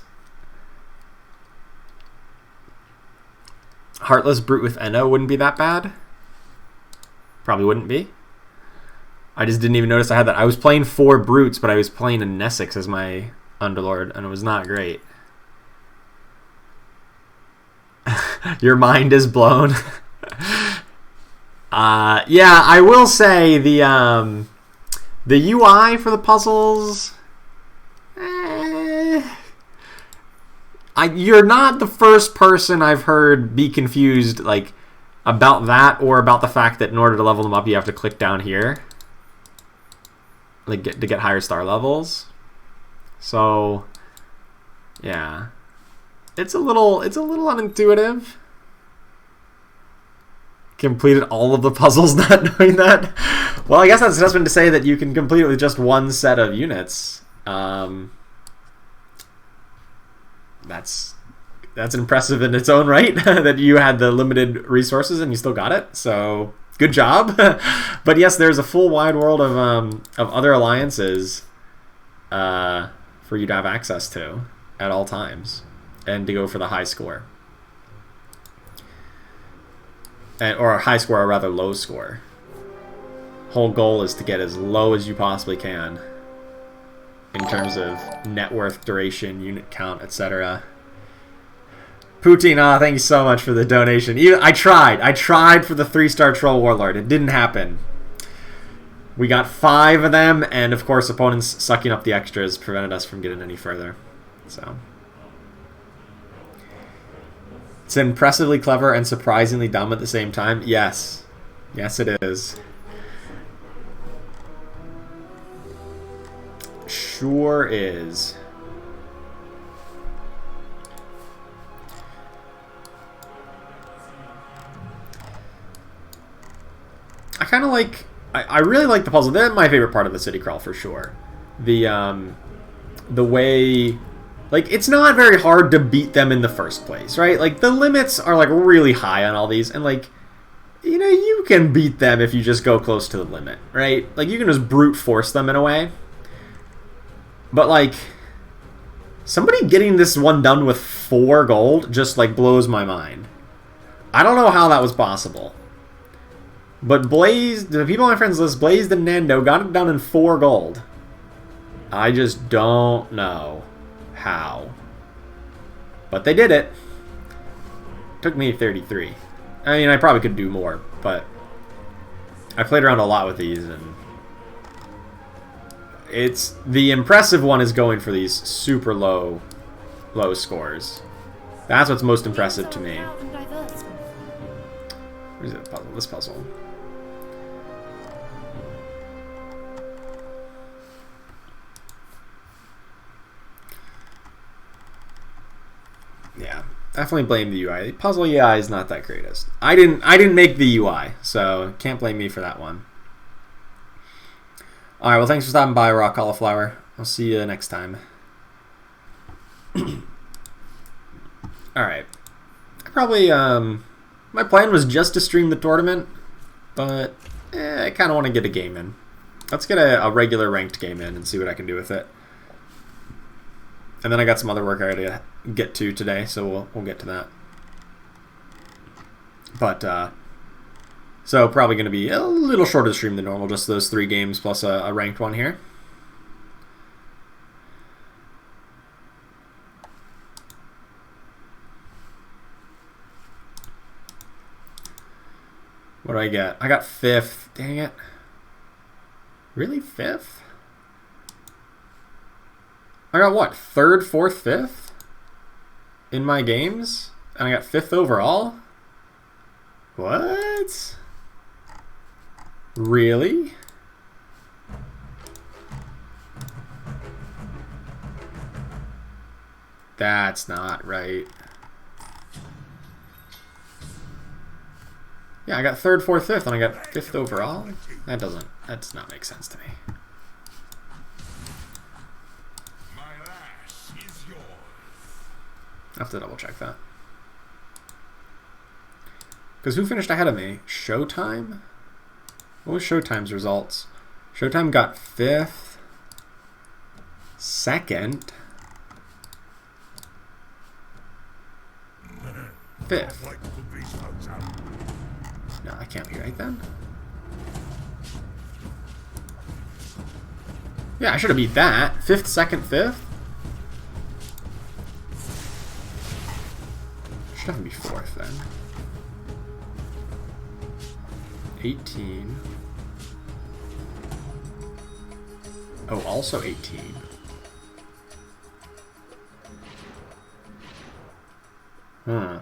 Heartless Brute with NO wouldn't be that bad. Probably wouldn't be. I just didn't even notice I had that. I was playing 4 Brutes, but I was playing a Nesix as my Underlord, and it was not great. Your mind is blown. Yeah, I will say the UI for the puzzles. You're not the first person I've heard be confused like about that, or about the fact that in order to level them up, you have to click down here, like to get higher star levels. So, yeah. It's a little unintuitive. Completed all of the puzzles not knowing that. Well, I guess that's just been to say that you can complete it with just one set of units. That's impressive in its own right that you had the limited resources and you still got it. So good job. But yes, there's a full wide world of other alliances for you to have access to at all times, and to go for the high score. Or a high score, or rather low score. Whole goal is to get as low as you possibly can in terms of net worth, duration, unit count, etc. Poutine, thank you so much for the donation. I tried for the 3-star Troll Warlord. It didn't happen. We got 5 of them, and of course opponents sucking up the extras prevented us from getting any further. So it's impressively clever and surprisingly dumb at the same time. Yes. Yes, it is. Sure is. I kind of like... I really like the puzzle. That's my favorite part of the city crawl for sure. The way... Like, it's not very hard to beat them in the first place, right? Like, the limits are, like, really high on all these. And, like, you know, you can beat them if you just go close to the limit, right? Like, you can just brute force them in a way. But, like, somebody getting this one done with 4 gold just, like, blows my mind. I don't know how that was possible. But Blaze, the people on my friends list, Blaze and Nando got it done in 4 gold. I just don't know how. But they did it. Took me 33. I mean, I probably could do more, but I played around a lot with these, and it's the impressive one is going for these super low scores. That's what's most impressive to me. Where's that puzzle? This puzzle. Yeah, definitely blame the UI. The puzzle UI is not that greatest. I didn't make the UI, so can't blame me for that one. All right, well, thanks for stopping by, Raw Cauliflower. I'll see you next time. All right, I probably my plan was just to stream the tournament, but I kind of want to get a game in. Let's get a regular ranked game in and see what I can do with it. And then I got some other work I gotta get to today, so we'll get to that. But so probably gonna be a little shorter stream than normal, just those 3 games plus a ranked one here. What do I get? I got 5th. Dang it. Really? 5th? I got what? 3rd, 4th, 5th? In my games? And I got 5th overall? What? Really? That's not right. Yeah, I got 3rd, 4th, 5th, and I got 5th overall? That does not make sense to me. have to double check that. Because who finished ahead of me? Showtime? What was Showtime's results? Showtime got 5th, 2nd, 5th. No, that can't be right then. Yeah, I should have beat that. 5th, 2nd, 5th? Should have to be 4th then. 18. Oh, also 18. Huh.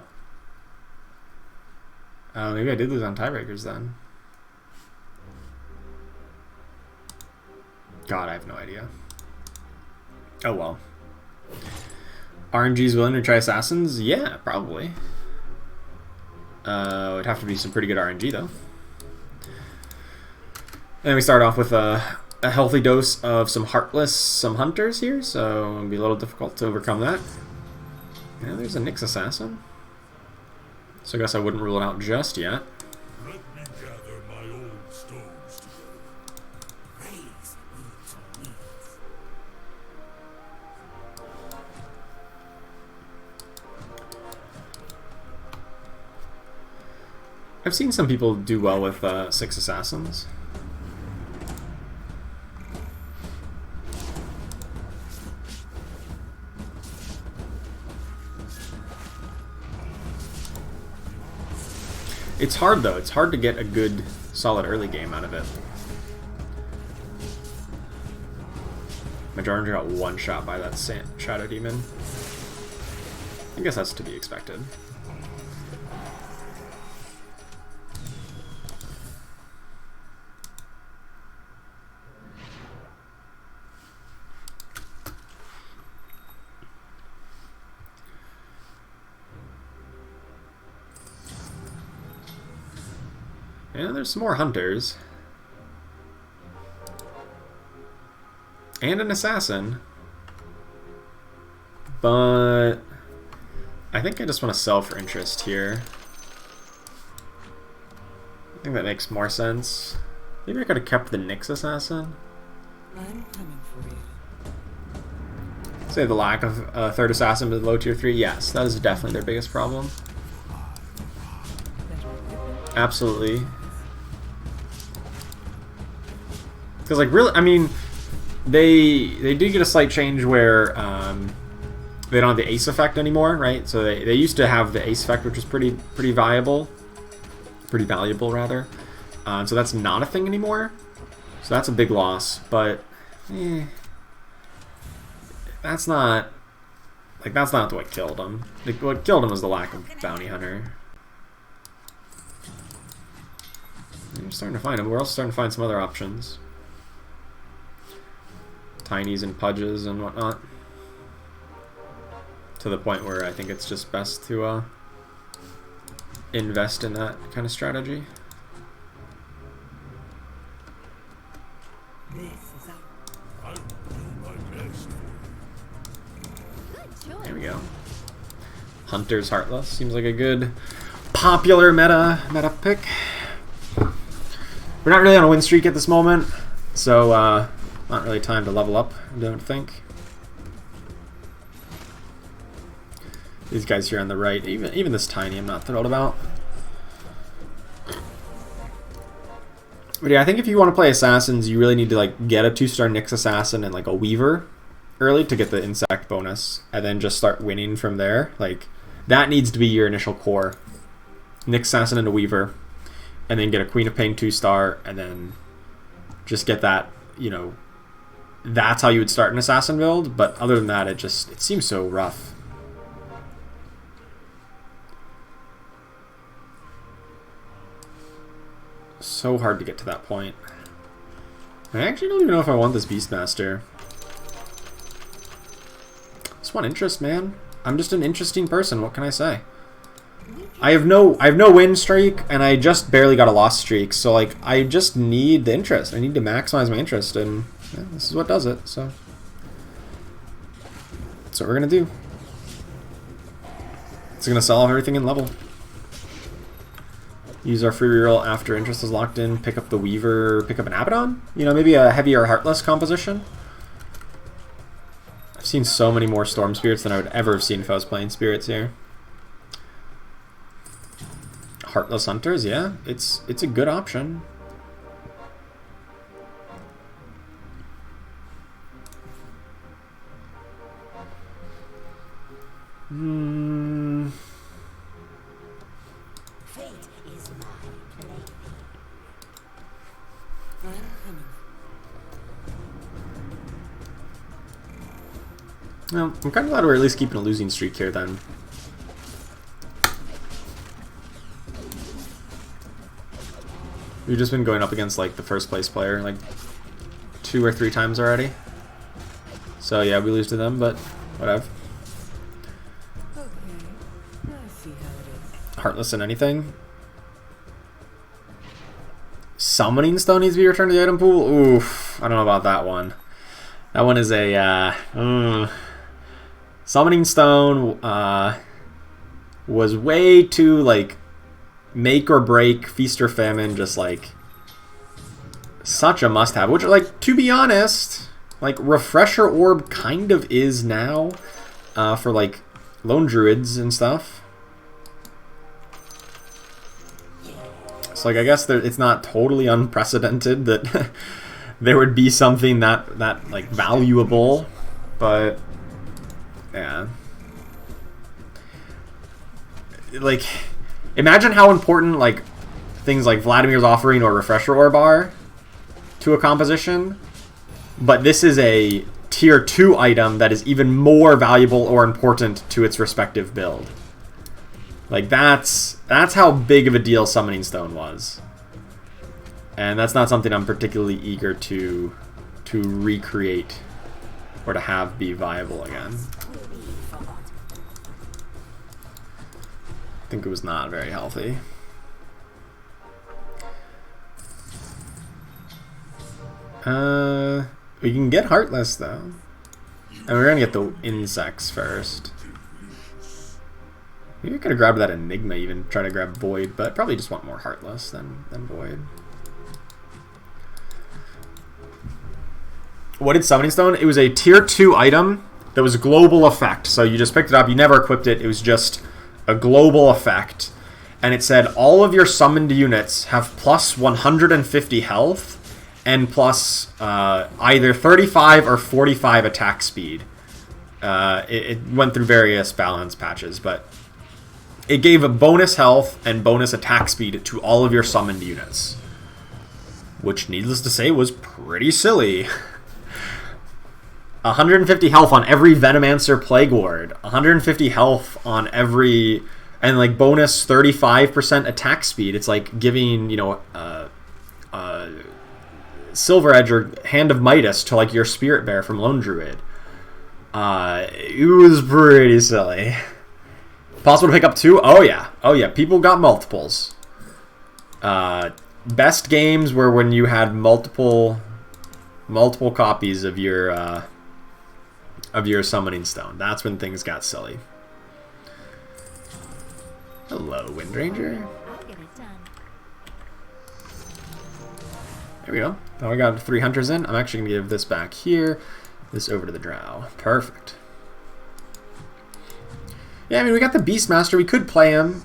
Oh, maybe I did lose on tiebreakers then. God, I have no idea. Oh well. RNG's willing to try Assassins? Yeah, probably. It'd have to be some pretty good RNG though. And we start off with a healthy dose of some Heartless, some Hunters here, so it'll be a little difficult to overcome that. Yeah, there's a Nyx Assassin. So I guess I wouldn't rule it out just yet. Let me gather my old stones together. Praise be to me. I've seen some people do well with 6 Assassins. It's hard though. It's hard to get a good, solid early game out of it. Majority got one shot by that Shadow Demon. I guess that's to be expected. And there's some more Hunters. And an Assassin. But I think I just want to sell for interest here. I think that makes more sense. Maybe I could have kept the Nyx Assassin. I'm coming for you. Say the lack of a third assassin with low tier 3. Yes, that is definitely their biggest problem. Absolutely. Because like really, I mean, they do get a slight change where they don't have the ace effect anymore, right? So they used to have the ace effect, which was pretty valuable rather. So that's not a thing anymore. So that's a big loss, but that's not what killed him. Like, what killed him was the lack of bounty hunter. And we're starting to find him. We're also starting to find some other options. Tinies and Pudges and whatnot. To the point where I think it's just best to invest in that kind of strategy. This is our I'll do my best. Good choice. There we go. Hunter's Heartless seems like a good popular meta pick. We're not really on a win streak at this moment, so not really time to level up, I don't think. These guys here on the right, even this Tiny, I'm not thrilled about. But yeah, I think if you want to play Assassins, you really need to like get a 2-star Nyx Assassin and like a Weaver early to get the Insect bonus, and then just start winning from there. Like, that needs to be your initial core. Nyx Assassin and a Weaver, and then get a Queen of Pain 2-star, and then just get that, you know, that's how you would start an Assassin build. But other than that, it seems so rough. So hard to get to that point. I actually don't even know if I want this Beastmaster. Just want interest, man. I'm just an interesting person. What can I say? I have no win streak, and I just barely got a loss streak. So like, I just need the interest. I need to maximize my interest, and yeah, this is what does it. So that's what we're gonna do. It's going to sell off everything in level. Use our free reroll after interest is locked in. Pick up the Weaver. Pick up an Abaddon? You know, maybe a heavier Heartless composition? I've seen so many more Storm Spirits than I would ever have seen if I was playing Spirits here. Heartless Hunters, yeah. It's a good option. Fate is my plaything. I'm coming. Well, I'm kind of glad we're at least keeping a losing streak here then. We've just been going up against like the first place player like 2 or 3 times already. So yeah, we lose to them, but whatever. Okay. I see how it is. Heartless in anything. Summoning Stone needs to be returned to the item pool? Oof, I don't know about that one. That one is a Summoning Stone was way too like make or break, feast or famine, just like such a must have. Which, like, to be honest, like Refresher Orb kind of is now for like Lone Druids and stuff. So like I guess it's not totally unprecedented that there would be something that like valuable, but yeah, like imagine how important like things like Vladimir's Offering or Refresher Orb are to a composition, but this is a tier 2 item that is even more valuable or important to its respective build. Like that's how big of a deal Summoning Stone was. And that's not something I'm particularly eager to recreate or to have be viable again. I think it was not very healthy. We can get Heartless though. And we're gonna get the insects first. Maybe we could have grabbed that Enigma, even try to grab Void, but probably just want more Heartless than Void. What did Summoning Stone? It was a tier 2 item that was global effect. So you just picked it up, you never equipped it, it was just a global effect. And it said all of your summoned units have plus 150 health and plus either 35 or 45 attack speed. It went through various balance patches, but it gave a bonus health and bonus attack speed to all of your summoned units. Which, needless to say, was pretty silly. 150 health on every Venomancer Plague Ward. 150 health on every... And, like, bonus 35% attack speed. It's like giving, you know, Silver Edge or Hand of Midas to, like, your Spirit Bear from Lone Druid. It was pretty silly. Possible to pick up 2? Oh, yeah. Oh, yeah. People got multiples. Best games were when you had multiple copies of your Summoning Stone. That's when things got silly. Hello, Windranger. I'll get it done. There we go. Now we got 3 hunters in. I'm actually going to give this back here. This over to the Drow. Perfect. Yeah, I mean, we got the Beastmaster. We could play him.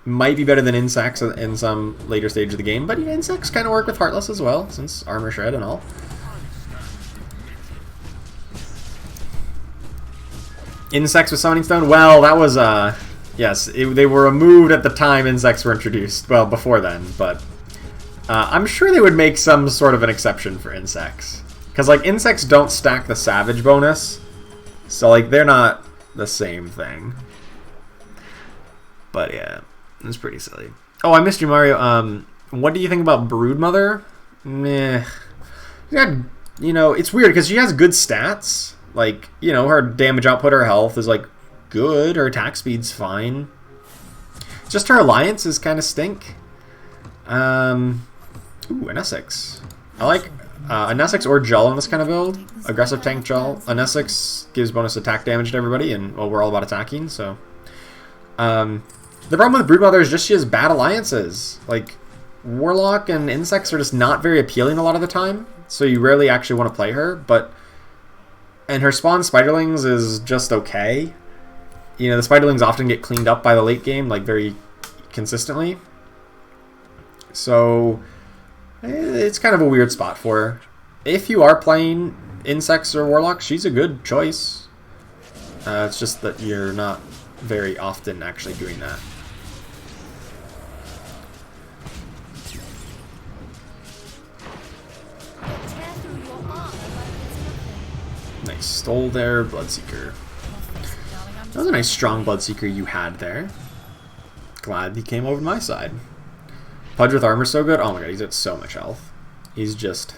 Might be better than Insects in some later stage of the game. But yeah, Insects kind of work with Heartless as well, since Armor Shred and all. Insects with Summoning Stone? Well, that was, yes, they were removed at the time Insects were introduced. Well, before then, but I'm sure they would make some sort of an exception for Insects. Because, like, Insects don't stack the Savage bonus, so, like, they're not the same thing. But, yeah, it's pretty silly. Oh, I missed you, Mario. What do you think about Broodmother? Meh. You know, it's weird, because she has good stats. Like, you know, her damage output, her health is, like, good. Her attack speed's fine. Just her alliances kind of stink. Ooh, an Essex. I a Nesix or Jull in this kind of build. Aggressive tank Jull. A Nesix gives bonus attack damage to everybody, and well, we're all about attacking, so. The problem with Broodmother is just she has bad alliances. Like, Warlock and Insects are just not very appealing a lot of the time, so you rarely actually want to play her, and her spawn Spiderlings is just okay. You know, the Spiderlings often get cleaned up by the late game, like, very consistently. So, it's kind of a weird spot for her. If you are playing Insects or Warlock, she's a good choice. It's just that you're not very often actually doing that. Nice, stole their Bloodseeker. That was a nice strong Bloodseeker you had there. Glad he came over to my side. Pudge with armor so good. Oh my god, he's at so much health. He's just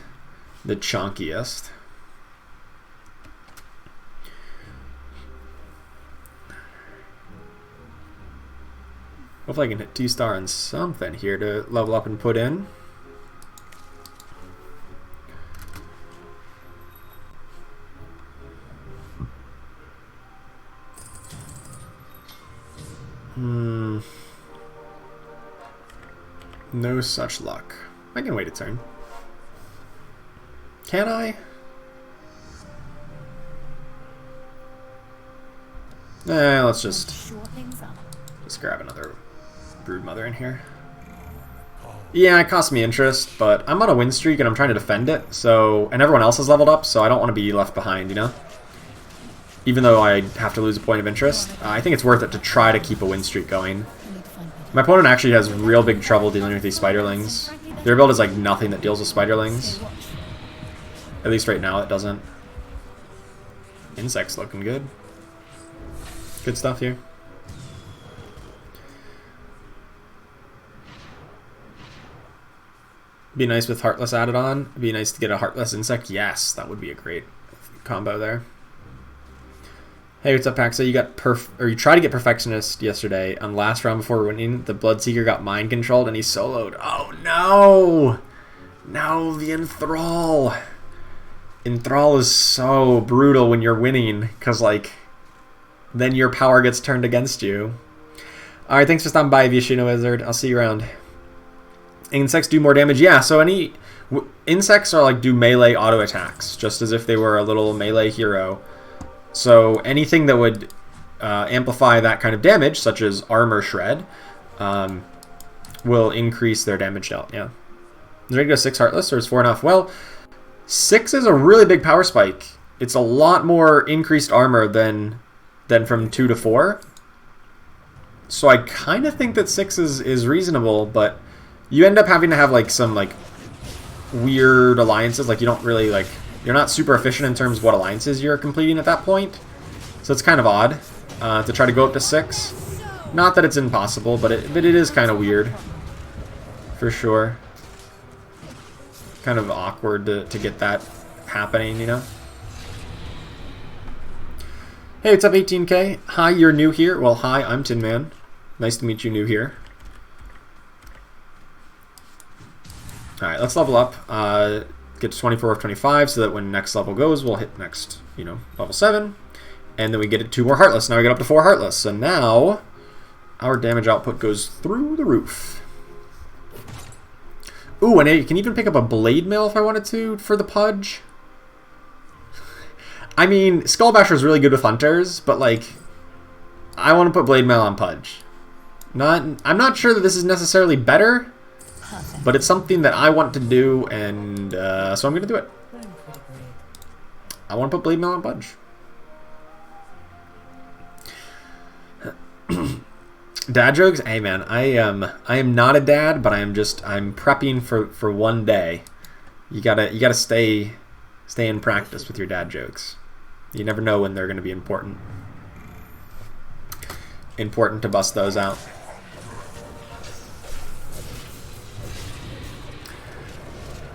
the chunkiest. Hopefully I can hit 2-star on something here to level up and put in. No such luck. I can wait a turn. Can I? Let's just grab another Broodmother in here. Yeah, it cost me interest, but I'm on a win streak and I'm trying to defend it, so, and everyone else has leveled up, so I don't want to be left behind, you know? Even though I have to lose a point of interest, I think it's worth it to try to keep a win streak going. My opponent actually has real big trouble dealing with these Spiderlings. Their build is like nothing that deals with Spiderlings. At least right now it doesn't. Insects looking good. Good stuff here. Be nice with Heartless added on. Be nice to get a Heartless Insect. Yes, that would be a great combo there. Hey, what's up, Paxa? You got you tried to get Perfectionist yesterday. On last round before winning, the Bloodseeker got mind controlled and he soloed. Oh no! No, the Enthrall. Enthrall is so brutal when you're winning, because like then your power gets turned against you. Alright, thanks for stopping by, Vishino Wizard. I'll see you around. Insects do more damage. Yeah, so insects are like do melee auto attacks, just as if they were a little melee hero. So anything that would amplify that kind of damage, such as armor shred, will increase their damage dealt. Yeah. Is ready to go 6 Heartless, or is 4 enough? Well, 6 is a really big power spike. It's a lot more increased armor than from 2 to 4. So I kind of think that 6 is reasonable, but you end up having to have like some like weird alliances. Like you don't really like. You're not super efficient in terms of what alliances you're completing at that point. So it's kind of odd to try to go up to 6. Not that it's impossible, but it is kind of weird. For sure. Kind of awkward to get that happening, you know? Hey, what's up, 18K? Hi, you're new here. Well, hi, I'm Tin Man. Nice to meet you new here. Alright, let's level up. Get to 24 of 25 so that when next level goes, we'll hit next, you know, level 7. And then we get 2 more Heartless. Now we get up to 4 Heartless. So now our damage output goes through the roof. Ooh, and you can even pick up a Blade Mail if I wanted to for the Pudge. I mean, Skullbasher is really good with Hunters, but like, I want to put Blade Mail on Pudge. I'm not sure that this is necessarily better. But it's something that I want to do, and so I'm going to do it. I want to put Blade Mail on Pudge. Dad jokes? Hey man, I am not a dad, but I'm prepping for one day. You gotta stay in practice with your dad jokes. You never know when they're going to be important. Important to bust those out.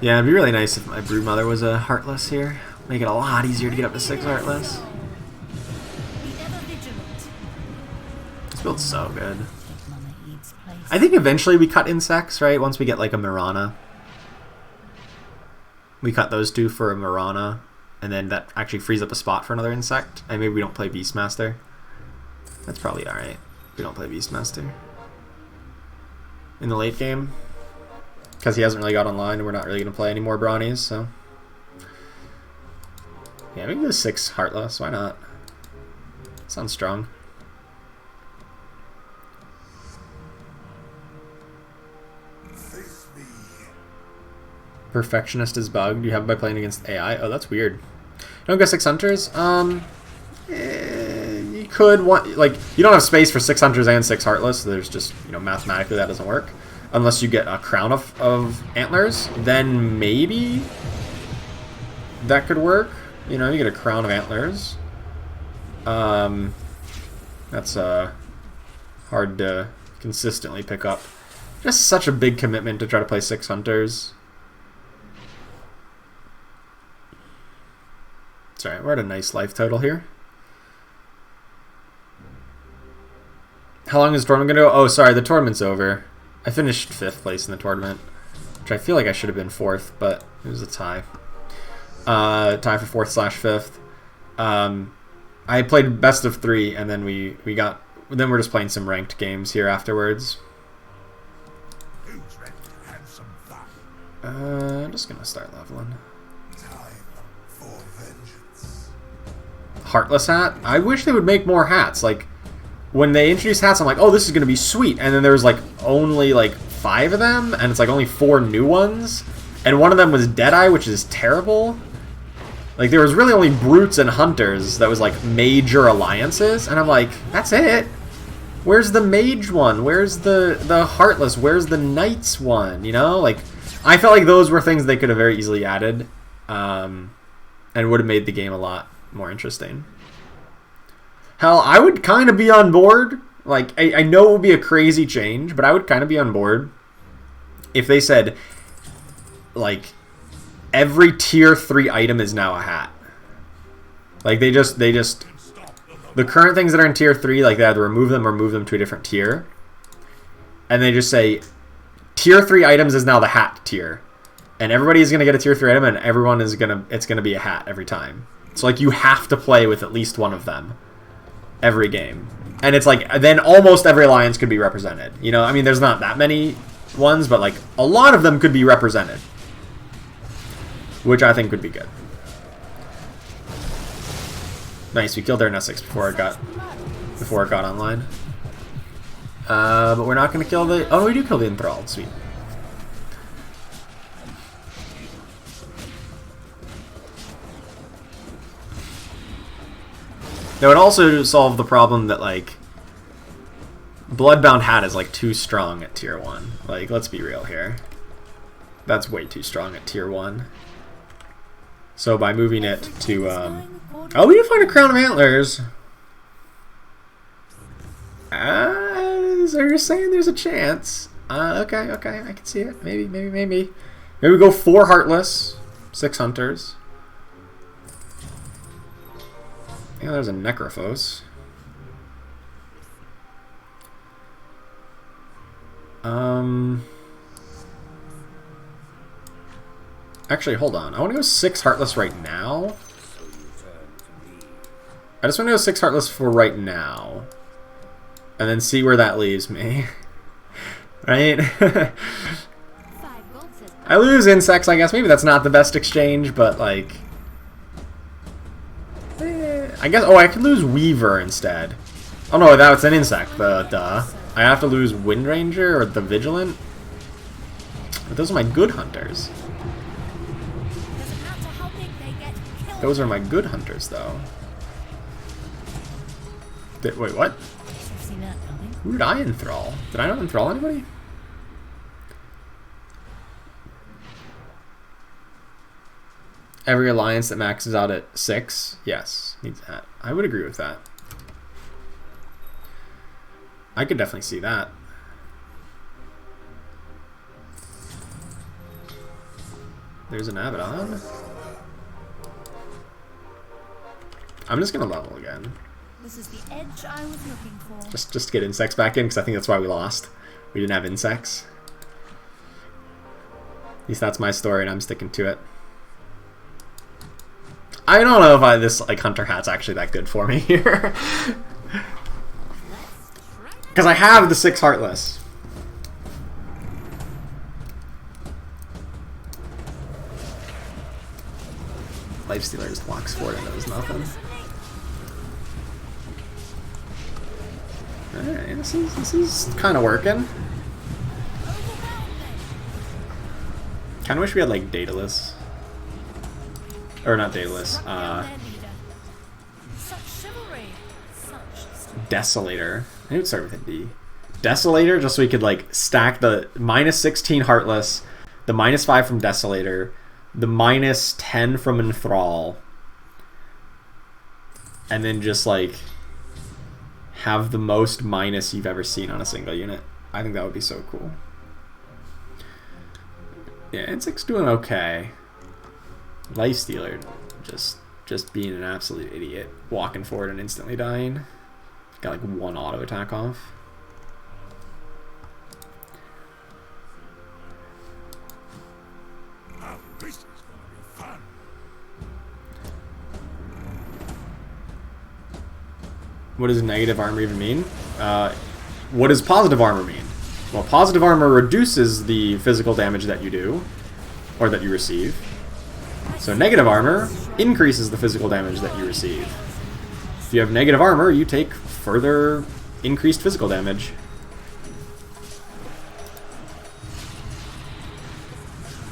Yeah, it'd be really nice if my Broodmother was a Heartless here. Make it a lot easier to get up to 6 Heartless. This build's so good. I think eventually we cut Insects, right? Once we get like a Mirana. We cut those two for a Marana, and then that actually frees up a spot for another insect. And maybe we don't play Beastmaster. That's probably alright. We don't play Beastmaster in the late game. Because he hasn't really got online, and we're not really going to play any more Brawnies, so... Yeah, maybe the 6 Heartless, why not? Sounds strong. Perfectionist is bugged. You have it by playing against AI? Oh, that's weird. Don't go 6 Hunters? You could want... Like, you don't have space for 6 Hunters and 6 Heartless, so there's just, you know, mathematically that doesn't work. Unless you get a crown of antlers, then maybe that could work. You know, you get a crown of antlers. That's hard to consistently pick up. Just such a big commitment to try to play 6 Hunters. Sorry, we're at a nice life total here. How long is the tournament going to go? Oh, sorry, the tournament's over. I finished 5th place in the tournament, which I feel like I should have been 4th, but it was a tie. Tie for 4th/5th. I played best of 3, and then then we're just playing some ranked games here afterwards. I'm just gonna start leveling. Heartless hat? I wish they would make more hats. Like, when they introduced hats, I'm like, oh, this is gonna be sweet. And then there's like only like 5 of them, and it's like only 4 new ones. And one of them was Deadeye, which is terrible. Like, there was really only Brutes and Hunters that was like major alliances, and I'm like, that's it. Where's the Mage one? Where's the Heartless? Where's the Knights one? You know, like, I felt like those were things they could have very easily added, and would have made the game a lot more interesting. Hell, I would kind of be on board. Like, I know it would be a crazy change, but I would kind of be on board if they said, like, every tier 3 item is now a hat. Like, they just the current things that are in tier 3, like, they either remove them or move them to a different tier. And they just say, tier 3 items is now the hat tier. And everybody is going to get a tier 3 item, and everyone is it's going to be a hat every time. So, like, you have to play with at least one of them every game. And it's like, then almost every alliance could be represented. You know, I mean, there's not that many ones, but, like, a lot of them could be represented. Which I think would be good. Nice, we killed their Nesix before it got online. But we're not going to kill the... Oh, no, we do kill the Enthralled. Sweet. That would also solve the problem that, like, Bloodbound Hat is, like, too strong at tier 1. Like, let's be real here. That's way too strong at tier 1. So by moving it to... Oh, we did find a Crown of Antlers. So you're saying there's a chance. Okay, I can see it. Maybe. Maybe we go 4 Heartless, 6 Hunters. Yeah, there's a Necrophos. Actually, hold on. I want to go 6 Heartless right now. I just want to go 6 Heartless for right now. And then see where that leaves me. Right? I lose insects, I guess. Maybe that's not the best exchange, but, like... I guess... Oh, I could lose Weaver instead. Oh, no, that's an insect. Duh. I have to lose Wind Ranger or the Vigilant. But those are my good hunters. Those are my good hunters, though. Wait, what? Who did I enthrall? Did I not enthrall anybody? Every alliance that maxes out at 6? Yes, needs that. I would agree with that. I could definitely see that. There's an Abaddon. I'm just gonna level again. This is the edge I was looking for. Just to get insects back in, because I think that's why we lost. We didn't have insects. At least that's my story, and I'm sticking to it. I don't know if this like hunter hat's actually that good for me here. Because I have the 6 heartless. Lifestealer just walks forward and does nothing. Alright, this is kind of working. Kind of wish we had like Daedalus. Or not Daedalus. Desolator. I would start with a D. Desolator, just so we could like stack the -16 Heartless, the -5 from Desolator, the -10 from Enthrall, and then just like have the most minus you've ever seen on a single unit. I think that would be so cool. Yeah, Insect's doing okay. Lifestealer, just being an absolute idiot, walking forward and instantly dying. Got like 1 auto attack off. Now this is gonna be fun. What does negative armor even mean? What does positive armor mean? Well, positive armor reduces the physical damage that you do, or that you receive. So negative armor increases the physical damage that you receive. If you have negative armor, you take further increased physical damage.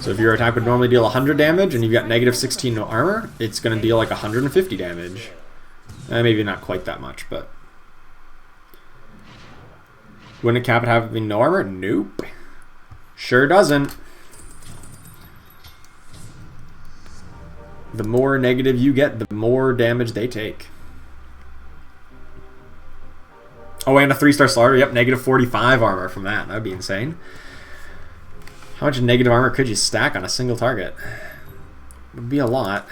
So if your attack would normally deal 100 damage and you've got -16 no armor, it's going to deal like 150 damage. Maybe not quite that much, but... Wouldn't it cap it having no armor? Nope. Sure doesn't. The more negative you get, the more damage they take. Oh, and a 3-star slaughter. Yep, -45 armor from that. That would be insane. How much negative armor could you stack on a single target? It would be a lot.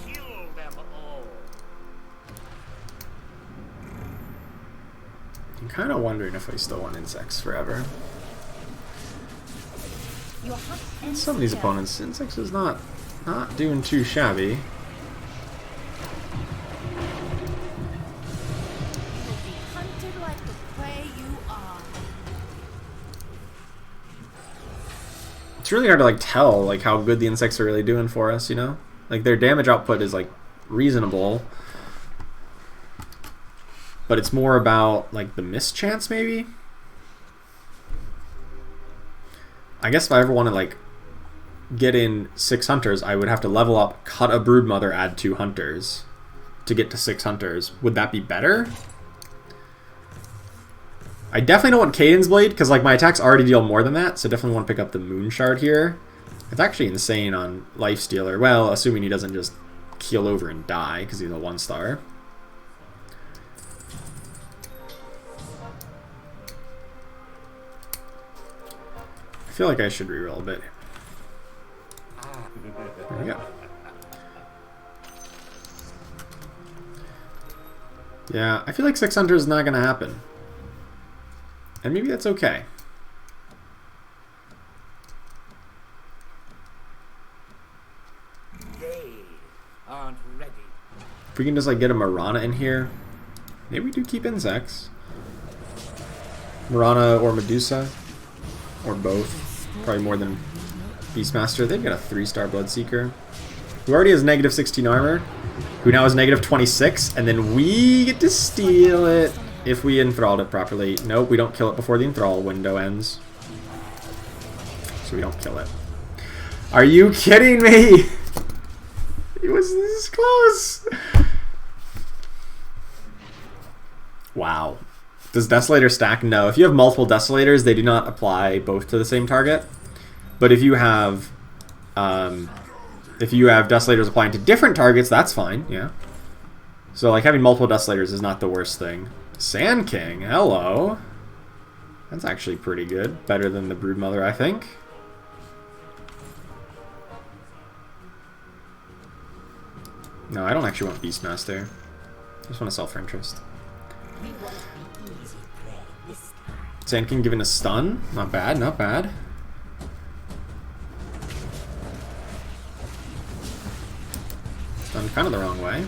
Kill them all. I'm kind of wondering if I still want insects forever. Your hunt ends Some of these here. opponents, insects is not doing too shabby. You will be hunted like the prey you are. It's really hard to like tell like how good the insects are really doing for us, you know? Like their damage output is like reasonable, but it's more about like the mischance maybe. I guess if I ever want to like get in 6 hunters, I would have to level up, cut a broodmother, add 2 hunters to get to 6 hunters. Would that be better? I definitely don't want Caden's Blade because like my attacks already deal more than that, so definitely want to pick up the Moon Shard here. It's actually insane on Lifestealer. Well, assuming he doesn't just keel over and die because he's a 1-star. I feel like I should reroll a bit. There we go. Yeah, I feel like 6 hunters is not going to happen. And maybe that's okay. They aren't ready. If we can just like get a Marana in here, maybe we do keep insects. Marana or Medusa, or both. Probably more than Beastmaster. They've got a 3-star Bloodseeker, who already has -16 armor, who now has -26, and then we get to steal it if we enthralled it properly. Nope, we don't kill it before the enthrall window ends. So we don't kill it. Are you kidding me? It was this close. Wow. Does Desolator stack? No. If you have multiple Desolators, they do not apply both to the same target. But if you have Desolators applying to different targets, that's fine, yeah. So like having multiple Desolators is not the worst thing. Sand King, hello. That's actually pretty good. Better than the Broodmother, I think. No, I don't actually want Beastmaster. I just want to sell for interest. We won't be easy prey this time. Sand King given a stun. Not bad, not bad. Stunned kind of the wrong way.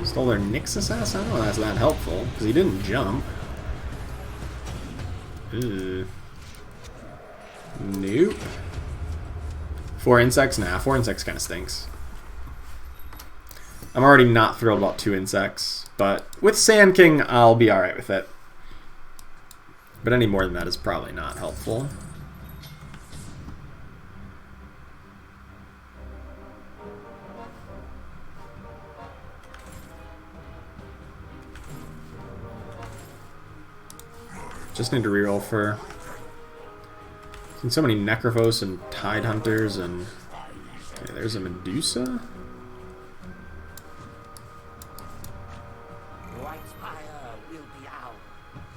Stole their Nyx assassin? I don't know if that's that helpful, because he didn't jump. Ugh. Nope. 4 insects? Nah, 4 insects kind of stinks. I'm already not thrilled about 2 insects, but with Sand King, I'll be alright with it. But any more than that is probably not helpful. Just need to reroll for... Seen so many Necrophos and Tide Hunters and... Okay, there's a Medusa?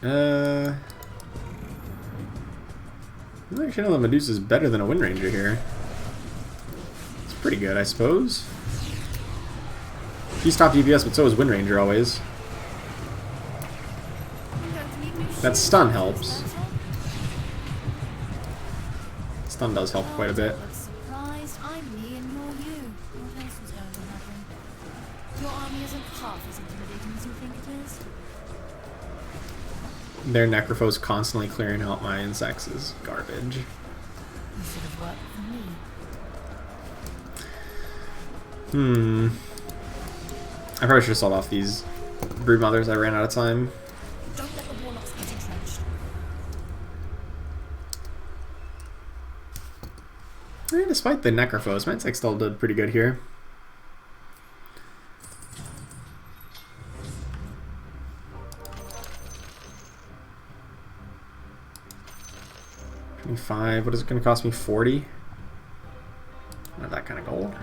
I actually know the Medusa's better than a Wind Ranger here. It's pretty good, I suppose. He's top DPS, but so is Wind Ranger always. That stun helps. Stun does help quite a bit. Surprised I'm me and you're you. What else was going to happen? Your army isn't half as intimidating as you think it is. Their Necrophos constantly clearing out my insects is garbage. You should have worked for me. I probably should have sold off these Broodmothers. I ran out of time. Don't let the warlocks get entrenched. Despite the Necrophos, my insects still did pretty good here. $25. What is it going to cost me? $40. Not that kind of gold.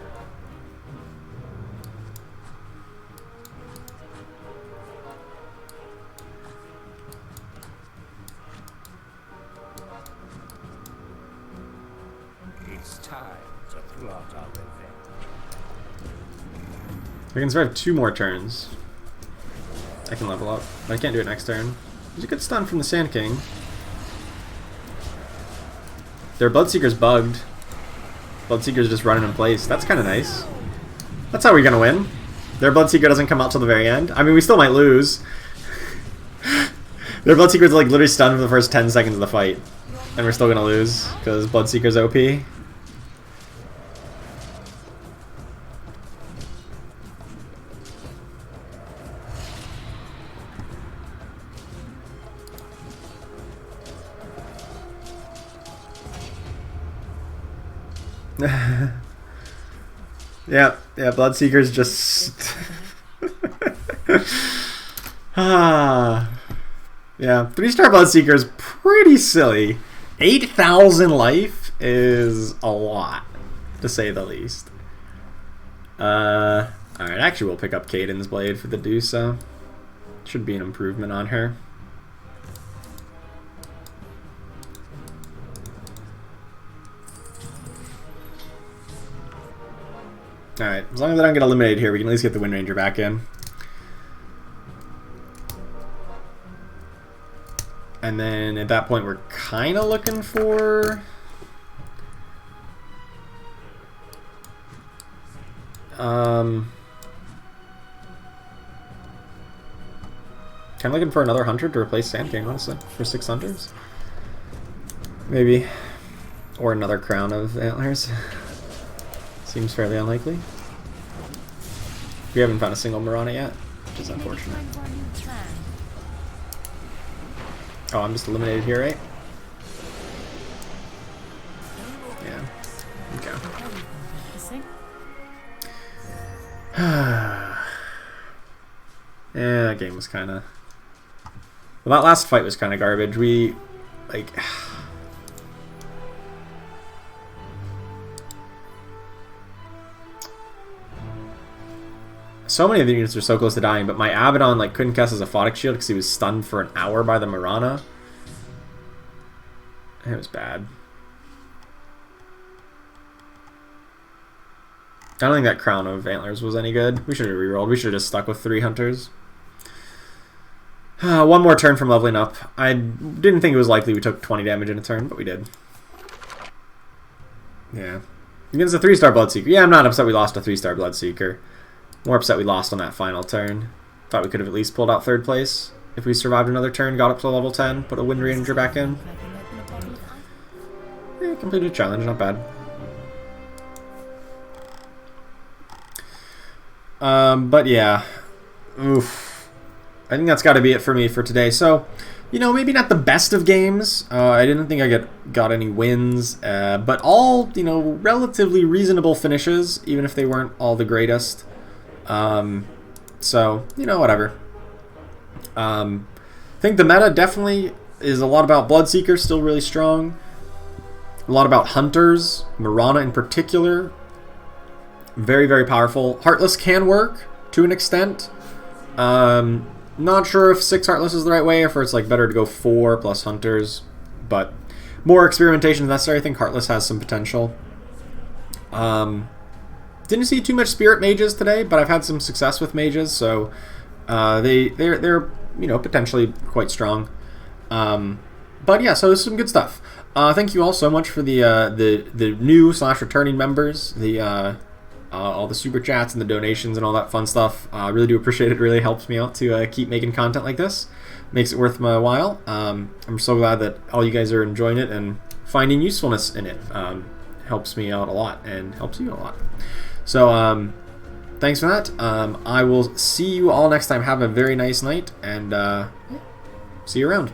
It's time to plot our revenge. I can survive 2 more turns. I can level up, but I can't do it next turn. There's a good stun from the Sand King. Their Bloodseeker's bugged. Bloodseeker's just running in place. That's kind of nice. That's how we're going to win. Their Bloodseeker doesn't come out till the very end. I mean, we still might lose. Their Bloodseeker's like literally stunned for the first 10 seconds of the fight. And we're still going to lose because Bloodseeker's OP. Yeah, Bloodseeker's just... Yeah, 3-star Bloodseeker is pretty silly. 8,000 life is a lot, to say the least. Alright, actually we'll pick up Caiden's Blade for the Dusa. Should be an improvement on her. Alright, as long as I don't get eliminated here, we can at least get the Wind Ranger back in. And then at that point, we're kind of looking for... kind of looking for another hunter to replace Sand King, honestly, for 6 hunters. Maybe. Or another crown of antlers. Seems fairly unlikely. We haven't found a single Marana yet, which is unfortunate. Oh, I'm just eliminated here, right? Yeah. Okay. Yeah, that game was kind of... Well, that last fight was kind of garbage. We, like... So many of the units are so close to dying, but my Abaddon like couldn't cast his Aphotic Shield because he was stunned for an hour by the Marana. It was bad. I don't think that Crown of Antlers was any good. We should have rerolled. We should have just stuck with 3 hunters. One more turn from leveling up. I didn't think it was likely we took 20 damage in a turn, but we did. Yeah. Against a 3-star Bloodseeker. Yeah, I'm not upset we lost a 3-star Bloodseeker. More upset we lost on that final turn. Thought we could have at least pulled out 3rd place. If we survived another turn, got up to level 10, put a Wind Ranger back in. Yeah, completed a challenge, not bad. But yeah. Oof. I think that's got to be it for me for today. So, you know, maybe not the best of games. I didn't think I got any wins. But all, you know, relatively reasonable finishes, even if they weren't all the greatest. So, you know, whatever. I think the meta definitely is a lot about Bloodseekers, still really strong. A lot about Hunters, Mirana in particular. Very, very powerful. Heartless can work to an extent. Not sure if 6 Heartless is the right way, or if it's like better to go 4 plus Hunters. But more experimentation is necessary. I think Heartless has some potential. Didn't see too much Spirit Mages today, but I've had some success with Mages, so they're you know, potentially quite strong. But yeah, so it's some good stuff. Thank you all so much for the new / returning members, all the super chats and the donations and all that fun stuff. I really do appreciate it. It really helps me out to keep making content like this. Makes it worth my while. I'm so glad that all you guys are enjoying it and finding usefulness in it. Helps me out a lot and helps you a lot. So thanks for that. I will see you all next time. Have a very nice night, and see you around.